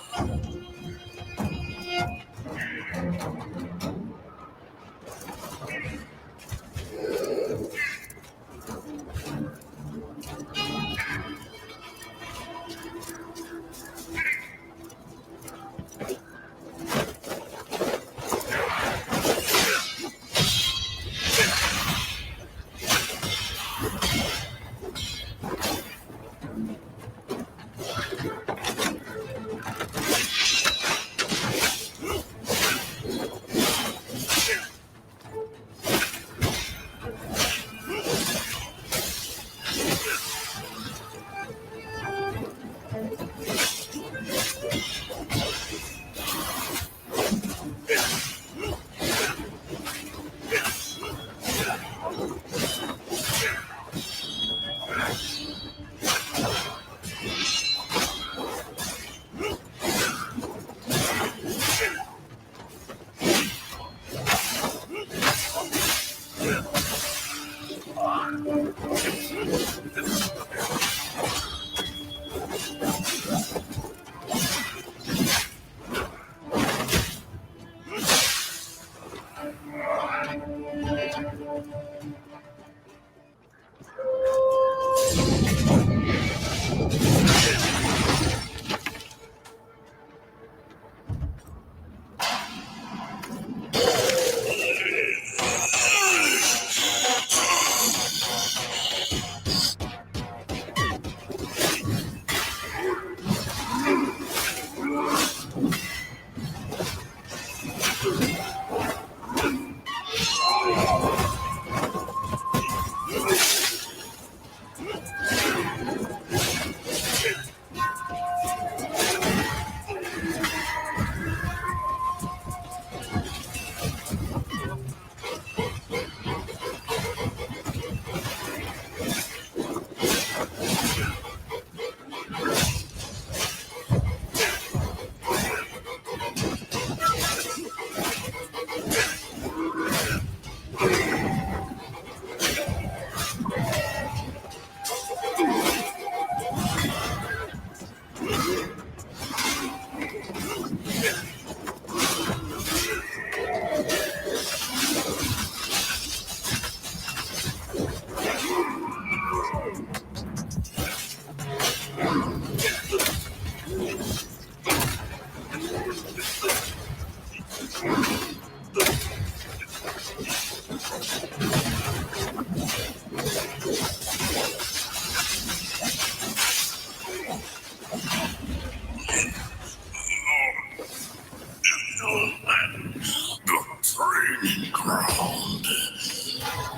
training ground.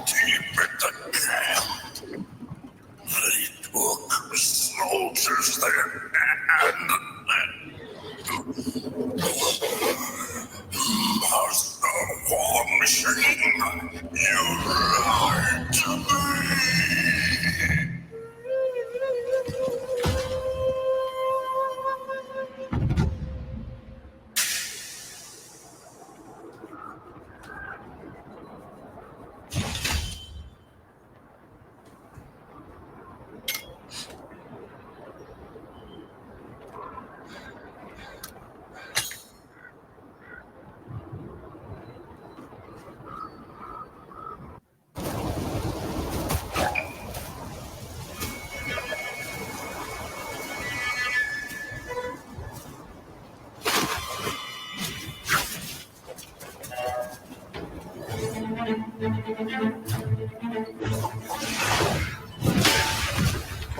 Deep at the camp. They took soldiers there and Master War Machine, you lied to me.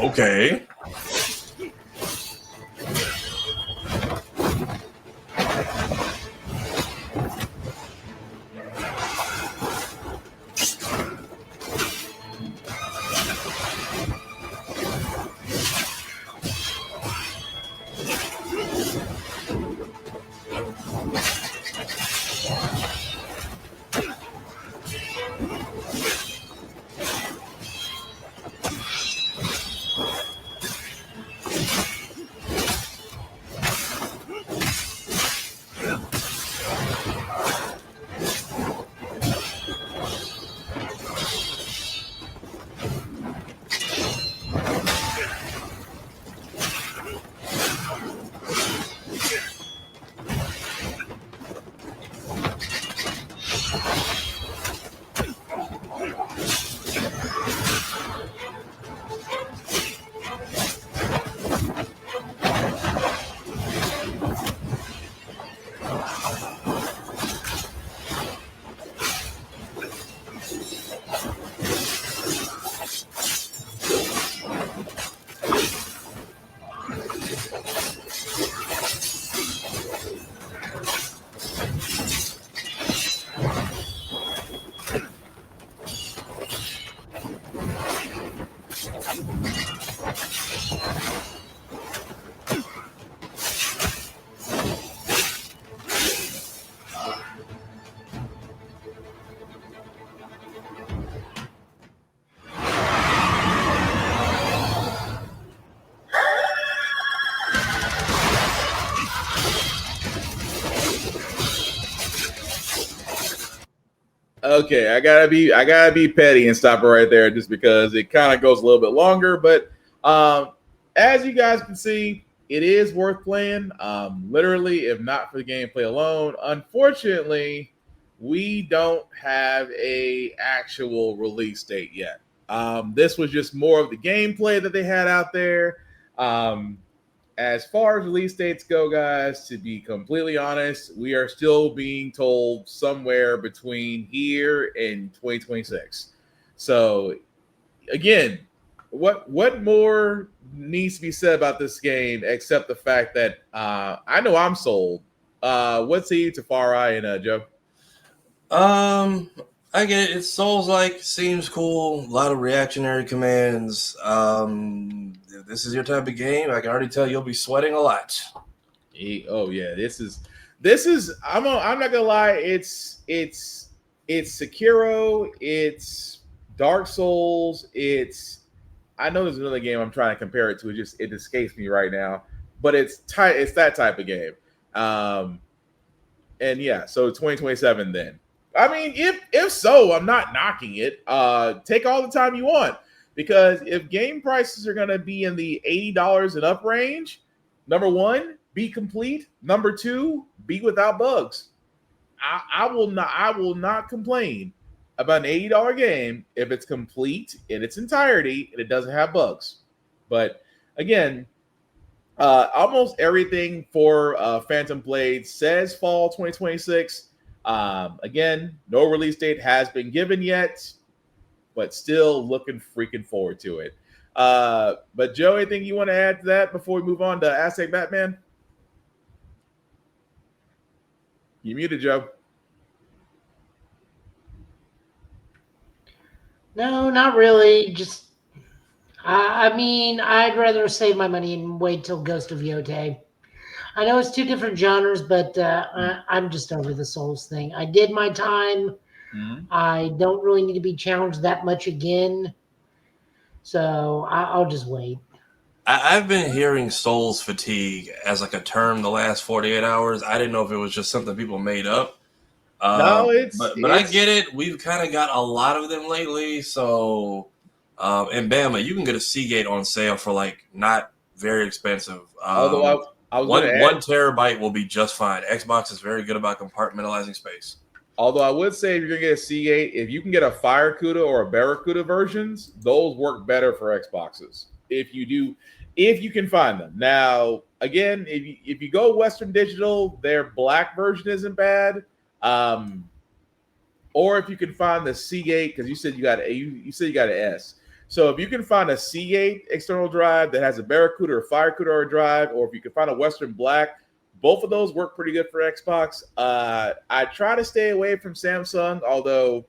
Okay. Okay, I gotta be petty and stop it right there, just because it kind of goes a little bit longer. But as you guys can see, it is worth playing. Literally, if not for the gameplay alone, unfortunately, we don't have a actual release date yet. This was just more of the gameplay that they had out there. As far as release dates go, guys, to be completely honest, we are still being told somewhere between here and 2026. So, again, what more needs to be said about this game except the fact that I know I'm sold. What's he to Far Eye and Joe? I get it. It's Souls-like, seems cool. A lot of reactionary commands. If this is your type of game, I can already tell you'll be sweating a lot. Oh yeah, this is. I'm not gonna lie. It's Sekiro. It's Dark Souls. I know there's another game I'm trying to compare it to. It escapes me right now, but it's that type of game. And yeah, so 2027 then. I mean, if so, I'm not knocking it. Take all the time you want, because if game prices are gonna be in the $80 and up range, number one, be complete. Number two, be without bugs. I will not complain about an $80 game if it's complete in its entirety and it doesn't have bugs. But again, almost everything for Phantom Blade says fall 2026. Again, no release date has been given yet, but still looking freaking forward to it. But Joe, anything you want to add to that before we move on to Aztec Batman? You muted, Joe. No, not really. Just, I mean, I'd rather save my money and wait till Ghost of Yotei. I know it's two different genres, but I'm just over the Souls thing. I did my time. Mm-hmm. I don't really need to be challenged that much again. So I'll just wait. I've been hearing Souls fatigue as like a term the last 48 hours. I didn't know if it was just something people made up. No, but I get it. We've kind of got a lot of them lately. So in Bama, you can get a Seagate on sale for like not very expensive. Although I was 1 terabyte will be just fine. Xbox is very good about compartmentalizing space. Although I would say if you're gonna get a Seagate, if you can get a Fire CUDA or a Barracuda versions, those work better for Xboxes. If you can find them. Now, again, if you go Western Digital, their black version isn't bad. Or if you can find the Seagate, because you said you got an S. So if you can find a Seagate external drive that has a Barracuda or Fire CUDA drive, or if you can find a Western black, both of those work pretty good for Xbox. I try to stay away from Samsung, although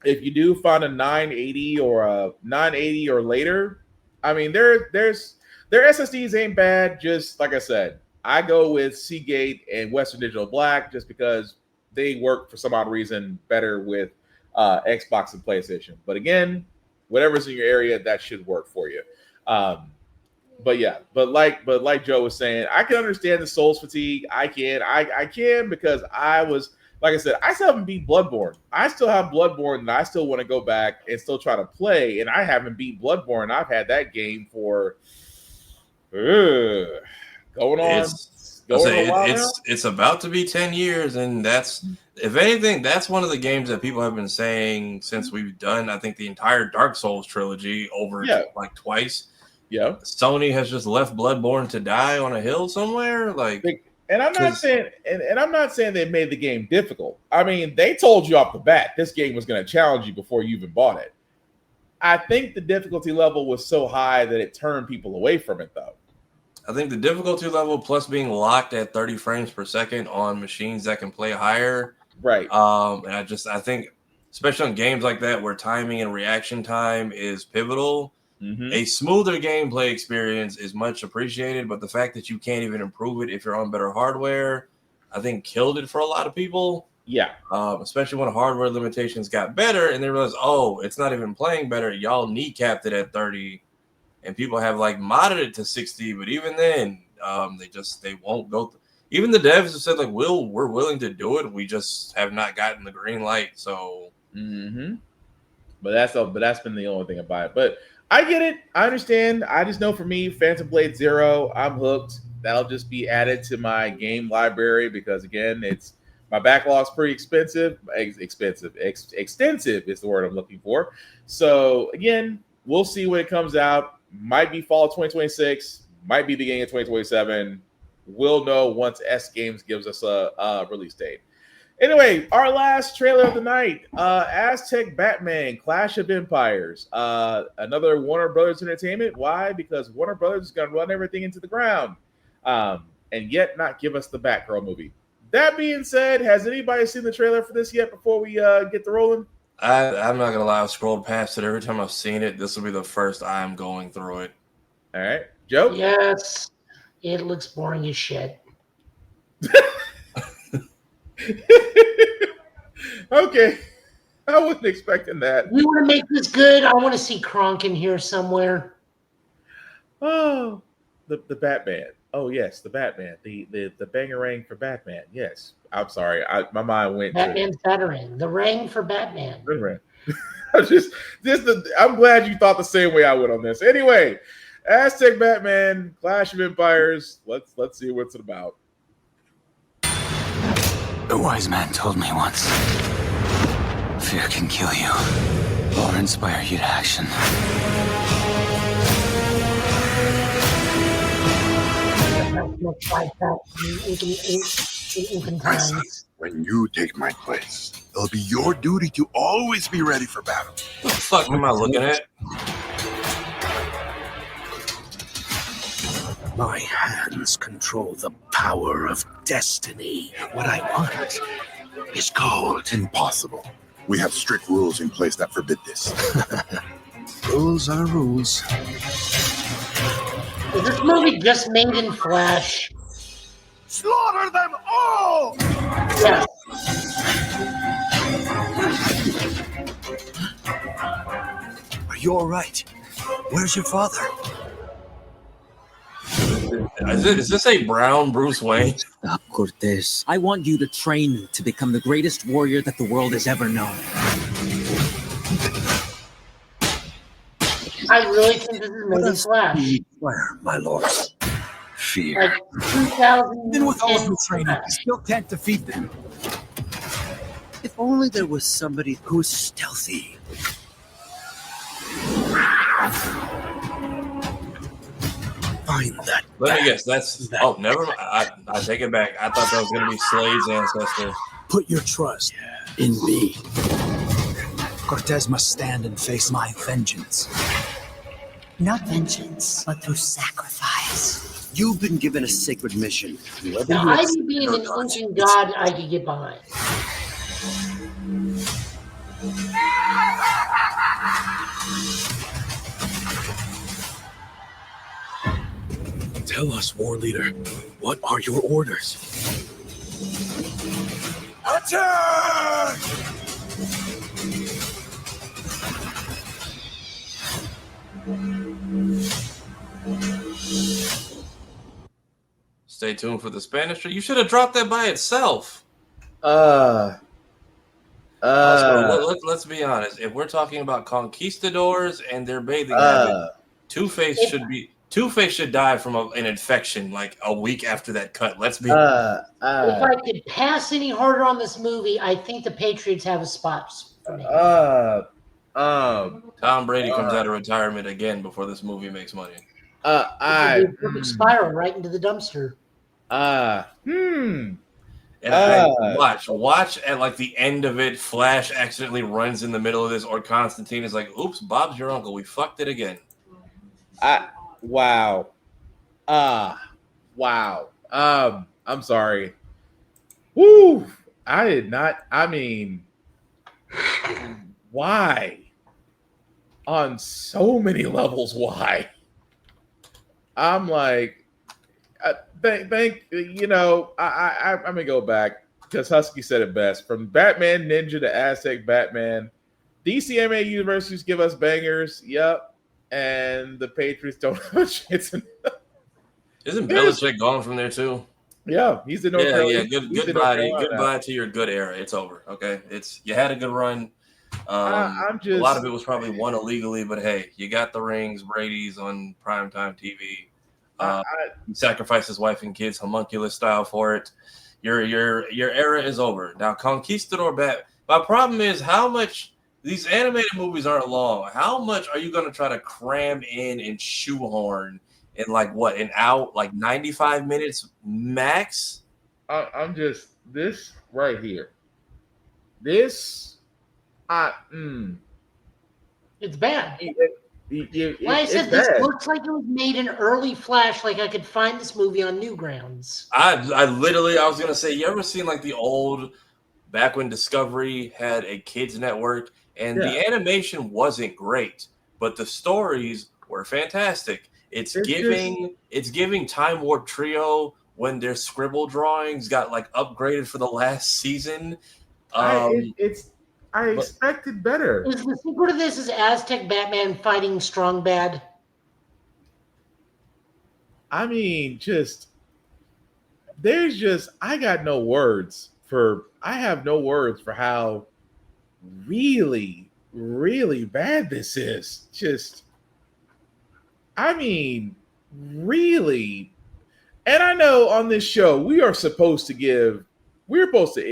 if you do find a 980 or a 980 or later, I mean, their SSDs ain't bad. Just like I said, I go with Seagate and Western Digital Black just because they work for some odd reason better with Xbox and PlayStation. But again, whatever's in your area, that should work for you. But like Joe was saying, I can understand the Souls fatigue. I can because I was, like I said, I still haven't beat Bloodborne. I still have Bloodborne, and I still want to go back and still try to play. And I haven't beat Bloodborne. I've had that game for going on. It's about to be 10 years, and that's, if anything, that's one of the games that people have been saying since we've done, I think, the entire Dark Souls trilogy over like twice. Yeah, Sony has just left Bloodborne to die on a hill somewhere. And I'm not saying, and I'm not saying they made the game difficult. I mean, they told you off the bat this game was going to challenge you before you even bought it. I think the difficulty level was so high that it turned people away from it, though. I think the difficulty level plus being locked at 30 frames per second on machines that can play higher. Right. And I think, especially on games like that where timing and reaction time is pivotal, a smoother gameplay experience is much appreciated. But the fact that you can't even improve it if you're on better hardware, I think killed it for a lot of people. Yeah. Especially when hardware limitations got better and they realized, oh, it's not even playing better. Y'all kneecapped it at 30. And people have like modded it to 60, but even then, they won't go. Even the devs have said like, we're willing to do it. We just have not gotten the green light. So, but that's been the only thing about it. But I get it. I understand. I just know for me, Phantom Blade Zero, I'm hooked. That'll just be added to my game library because again, it's my backlog's pretty extensive. Extensive is the word I'm looking for. So again, we'll see when it comes out. Might be fall of 2026. Might be beginning of 2027. We'll know once S Games gives us a release date. Anyway, our last trailer of the night, Aztec Batman, Clash of Empires. Another Warner Brothers Entertainment. Why? Because Warner Brothers is going to run everything into the ground and yet not give us the Batgirl movie. That being said, has anybody seen the trailer for this yet before we get the rolling? I'm not going to lie. I've scrolled past it. Every time I've seen it, this will be the first I'm going through it. All right. Joe? Yes. It looks boring as shit. Okay. I wasn't expecting that. We want to make this good. I want to see Kronk in here somewhere. Oh, the Batman. Oh, yes, the Batman. The bangerang for Batman. Yes. I'm sorry. My mind went Batman's Batarang. The ring for Batman. I'm glad you thought the same way I would on this. Anyway, Aztec Batman, Clash of Empires. Let's see what's it about. A wise man told me once, fear can kill you or inspire you to action. When you take my place, it'll be your duty to always be ready for battle. What the fuck am I looking at? My hands control the power of destiny. What I want is gold. Impossible. We have strict rules in place that forbid this. Rules are rules. Is this movie just made in Flash? Slaughter them all! Yes. Are you all right? Where's your father? Is this a brown Bruce Wayne? Stop, Cortez. I want you to train to become the greatest warrior that the world has ever known. I really think this is made in Flash. Where, my lord? Fear. Like 2000. Even with all of your training, you still can't defeat them. If only there was somebody who was stealthy. Find that. Let me guess. Oh, never mind. I take it back. I thought that was going to be Slade's ancestor. Put your trust in me. Cortez must stand and face my vengeance. Not vengeance, but through sacrifice. You've been given a sacred mission. Now, Ivy being an ancient god, I could get behind. Tell us, war leader, what are your orders? Attack! Stay tuned for the Spanish. You should have dropped that by itself. Let's be honest. If we're talking about conquistadors and their bathing habit, Two-Face should die from an infection like a week after that cut. Let's be if I could pass any harder on this movie, I think the Patriots have a spot for me. Tom Brady comes out of retirement again before this movie makes money. It would be a perfect spiral right into the dumpster. And watch at like the end of it, Flash accidentally runs in the middle of this, or Constantine is like, "Oops, Bob's your uncle. We fucked it again." Wow. I'm sorry. Woo! I did not. I mean, why? On so many levels, why? I'm like, I'm gonna go back because Husky said it best. From Batman Ninja to Aztec Batman, DC animated universes give us bangers. Yep. And the Patriots don't have a chance. Isn't Belichick gone from there too? Yeah, he's in North Carolina. Goodbye to your good era. It's over. Okay, you had a good run. I'm just a lot of it was probably won illegally, but hey, you got the rings. Brady's on primetime TV. He sacrificed his wife and kids homunculus style for it. Your era is over. Now, Conquistador Bat. My problem is how much these animated movies aren't long. How much are you going to try to cram in and shoehorn in an hour, 95 minutes max? I'm just this right here. This, it's bad. I said this looks like it was made in early Flash. Like I could find this movie on Newgrounds. I was gonna say, you ever seen the old, back when Discovery had a kids network, and the animation wasn't great, but the stories were fantastic. It's giving Time Warp Trio when their scribble drawings got upgraded for the last season. I expected better. Is the sequel to this is Aztec Batman fighting Strong Bad? I mean, I have no words for how really, really bad this is. Really. And I know on this show, we're supposed to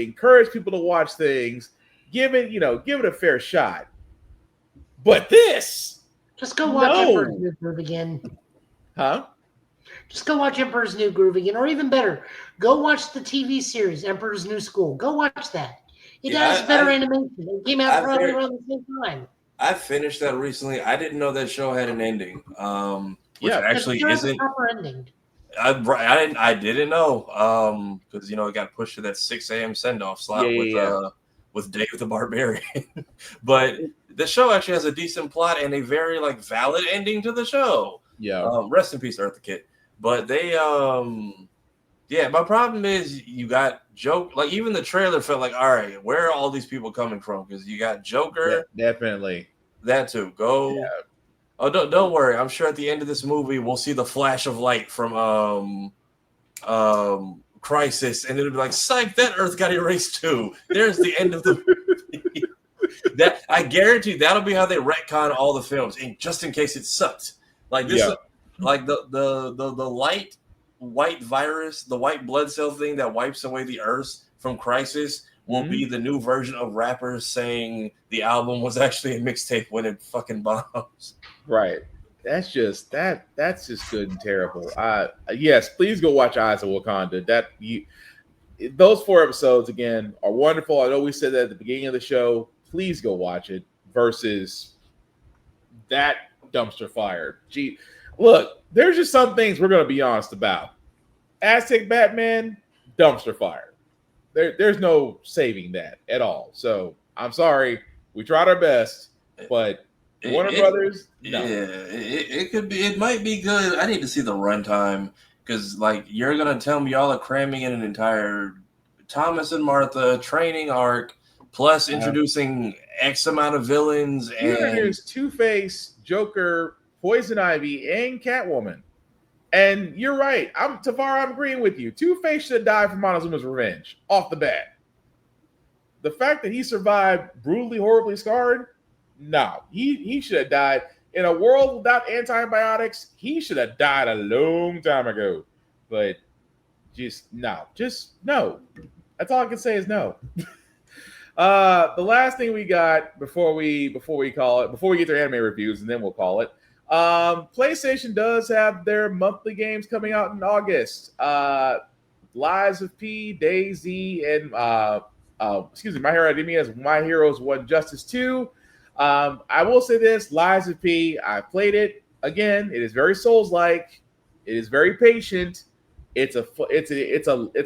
encourage people to watch things, give it a fair shot. But this, just go watch Emperor's New Groove again. Huh? Just go watch Emperor's New Groove again, or even better, go watch the TV series Emperor's New School. Go watch that. It has better animation. It came out probably around the same time. I finished that recently. I didn't know that show had an ending. Which actually isn't a proper ending. I didn't know because it got pushed to that 6 a.m. send off slot with Dave the Barbarian. But the show actually has a decent plot and a very valid ending to the show. Yeah. Rest in peace, Eartha Kitt. But they my problem is you got Joker. Even the trailer felt all right, where are all these people coming from? Because you got Joker. Yeah, definitely. That too. Go. Yeah. Oh, don't worry. I'm sure at the end of this movie we'll see the flash of light from Crisis, and it'll be psych, that Earth got erased too. There's the end of the movie. That I guarantee that'll be how they retcon all the films, and just in case it sucked. The light white virus, the white blood cell thing that wipes away the Earth from Crisis will be the new version of rappers saying the album was actually a mixtape when it fucking bombs. Right. That's just good and terrible. Yes, please go watch Eyes of Wakanda. Those 4 episodes again are wonderful. I know we said that at the beginning of the show. Please go watch it versus that dumpster fire. Gee, look, there's just some things we're going to be honest about. Aztec Batman, dumpster fire. There's no saving that at all. So I'm sorry. We tried our best, but Warner Brothers, no. Yeah, it could be. It might be good. I need to see the runtime because, you're gonna tell me y'all are cramming in an entire Thomas and Martha training arc, plus introducing X amount of villains. And here's Two-Face, Joker, Poison Ivy, and Catwoman. And you're right. I'm agreeing with you. Two-Face should have died from Montezuma's revenge off the bat. The fact that he survived brutally, horribly scarred. No, he should have died in a world without antibiotics. He should have died a long time ago. But just no. That's all I can say is no. The last thing we got before we get their anime reviews, and then we'll call it. PlayStation does have their monthly games coming out in August. Lies of P, DayZ, and My Hero Academia as My Heroes 1 Justice 2. I will say this: Lies of P. I played it again. It is very Souls-like. It is very patient. It's a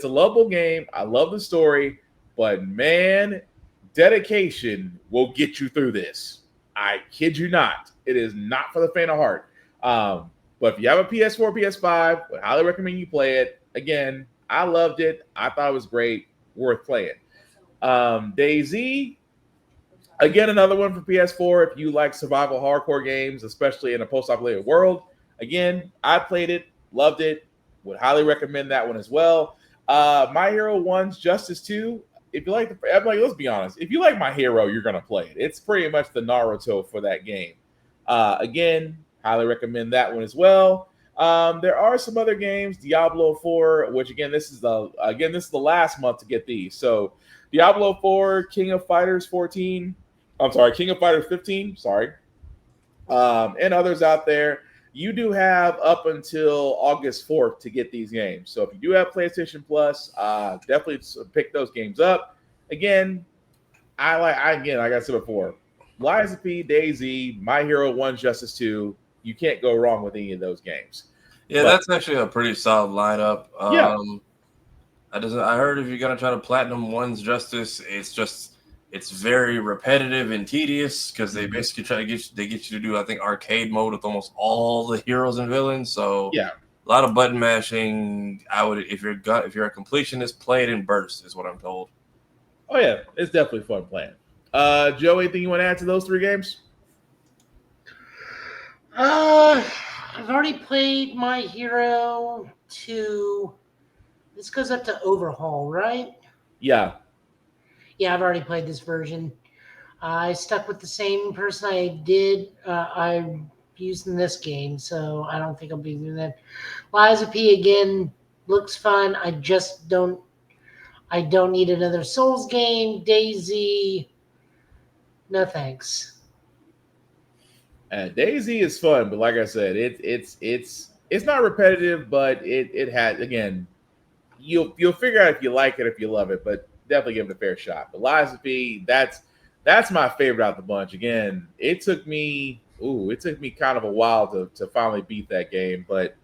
lovable game. I love the story, but man, dedication will get you through this. I kid you not. It is not for the faint of heart. But if you have a PS4, PS5, I would highly recommend you play it. Again, I loved it. I thought it was great. Worth playing. DayZ. Again, another one for PS4 if you like survival hardcore games, especially in a post-apocalyptic world. Again, I played it, loved it, would highly recommend that one as well. My Hero 1's Justice 2. If you like I'm like, let's be honest. If you like My Hero, you're gonna play it. It's pretty much the Naruto for that game. Again, highly recommend that one as well. There are some other games, Diablo 4, which this is the last month to get these. So Diablo 4, King of Fighters 15, sorry. And others out there. You do have up until August 4th to get these games. So if you do have PlayStation Plus, definitely pick those games up. Again, like I said before, Lies of P, DayZ, My Hero 1, Justice 2. You can't go wrong with any of those games. Yeah, that's actually a pretty solid lineup. I heard if you're gonna try to platinum 1's Justice, it's very repetitive and tedious because they basically try to get you to do, I think, arcade mode with almost all the heroes and villains. So yeah, a lot of button mashing. I would, if you're a completionist, play it in bursts, is what I'm told. Oh yeah, it's definitely fun playing. Joe, anything you want to add to those 3 games? I've already played My Hero 2. This goes up to Overhaul, right? Yeah. Yeah, I've already played this version. I stuck with the same person I used in this game, so I don't think I'll be doing that. Lies of P again looks fun. I don't need another Souls game. DayZ, no thanks. DayZ is fun, but like I said, it's not repetitive, but it has, again, you'll figure out if you like it, if you love it, but definitely give it a fair shot. But Lies of P, that's my favorite out the bunch. Again, it took me kind of a while to finally beat that game, but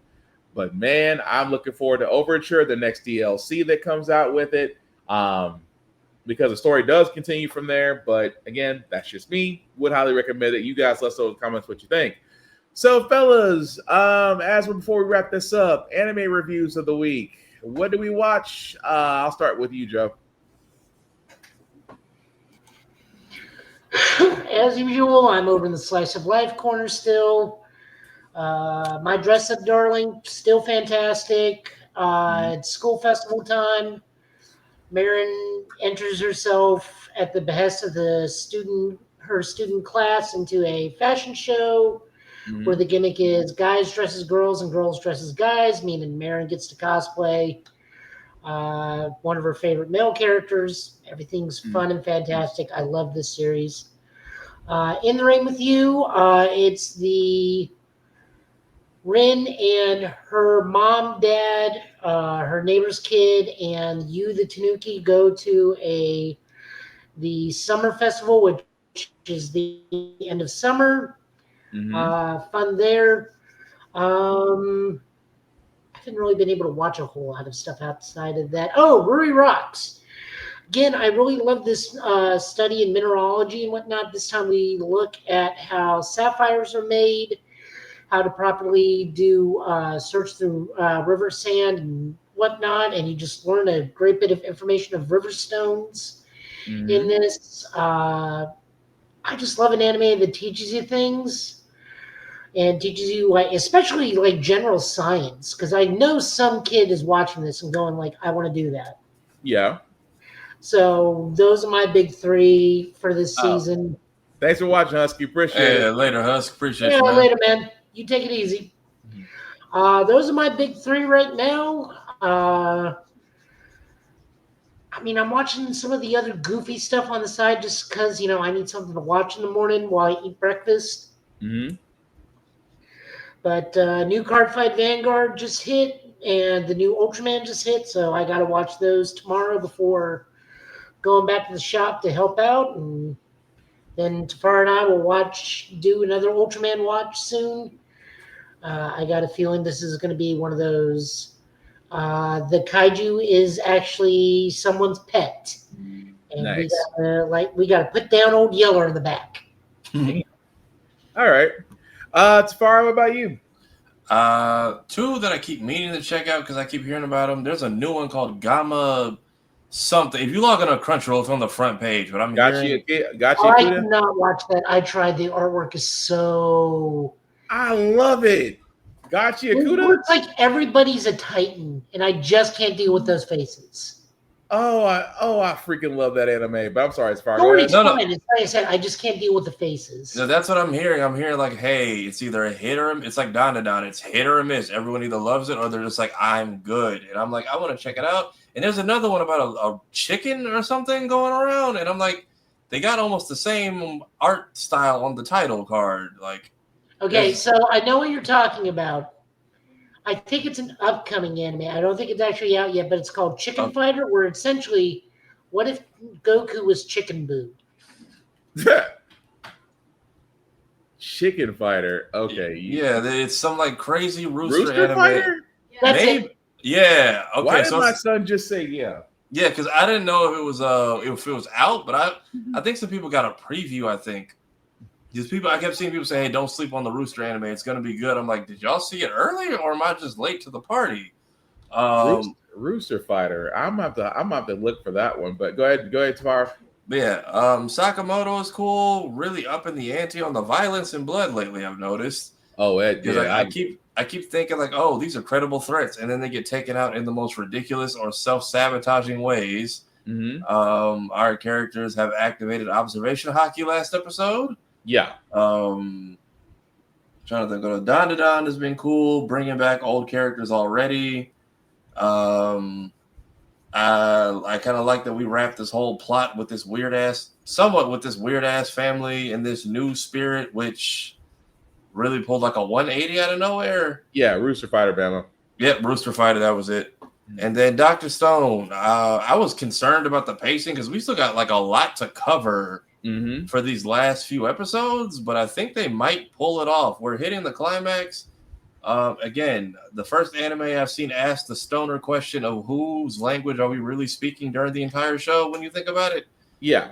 man, I'm looking forward to Overture, the next DLC that comes out with it, because the story does continue from there. But again, that's just me. Would highly recommend it. You guys, let us know in the comments what you think. So, fellas, before we wrap this up, anime reviews of the week. What do we watch? I'll start with you, Joe. As usual, I'm over in the Slice of Life corner still. My Dress Up Darling, still fantastic. It's school festival time. Marin enters herself at the behest of her student class into a fashion show where the gimmick is guys dress as girls and girls dress as guys, meaning Marin gets to cosplay one of her favorite male characters. Everything's fun and fantastic. I love this series. In the Ring with You, it's the Rin and her mom, dad, her neighbor's kid, and you, the Tanuki, go to the summer festival, which is the end of summer. Fun there. I haven't really been able to watch a whole lot of stuff outside of that. Oh, Ruri Rocks. Again, I really love this study in mineralogy and whatnot. This time we look at how sapphires are made, how to properly do search through river sand and whatnot, and you just learn a great bit of information of river stones in this. I just love an anime that teaches you things and teaches you, especially general science, because I know some kid is watching this and going I want to do that. Yeah. So those are my big 3 for this season. Thanks for watching, Husky. Appreciate it. Later, Husk. Appreciate you, man. Later, man. You take it easy. Those are my big 3 right now. I'm watching some of the other goofy stuff on the side just because, I need something to watch in the morning while I eat breakfast. But new Card Fight Vanguard just hit, and the new Ultraman just hit, so I got to watch those tomorrow before going back to the shop to help out. And then Tafar and I will do another Ultraman watch soon. I got a feeling this is going to be one of those. The kaiju is actually someone's pet, and nice. we got to put down Old Yeller in the back. All right, Tafar, what about you? 2 that I keep meaning to check out because I keep hearing about them. There's a new one called Gamma something. If you log on to Crunchyroll, it's on the front page. But I cannot watch that. I tried. The artwork is so. I love it. Gotcha, It Kuda. looks like everybody's a Titan, and I just can't deal with those faces. Oh, I freaking love that anime. But I'm sorry, it's far. Story's fine. It's like I said, I just can't deal with the faces. No, that's what I'm hearing. I'm hearing like, hey, it's either a hit or it's like Don. It's hit or a miss. Everyone either loves it or they're just like, I'm good. And I'm like, I want to check it out. And there's another one about a chicken or something going around. And I'm like, they got almost the same art style on the title card. Like, okay, so I know what you're talking about. I think it's an upcoming anime. I don't think it's actually out yet, but it's called Chicken Fighter, where essentially, what if Goku was Chicken Boo? Chicken Fighter. Okay. Yeah, it's some like crazy rooster anime. Fighter? That's Maybe. it. Yeah. Okay. Why did so my son just say yeah? Yeah, because I didn't know if it was out, but I think some people got a preview. I think I kept seeing people say, "Hey, don't sleep on the rooster anime. It's gonna be good." I'm like, did y'all see it early, or am I just late to the party? Rooster Fighter. I'm gonna have to look for that one. But go ahead, Tafar. Yeah, Sakamoto is cool. Really upping the ante on the violence and blood lately. I've noticed. Oh, because I keep thinking like, oh, these are credible threats, and then they get taken out in the most ridiculous or self-sabotaging ways. Mm-hmm. Our characters have activated observation hockey last episode. Yeah. Trying to think. Don has been cool, bringing back old characters already. I kind of like that we wrapped this whole plot with this weird ass family and this new spirit, which really pulled like a 180 out of nowhere. Yeah, Rooster Fighter, Bama. Yep, Rooster Fighter, that was it. And then Dr. Stone, I was concerned about the pacing because we still got like a lot to cover for these last few episodes, but I think they might pull it off. We're hitting the climax. Again, the first anime I've seen ask the stoner question of whose language are we really speaking during the entire show when you think about it. Yeah.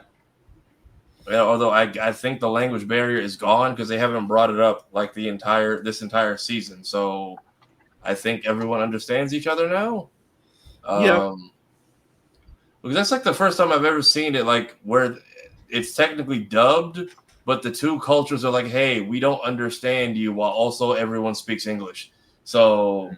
Although I think the language barrier is gone because they haven't brought it up like this entire season. So I think everyone understands each other now. Yeah. Because that's like the first time I've ever seen it like where it's technically dubbed, but the two cultures are like, hey, we don't understand you while also everyone speaks English. So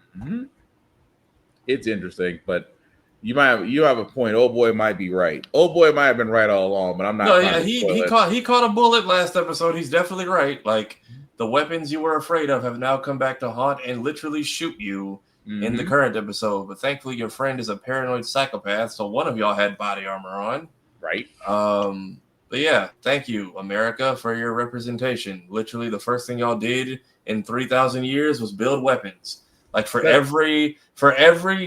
it's interesting, but you have a point. Old boy might be right. Old boy might have been right all along, but I'm not. No, yeah, he caught a bullet last episode. He's definitely right. Like the weapons you were afraid of have now come back to haunt and literally shoot you in the current episode. But thankfully, your friend is a paranoid psychopath, so one of y'all had body armor on. Right. But yeah, thank you, America, for your representation. Literally, the first thing y'all did in 3,000 years was build weapons. Like for every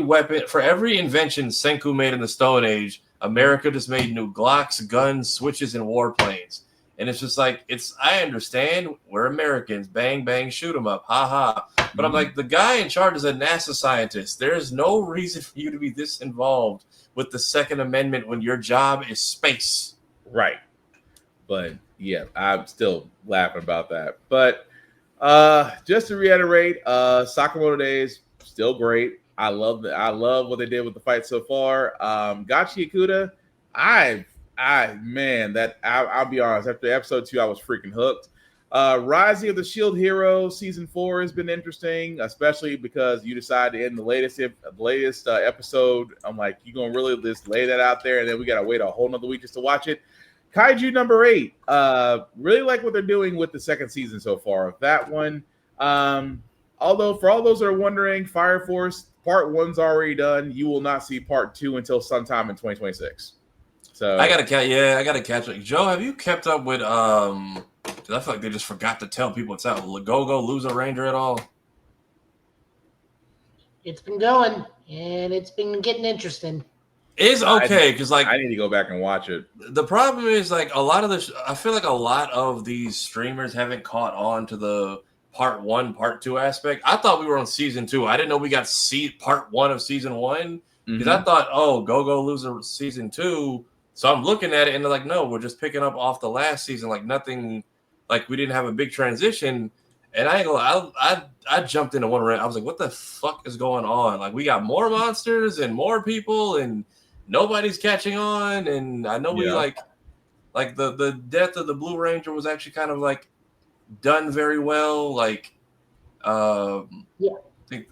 weapon, for every invention Senku made in the Stone Age, America just made new Glocks, guns, switches, and warplanes. And it's just like, I understand we're Americans, bang, bang, shoot 'em up, ha ha. But I'm like, the guy in charge is a NASA scientist. There's no reason for you to be this involved with the Second Amendment when your job is space. Right. But yeah, I'm still laughing about that. But just to reiterate, Sakamoto Days still great. I love what they did with the fight so far. Gachi Ikuda, I'll be honest. After episode 2, I was freaking hooked. Rising of the Shield Hero season 4 has been interesting, especially because you decided to end the latest episode. I'm like, you gonna really just lay that out there, and then we gotta wait a whole nother week just to watch it. Kaiju number 8. Really like what they're doing with the second season so far of that one. Although for all those that are wondering, Fire Force part 1's already done. You will not see part 2 until sometime in 2026. So I gotta catch it. Joe, have you kept up with I feel like they just forgot to tell people it's out. Go Loser Ranger at all? It's been going, and it's been getting interesting. It's okay because like I need to go back and watch it. The problem is like I feel like a lot of these streamers haven't caught on to the part 1, part 2 aspect. I thought we were on season 2. I didn't know we got part 1 of season 1 because I thought, Go Loser season 2. So I'm looking at it and they're like, no, we're just picking up off the last season. Like nothing, like we didn't have a big transition. And I jumped into one rant. I was like, what the fuck is going on? Like we got more monsters and more people and nobody's catching on. And I know we like the death of the Blue Ranger was actually kind of like done very well. Like Yeah.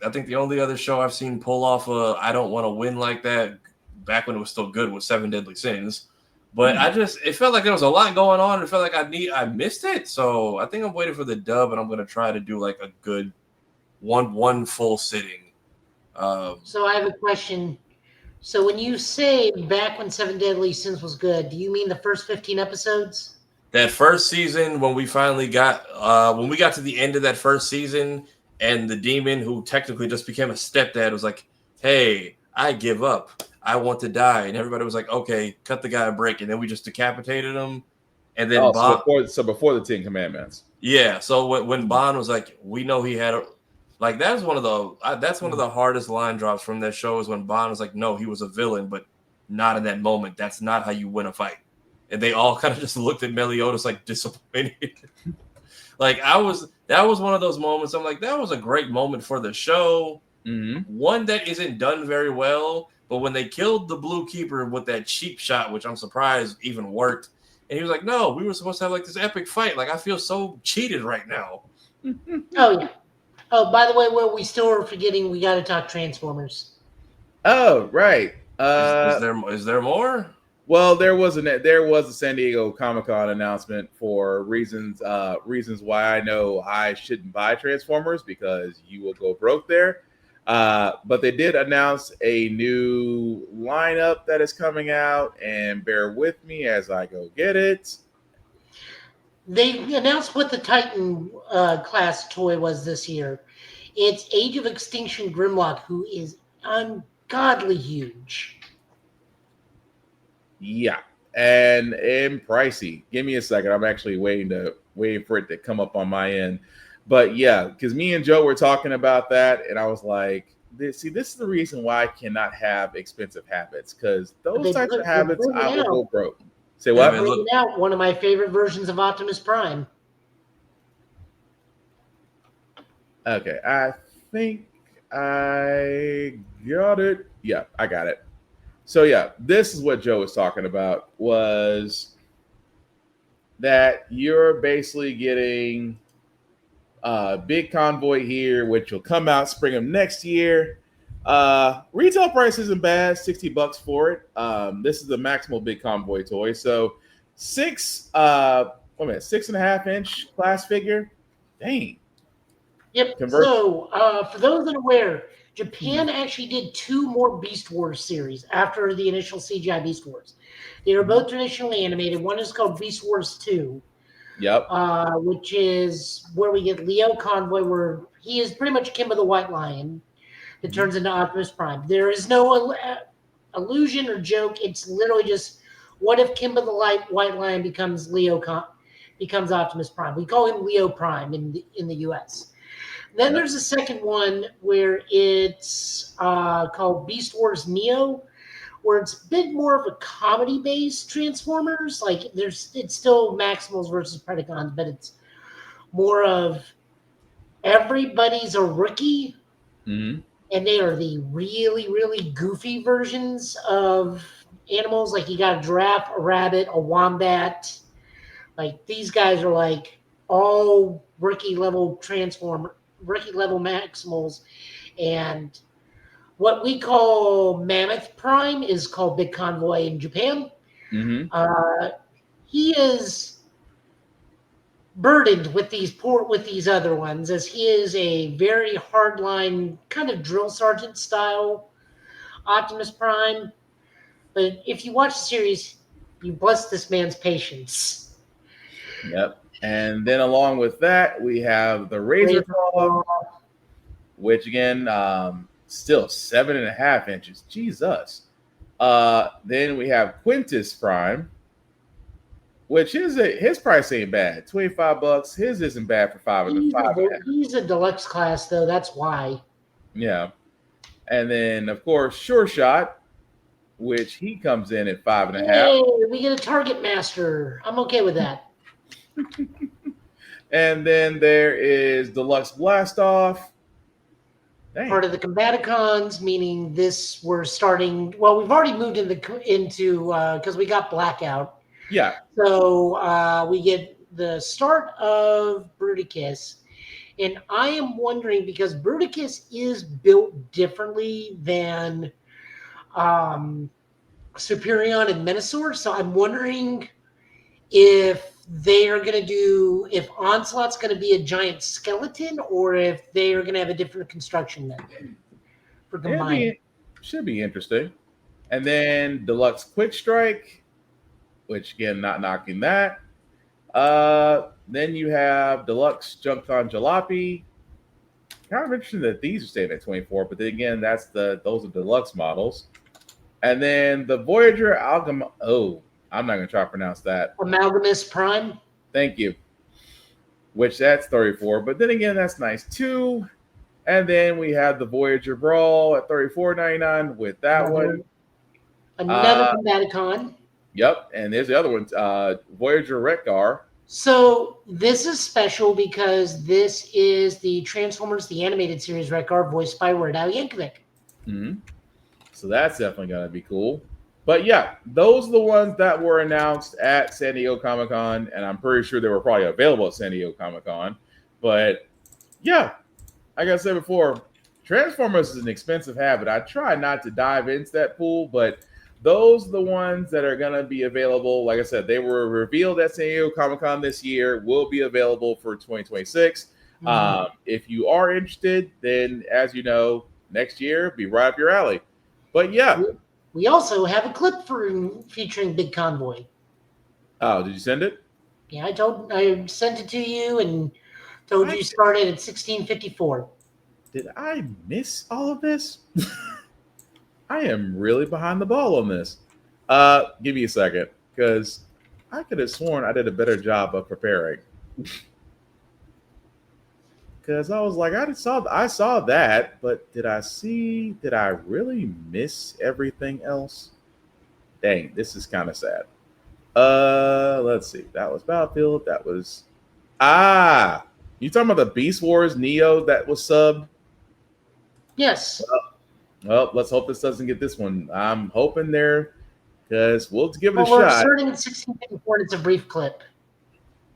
I think the only other show I've seen pull off I don't want to win like that back when it was still good was Seven Deadly Sins. But it felt like there was a lot going on. It felt like I missed it. So I think I'm waiting for the dub, and I'm going to try to do like a good one full sitting. So I have a question. So when you say back when Seven Deadly Sins was good, do you mean the first 15 episodes? That first season, when we finally got to the end of that first season, and the demon who technically just became a stepdad was like, "Hey, I give up. I want to die," and everybody was like, "Okay, cut the guy a break," and then we just decapitated him. And then before the 10 Commandments. Yeah. So when Bond was like, "We know he had a," like that's one of the hardest line drops from that show is when Bond was like, "No, he was a villain, but not in that moment. That's not how you win a fight." And they all kind of just looked at Meliodas like disappointed. That was one of those moments. I'm like, that was a great moment for the show. Mm-hmm. One that isn't done very well, but when they killed the Blue Keeper with that cheap shot, which I'm surprised even worked, and he was like, "No, we were supposed to have like this epic fight. Like I feel so cheated right now." Oh yeah. Oh, by the way, what we still are forgetting, we got to talk Transformers. Oh right. Is there more? Well, there was a San Diego Comic-Con announcement for reasons why I know I shouldn't buy Transformers because you will go broke there. But they did announce a new lineup that is coming out, and bear with me as I go get it. They announced what the Titan class toy was this year. It's Age of Extinction Grimlock, who is ungodly huge. Yeah, and pricey. Give me a second. I'm actually waiting for it to come up on my end. But yeah, because me and Joe were talking about that, and I was like, this is the reason why I cannot have expensive habits, because those types of habits I will go broke. Say what? They're bringing out one of my favorite versions of Optimus Prime. Okay, I think I got it. Yeah, I got it. So yeah, this is what Joe was talking about, was that you're basically getting a big convoy here, which will come out spring of next year. Retail price isn't bad, $60 for it. This is the maximal big convoy toy. So 6.5 inch class figure. Dang. Yep. So for those unaware, Japan actually did 2 more Beast Wars series after the initial CGI Beast Wars. They were both traditionally animated. One is called Beast Wars 2. Yep. Which is where we get Leo Convoy, where he is pretty much Kimba the White Lion that turns into Optimus Prime. There is no illusion or joke. It's literally just, what if Kimba the White Lion becomes Optimus Prime? We call him Leo Prime in the U.S. Then there's a second one where it's called Beast Wars Neo, where it's a bit more of a comedy-based Transformers. Like it's still Maximals versus Predacons, but it's more of everybody's a rookie, and they are the really, really goofy versions of animals. Like you got a giraffe, a rabbit, a wombat. Like these guys are like all rookie level Maximals, and what we call Mammoth Prime is called Big Convoy in Japan. He is burdened with these other ones, as he is a very hardline kind of drill sergeant style Optimus Prime. But if you watch the series, you bless this man's patience. Yep. And then along with that, we have the Razor Claw, which again, still 7.5 inches. Jesus. Then we have Quintus Prime, which his price ain't bad. $25. His isn't bad for five. He's a deluxe class, though. That's why. Yeah. And then, of course, Sure Shot, which he comes in at 5.5. Hey, we get a Target Master. I'm okay with that. And then there is Deluxe Blastoff. Dang. Part of the Combaticons, meaning we're starting. Well, we've already moved into because we got Blackout. Yeah. So we get the start of Bruticus, And I am wondering, because Bruticus is built differently than Superion and Menasor, so I'm wondering if they are going to do, if Onslaught's going to be a giant skeleton, or if they are going to have a different construction method for combining. Should be interesting. And then Deluxe Quick Strike, which again, not knocking that. Then you have Deluxe Junkon Jalopy. Kind of interesting that these are staying at 24, but then again, those are deluxe models. And then the Voyager Algam. Oh, I'm not going to try to pronounce that. Amalgamus Prime. Thank you. Which that's 34, but then again, that's nice too. And then we have the Voyager Brawl at $34.99 with that one. Another Combaticon. Yep, and there's the other one, Voyager Retgar. So this is special because this is the Transformers, the animated series Retgar, voiced by Weird Al Yankovic. Mm-hmm. So that's definitely going to be cool. But yeah, those are the ones that were announced at San Diego Comic-Con, and I'm pretty sure they were probably available at San Diego Comic-Con. But yeah, like I said before, Transformers is an expensive habit. I try not to dive into that pool, but those are the ones that are going to be available. Like I said, they were revealed at San Diego Comic-Con this year, will be available for 2026. Mm-hmm. If you are interested, then as you know, next year, be right up your alley. But yeah. We also have a clip featuring Big Convoy. Oh, did you send it? Yeah, I sent it to you and told you started at 1654. Did I miss all of this? I am really behind the ball on this. Give me a second, because I could have sworn I did a better job of preparing. Because I was like, I saw that, but did I really miss everything else? Dang, this is kind of sad. Let's see. That was Battlefield. That was you talking about the Beast Wars Neo that was subbed? Yes. Well, let's hope this doesn't get this one. I'm hoping there, because we'll give it a we're shot. starting at 1654. It's a brief clip.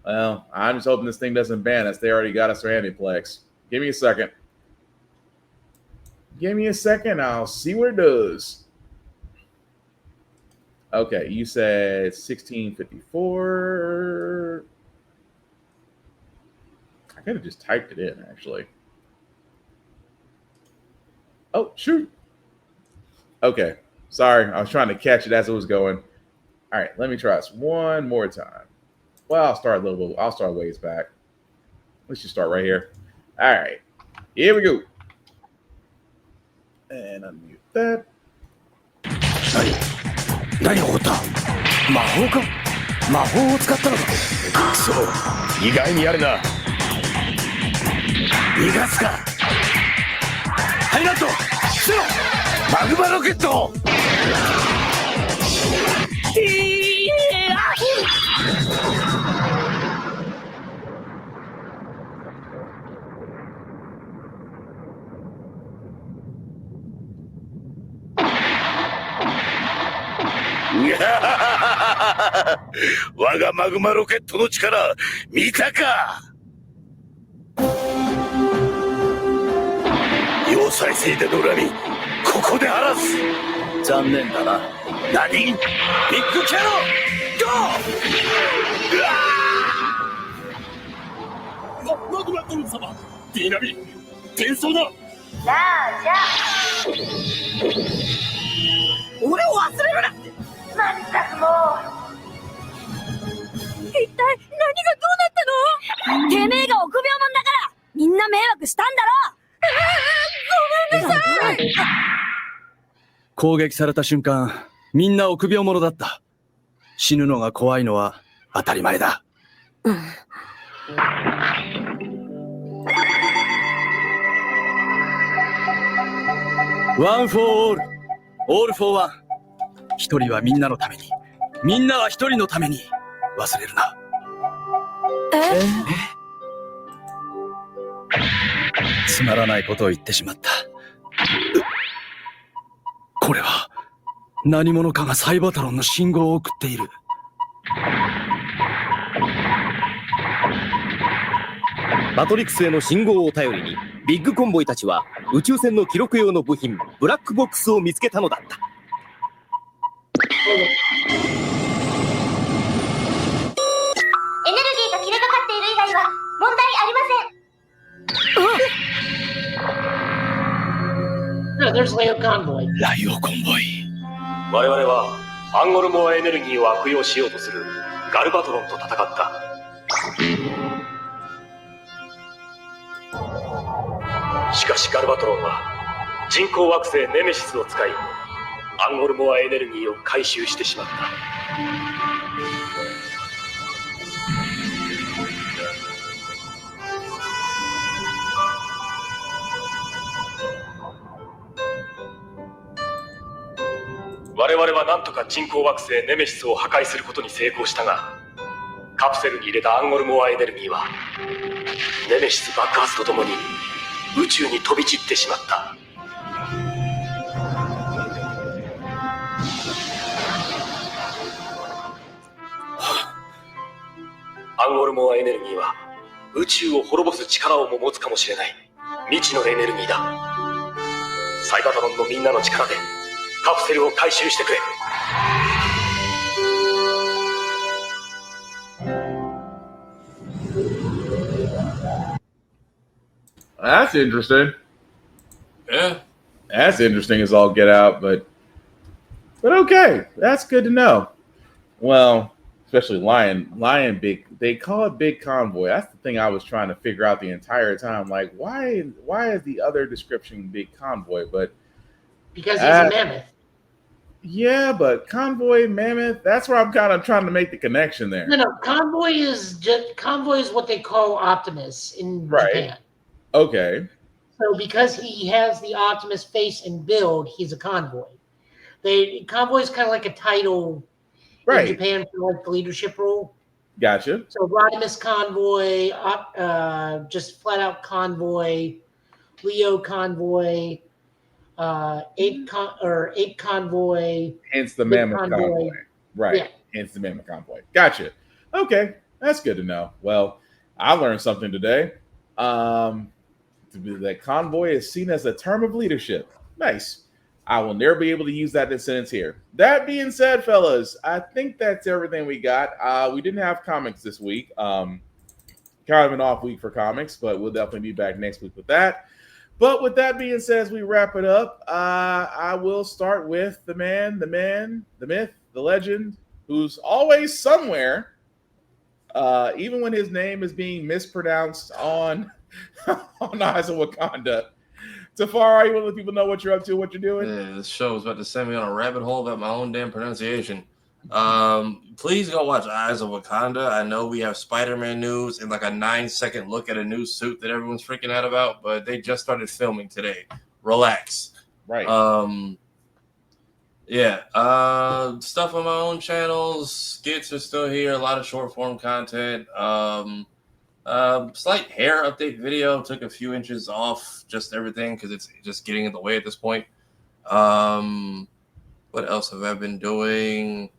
Well, I'm just hoping this thing doesn't ban us. They already got us for Aniplex. Give me a second. Give me a second. I'll see what it does. Okay, you said 1654. I could have just typed it in, actually. Oh, shoot. Okay, sorry. I was trying to catch it as it was going. All right, let me try this one more time. Well, I'll start ways back. Let's just start right here. All right, here we go. And unmute that. 何が起こった魔法か魔法を使ったのかくそ意外にあるな逃がすかハイランド伏せろマグマロケット我がマグマロケットの力見たか要塞制での恨みここで晴らす残念だな何ビッグキャノンゴーマグマトル様ディナミ転送だじゃあ俺を忘れるなってまったくもう一体何がどうなったの？てめえが臆病者だからみんな迷惑したんだろ。ごめんなさい。攻撃された瞬間みんな臆病者だった死ぬのが怖いのは当たり前だ、ワンフォーオールオールフォーワン一人はみんなのためにみんなは一人のために忘れるなつまらないことを言ってしまったこれは何者かがサイバタロンの信号を送っているマトリックスへの信号を頼りにビッグコンボイたちは宇宙船の記録用の部品ブラックボックスを見つけたのだった。エネルギーが切れかかっている以外は問題ありません。There's Leo Convoy. ライオコンボイ。我々はアンゴルモアエネルギーを悪用しようとするガルバトロンと戦った。しかしガルバトロンは人工惑星ネメシスを使いアンゴルモアエネルギーを回収してしまった。我々は何とか人工惑星ネメシスを破壊することに成功したが、カプセルに入れたアンゴルモアエネルギーはネメシス爆発とともに宇宙に飛び散ってしまった。アンゴルモアエネルギーは宇宙を滅ぼす力をも持つかもしれない未知のエネルギーだ。サイバトロンのみんなの力でカプセルを回収してくれ。That's interesting. Yeah. That's interesting as all get out, but okay. That's good to know. Well, especially Lion big, they call it Big Convoy. That's the thing I was trying to figure out the entire time. Like, why is the other description Big Convoy? But because he's a mammoth. Yeah, but Convoy, Mammoth, that's where I'm kind of trying to make the connection there. No, Convoy is what they call Optimus in Japan. Okay. So because he has the Optimus face and build, he's a convoy. Convoy is kind of like a title in Japan for like the leadership role. Gotcha. So Rodimus Convoy, just flat out Convoy, Leo Convoy, Ape Convoy. Hence the Mammoth Convoy. Right. Yeah. Hence the Mammoth Convoy. Gotcha. Okay. That's good to know. Well, I learned something today. That convoy is seen as a term of leadership. Nice. I will never be able to use that in a sentence here. That being said, fellas, I think that's everything we got. We didn't have comics this week. Kind of an off week for comics, but we'll definitely be back next week with that. But with that being said, as we wrap it up, I will start with the man, the myth, the legend, who's always somewhere, even when his name is being mispronounced on Eyes of Wakanda. Tafari, you want to let people know what you're up to, what you're doing? Yeah, this show is about to send me on a rabbit hole about my own damn pronunciation. Please go watch Eyes of Wakanda. I know we have Spider-Man news and like a 9-second look at a new suit that everyone's freaking out about, but they just started filming today. Relax. Right. Stuff on my own channels. Skits are still here. A lot of short form content. Slight hair update video. Took a few inches off just everything because it's just getting in the way at this point. What else have I been doing?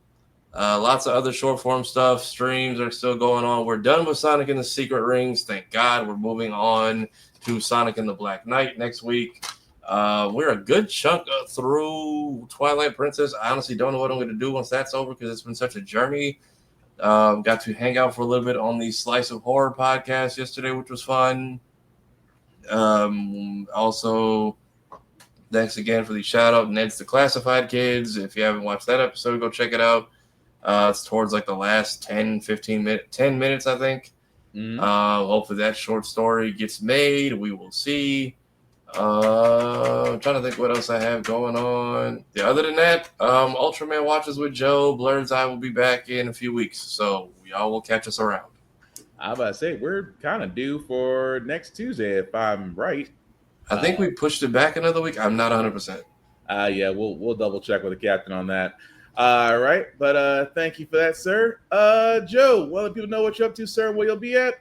Lots of other short form stuff. Streams are still going on. We're done with Sonic and the Secret Rings. Thank God. We're moving on to Sonic and the Black Knight next week. We're a good chunk through Twilight Princess. I honestly don't know what I'm going to do once that's over because it's been such a journey. Got to hang out for a little bit on the Slice of Horror podcast yesterday, which was fun. Also, thanks again for the shout out, Ned's the Classified Kids. If you haven't watched that episode, go check it out. It's towards like the last 10 minutes, I think. Hopefully that short story gets made. We will see. I'm trying to think what else I have going on. Yeah, other than that, Ultraman Watches with Joe, Blurred's Eye will be back in a few weeks, so y'all will catch us around. I was about to say, we're kind of due for next Tuesday, if I'm right. I think we pushed it back another week. I'm not 100%. Yeah, we'll double check with the captain on that. All right, but thank you for that, sir. Joe, let people know what you're up to, sir, where you'll be at.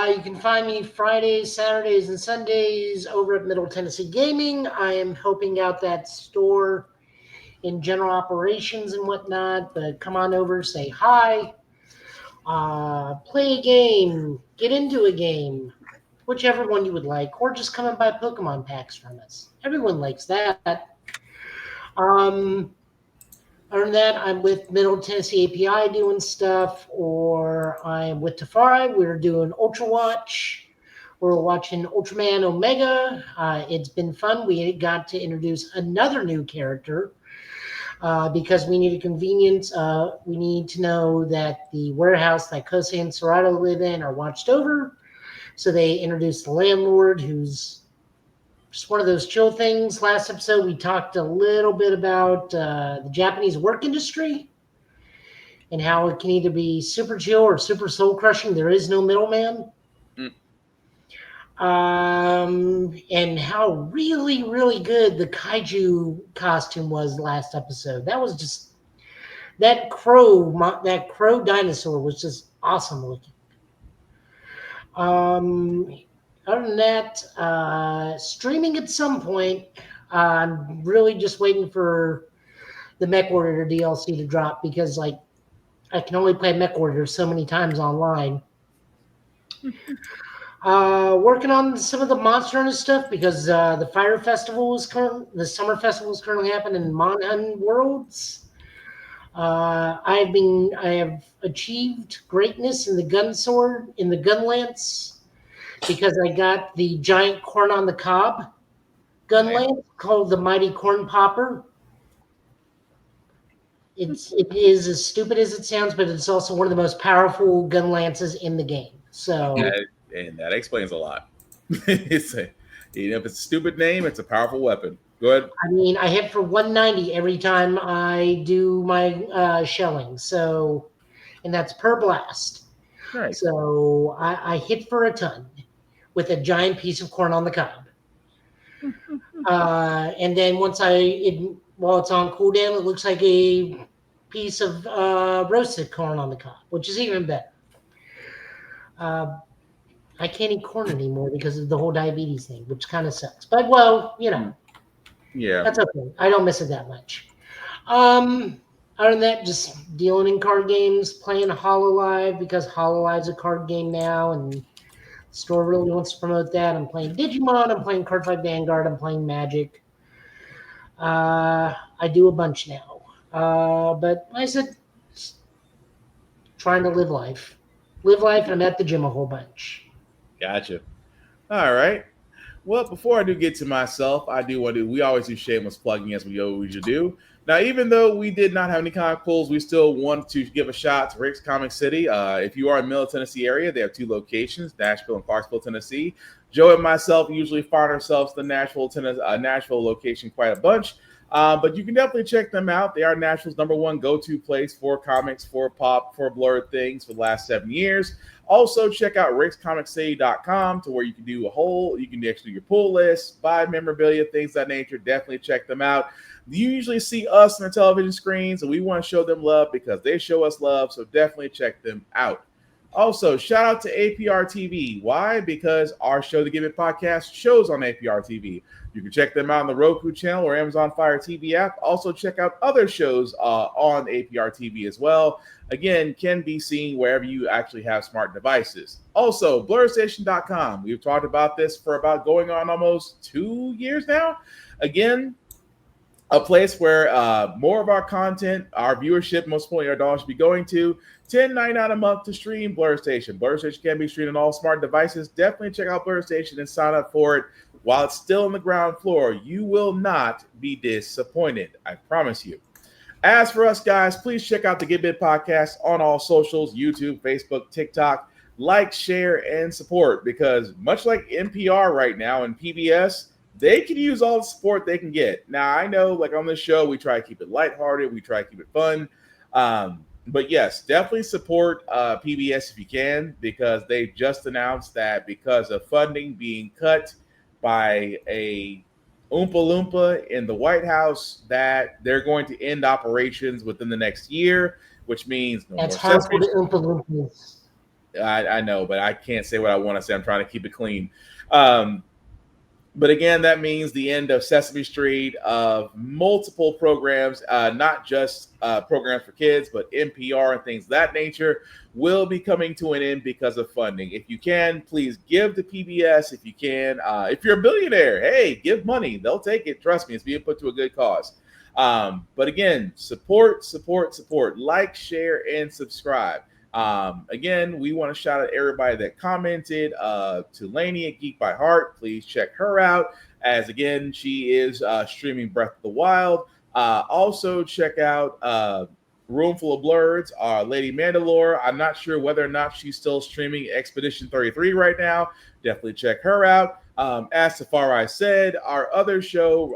You can find me Fridays, Saturdays, and Sundays over at Middle Tennessee Gaming. I am helping out that store in general operations and whatnot, but come on over, say hi. play a game, get into a game, whichever one you would like, or just come and buy Pokemon packs from us. Everyone likes that. Other than that, I'm with Middle Tennessee API doing stuff, or I'm with Tafari. We're doing Ultra Watch. We're watching Ultraman Omega. It's been fun. We got to introduce another new character because we need a convenience. We need to know that the warehouse that Kosei and Serato live in are watched over. So they introduced the landlord, who's just one of those chill things. Last episode, we talked a little bit about the Japanese work industry and how it can either be super chill or super soul crushing. There is no middleman. And how really, really good the kaiju costume was last episode. That was just that crow dinosaur was just awesome looking. Other than that, streaming at some point. I'm really just waiting for the MechWarrior DLC to drop because, like, I can only play MechWarrior so many times online. Working on some of the Monster Hunter stuff because the Fire Festival the Summer Festival is currently happening in Monhun Worlds. I have achieved greatness in the gun lance, because I got the giant corn on the cob gun lance called the Mighty Corn Popper. It is as stupid as it sounds, but it's also one of the most powerful gun lances in the game. So, and that explains a lot. If it's a stupid name, it's a powerful weapon. Go ahead. I mean, I hit for 190 every time I do my shelling. So, and that's per blast. Nice. So I hit for a ton with a giant piece of corn on the cob. And then while it's on cooldown, it looks like a piece of roasted corn on the cob, which is even better. I can't eat corn anymore because of the whole diabetes thing, which kind of sucks. But, well, yeah, that's okay. I don't miss it that much. Other than that, just dealing in card games, playing HoloLive because HoloLive's a card game now, and the store really wants to promote that. I'm playing Digimon. I'm playing Cardfight Vanguard. I'm playing Magic. I do a bunch now. But like I said, trying to live life. And I'm at the gym a whole bunch. Gotcha. All right. Well, before I do get to myself, we always do shameless plugging as we always do. Now, even though we did not have any comic pulls, we still want to give a shout to Rick's Comic City. If you are in the Middle Tennessee area, they have 2 locations, Nashville and Clarksville, Tennessee. Joe and myself usually find ourselves the Nashville location quite a bunch. But you can definitely check them out. They are Nashville's #1 go-to place for comics, for pop, for blurred things for the last 7 years. Also, check out rickscomiccity.com to where you can you can actually do your pull list, buy memorabilia, things of that nature. Definitely check them out. You usually see us on the television screens, and we want to show them love because they show us love. So definitely check them out. Also, shout out to APR TV. Why? Because our show, the Give It Podcast, shows on APR TV. You can check them out on the Roku channel or Amazon Fire TV app. Also, check out other shows on APR TV as well. Again, can be seen wherever you actually have smart devices. Also, BlurStation.com. We've talked about this for about going on almost 2 years now. Again, a place where more of our content, our viewership, most importantly, our dollars should be going to. $10.99 a month to stream Blur Station. Blur Station can be streamed on all smart devices. Definitely check out Blur Station and sign up for it while it's still on the ground floor. You will not be disappointed. I promise you. As for us, guys, please check out the Get Bit Podcast on all socials, YouTube, Facebook, TikTok. Like, share, and support, because much like NPR right now and PBS, they can use all the support they can get. Now, I know, like on this show, we try to keep it lighthearted. We try to keep it fun. But yes, definitely support PBS if you can, because they just announced that because of funding being cut by a Oompa Loompa in the White House, that they're going to end operations within the next year, which means no That's more harmful to Sesame. Oompa Loompas. I know, but I can't say what I want to say. I'm trying to keep it clean. But again, that means the end of Sesame Street, of multiple programs, not just programs for kids, but NPR and things of that nature will be coming to an end because of funding. If you can, please give to PBS. If you can, if you're a billionaire, hey, give money. They'll take it. Trust me, it's being put to a good cause. But again, support. Like, share, and subscribe. Again, we want to shout out everybody that commented. To Lainey at Geek by Heart, please check her out, as again she is streaming Breath of the Wild. Also check out Room Full of Blurs, Lady Mandalore. I'm not sure whether or not she's still streaming Expedition 33 right now. Definitely check her out. As Safari said, our other show,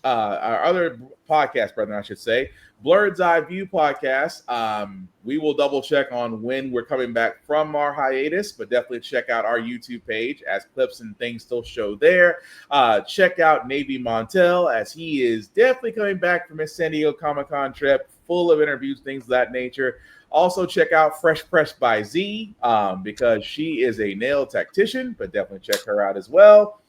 our other podcast, brother, I should say, Blurred's Eye View podcast. We will double check on when we're coming back from our hiatus, but definitely check out our YouTube page as clips and things still show there. Check out Navy Montel, as he is definitely coming back from his San Diego Comic-Con trip, full of interviews, things of that nature. Also check out Fresh Press by Z, because she is a nail tactician, but definitely check her out as well.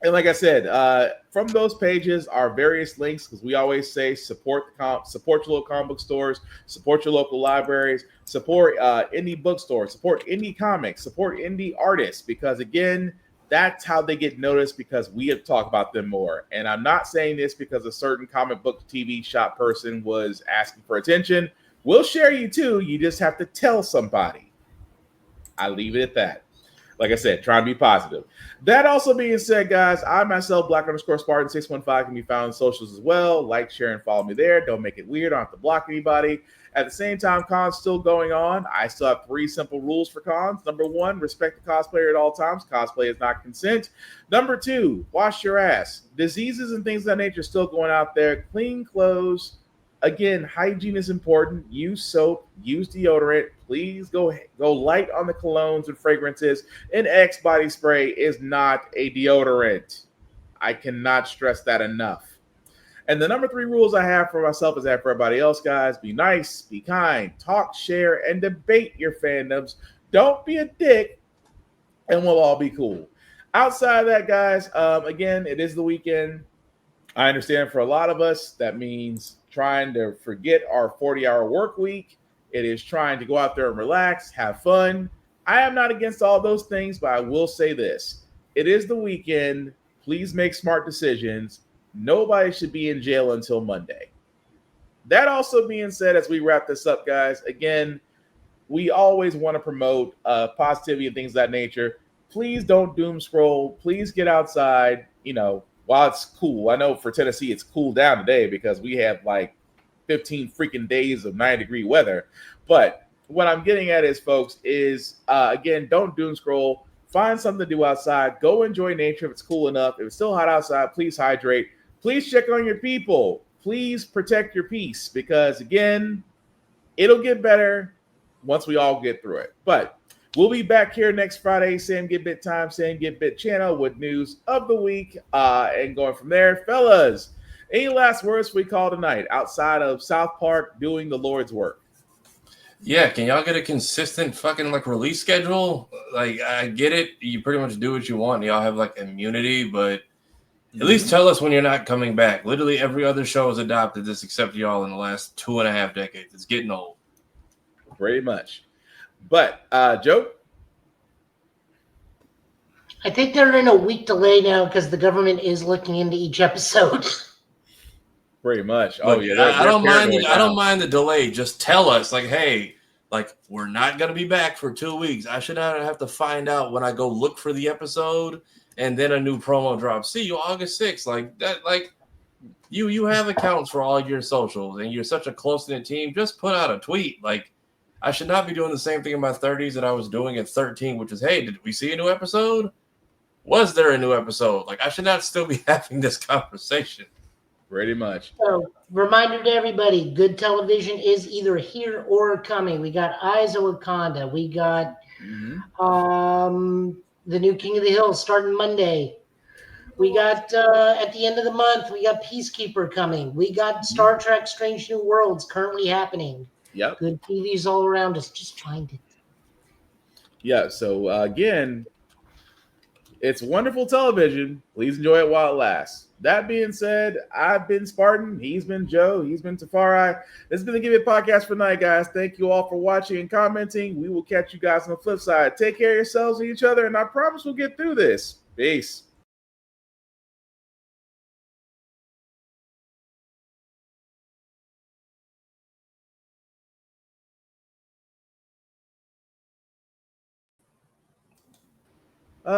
And like I said, from those pages are various links, because we always say support your local comic book stores, support your local libraries, support indie bookstores, support indie comics, support indie artists, because again, that's how they get noticed, because we have talked about them more. And I'm not saying this because a certain comic book TV shop person was asking for attention. We'll share you too. You just have to tell somebody. I leave it at that. Like I said, try and be positive. That also being said, guys, I myself, Black_Spartan615, can be found on socials as well. Like, share, and follow me there. Don't make it weird. I don't have to block anybody. At the same time, cons still going on. I still have 3 simple rules for cons. Number 1, respect the cosplayer at all times. Cosplay is not consent. Number 2, wash your ass. Diseases and things of that nature still going out there. Clean clothes. Again, hygiene is important. Use soap, use deodorant. Please go light on the colognes and fragrances. An X body spray is not a deodorant. I cannot stress that enough. And the number 3 rules I have for myself is that for everybody else, guys, be nice, be kind, talk, share, and debate your fandoms. Don't be a dick, and we'll all be cool. Outside of that, guys, again, it is the weekend. I understand for a lot of us, that means trying to forget our 40-hour work week. It is trying to go out there and relax, have fun. I am not against all those things, but I will say this. It is the weekend. Please make smart decisions. Nobody should be in jail until Monday. That also being said, as we wrap this up, guys, again, we always want to promote positivity and things of that nature. Please don't doom scroll. Please get outside, while it's cool. I know for Tennessee, it's cooled down today because we have like 15 freaking days of 90-degree weather. But what I'm getting at is, folks, again, don't doom scroll. Find something to do outside. Go enjoy nature if it's cool enough. If it's still hot outside, please hydrate. Please check on your people. Please protect your peace, because, again, it'll get better once we all get through it. But we'll be back here next Friday, same Get Bit time, same Get Bit channel, with news of the week and going from there. Fellas, any last words we call tonight outside of South Park doing the Lord's work? Yeah, can y'all get a consistent fucking release schedule? I get it. You pretty much do what you want. Y'all have immunity, but at least tell us when you're not coming back. Literally every other show has adopted this except y'all in the last 2.5 decades. It's getting old. Pretty much. But, Joe? I think they're in a week delay now because the government is looking into each episode. Pretty much. Oh, yeah. I don't mind the delay. Just tell us, hey, we're not going to be back for 2 weeks. I should not have to find out when I go look for the episode and then a new promo drops. See you August 6th. You have accounts for all your socials and you're such a close-knit team. Just put out a tweet. I should not be doing the same thing in my 30s that I was doing at 13, which is, hey, did we see a new episode? Was there a new episode? I should not still be having this conversation. Pretty much. So, reminder to everybody, good television is either here or coming. We got Eyes of Wakanda. We got the new King of the Hill starting Monday. We got, at the end of the month, we got Peacekeeper coming. We got Star Trek Strange New Worlds currently happening. Yep. Good TVs all around us. Just find it. Yeah. So again, It's wonderful television. Please enjoy it while it lasts. That being said, I've been Spartan. He's been Joe. He's been Tafari. This has been the Give It Podcast for tonight, guys. Thank you all for watching and commenting. We will catch you guys on the flip side. Take care of yourselves and each other, and I promise we'll get through this. Peace.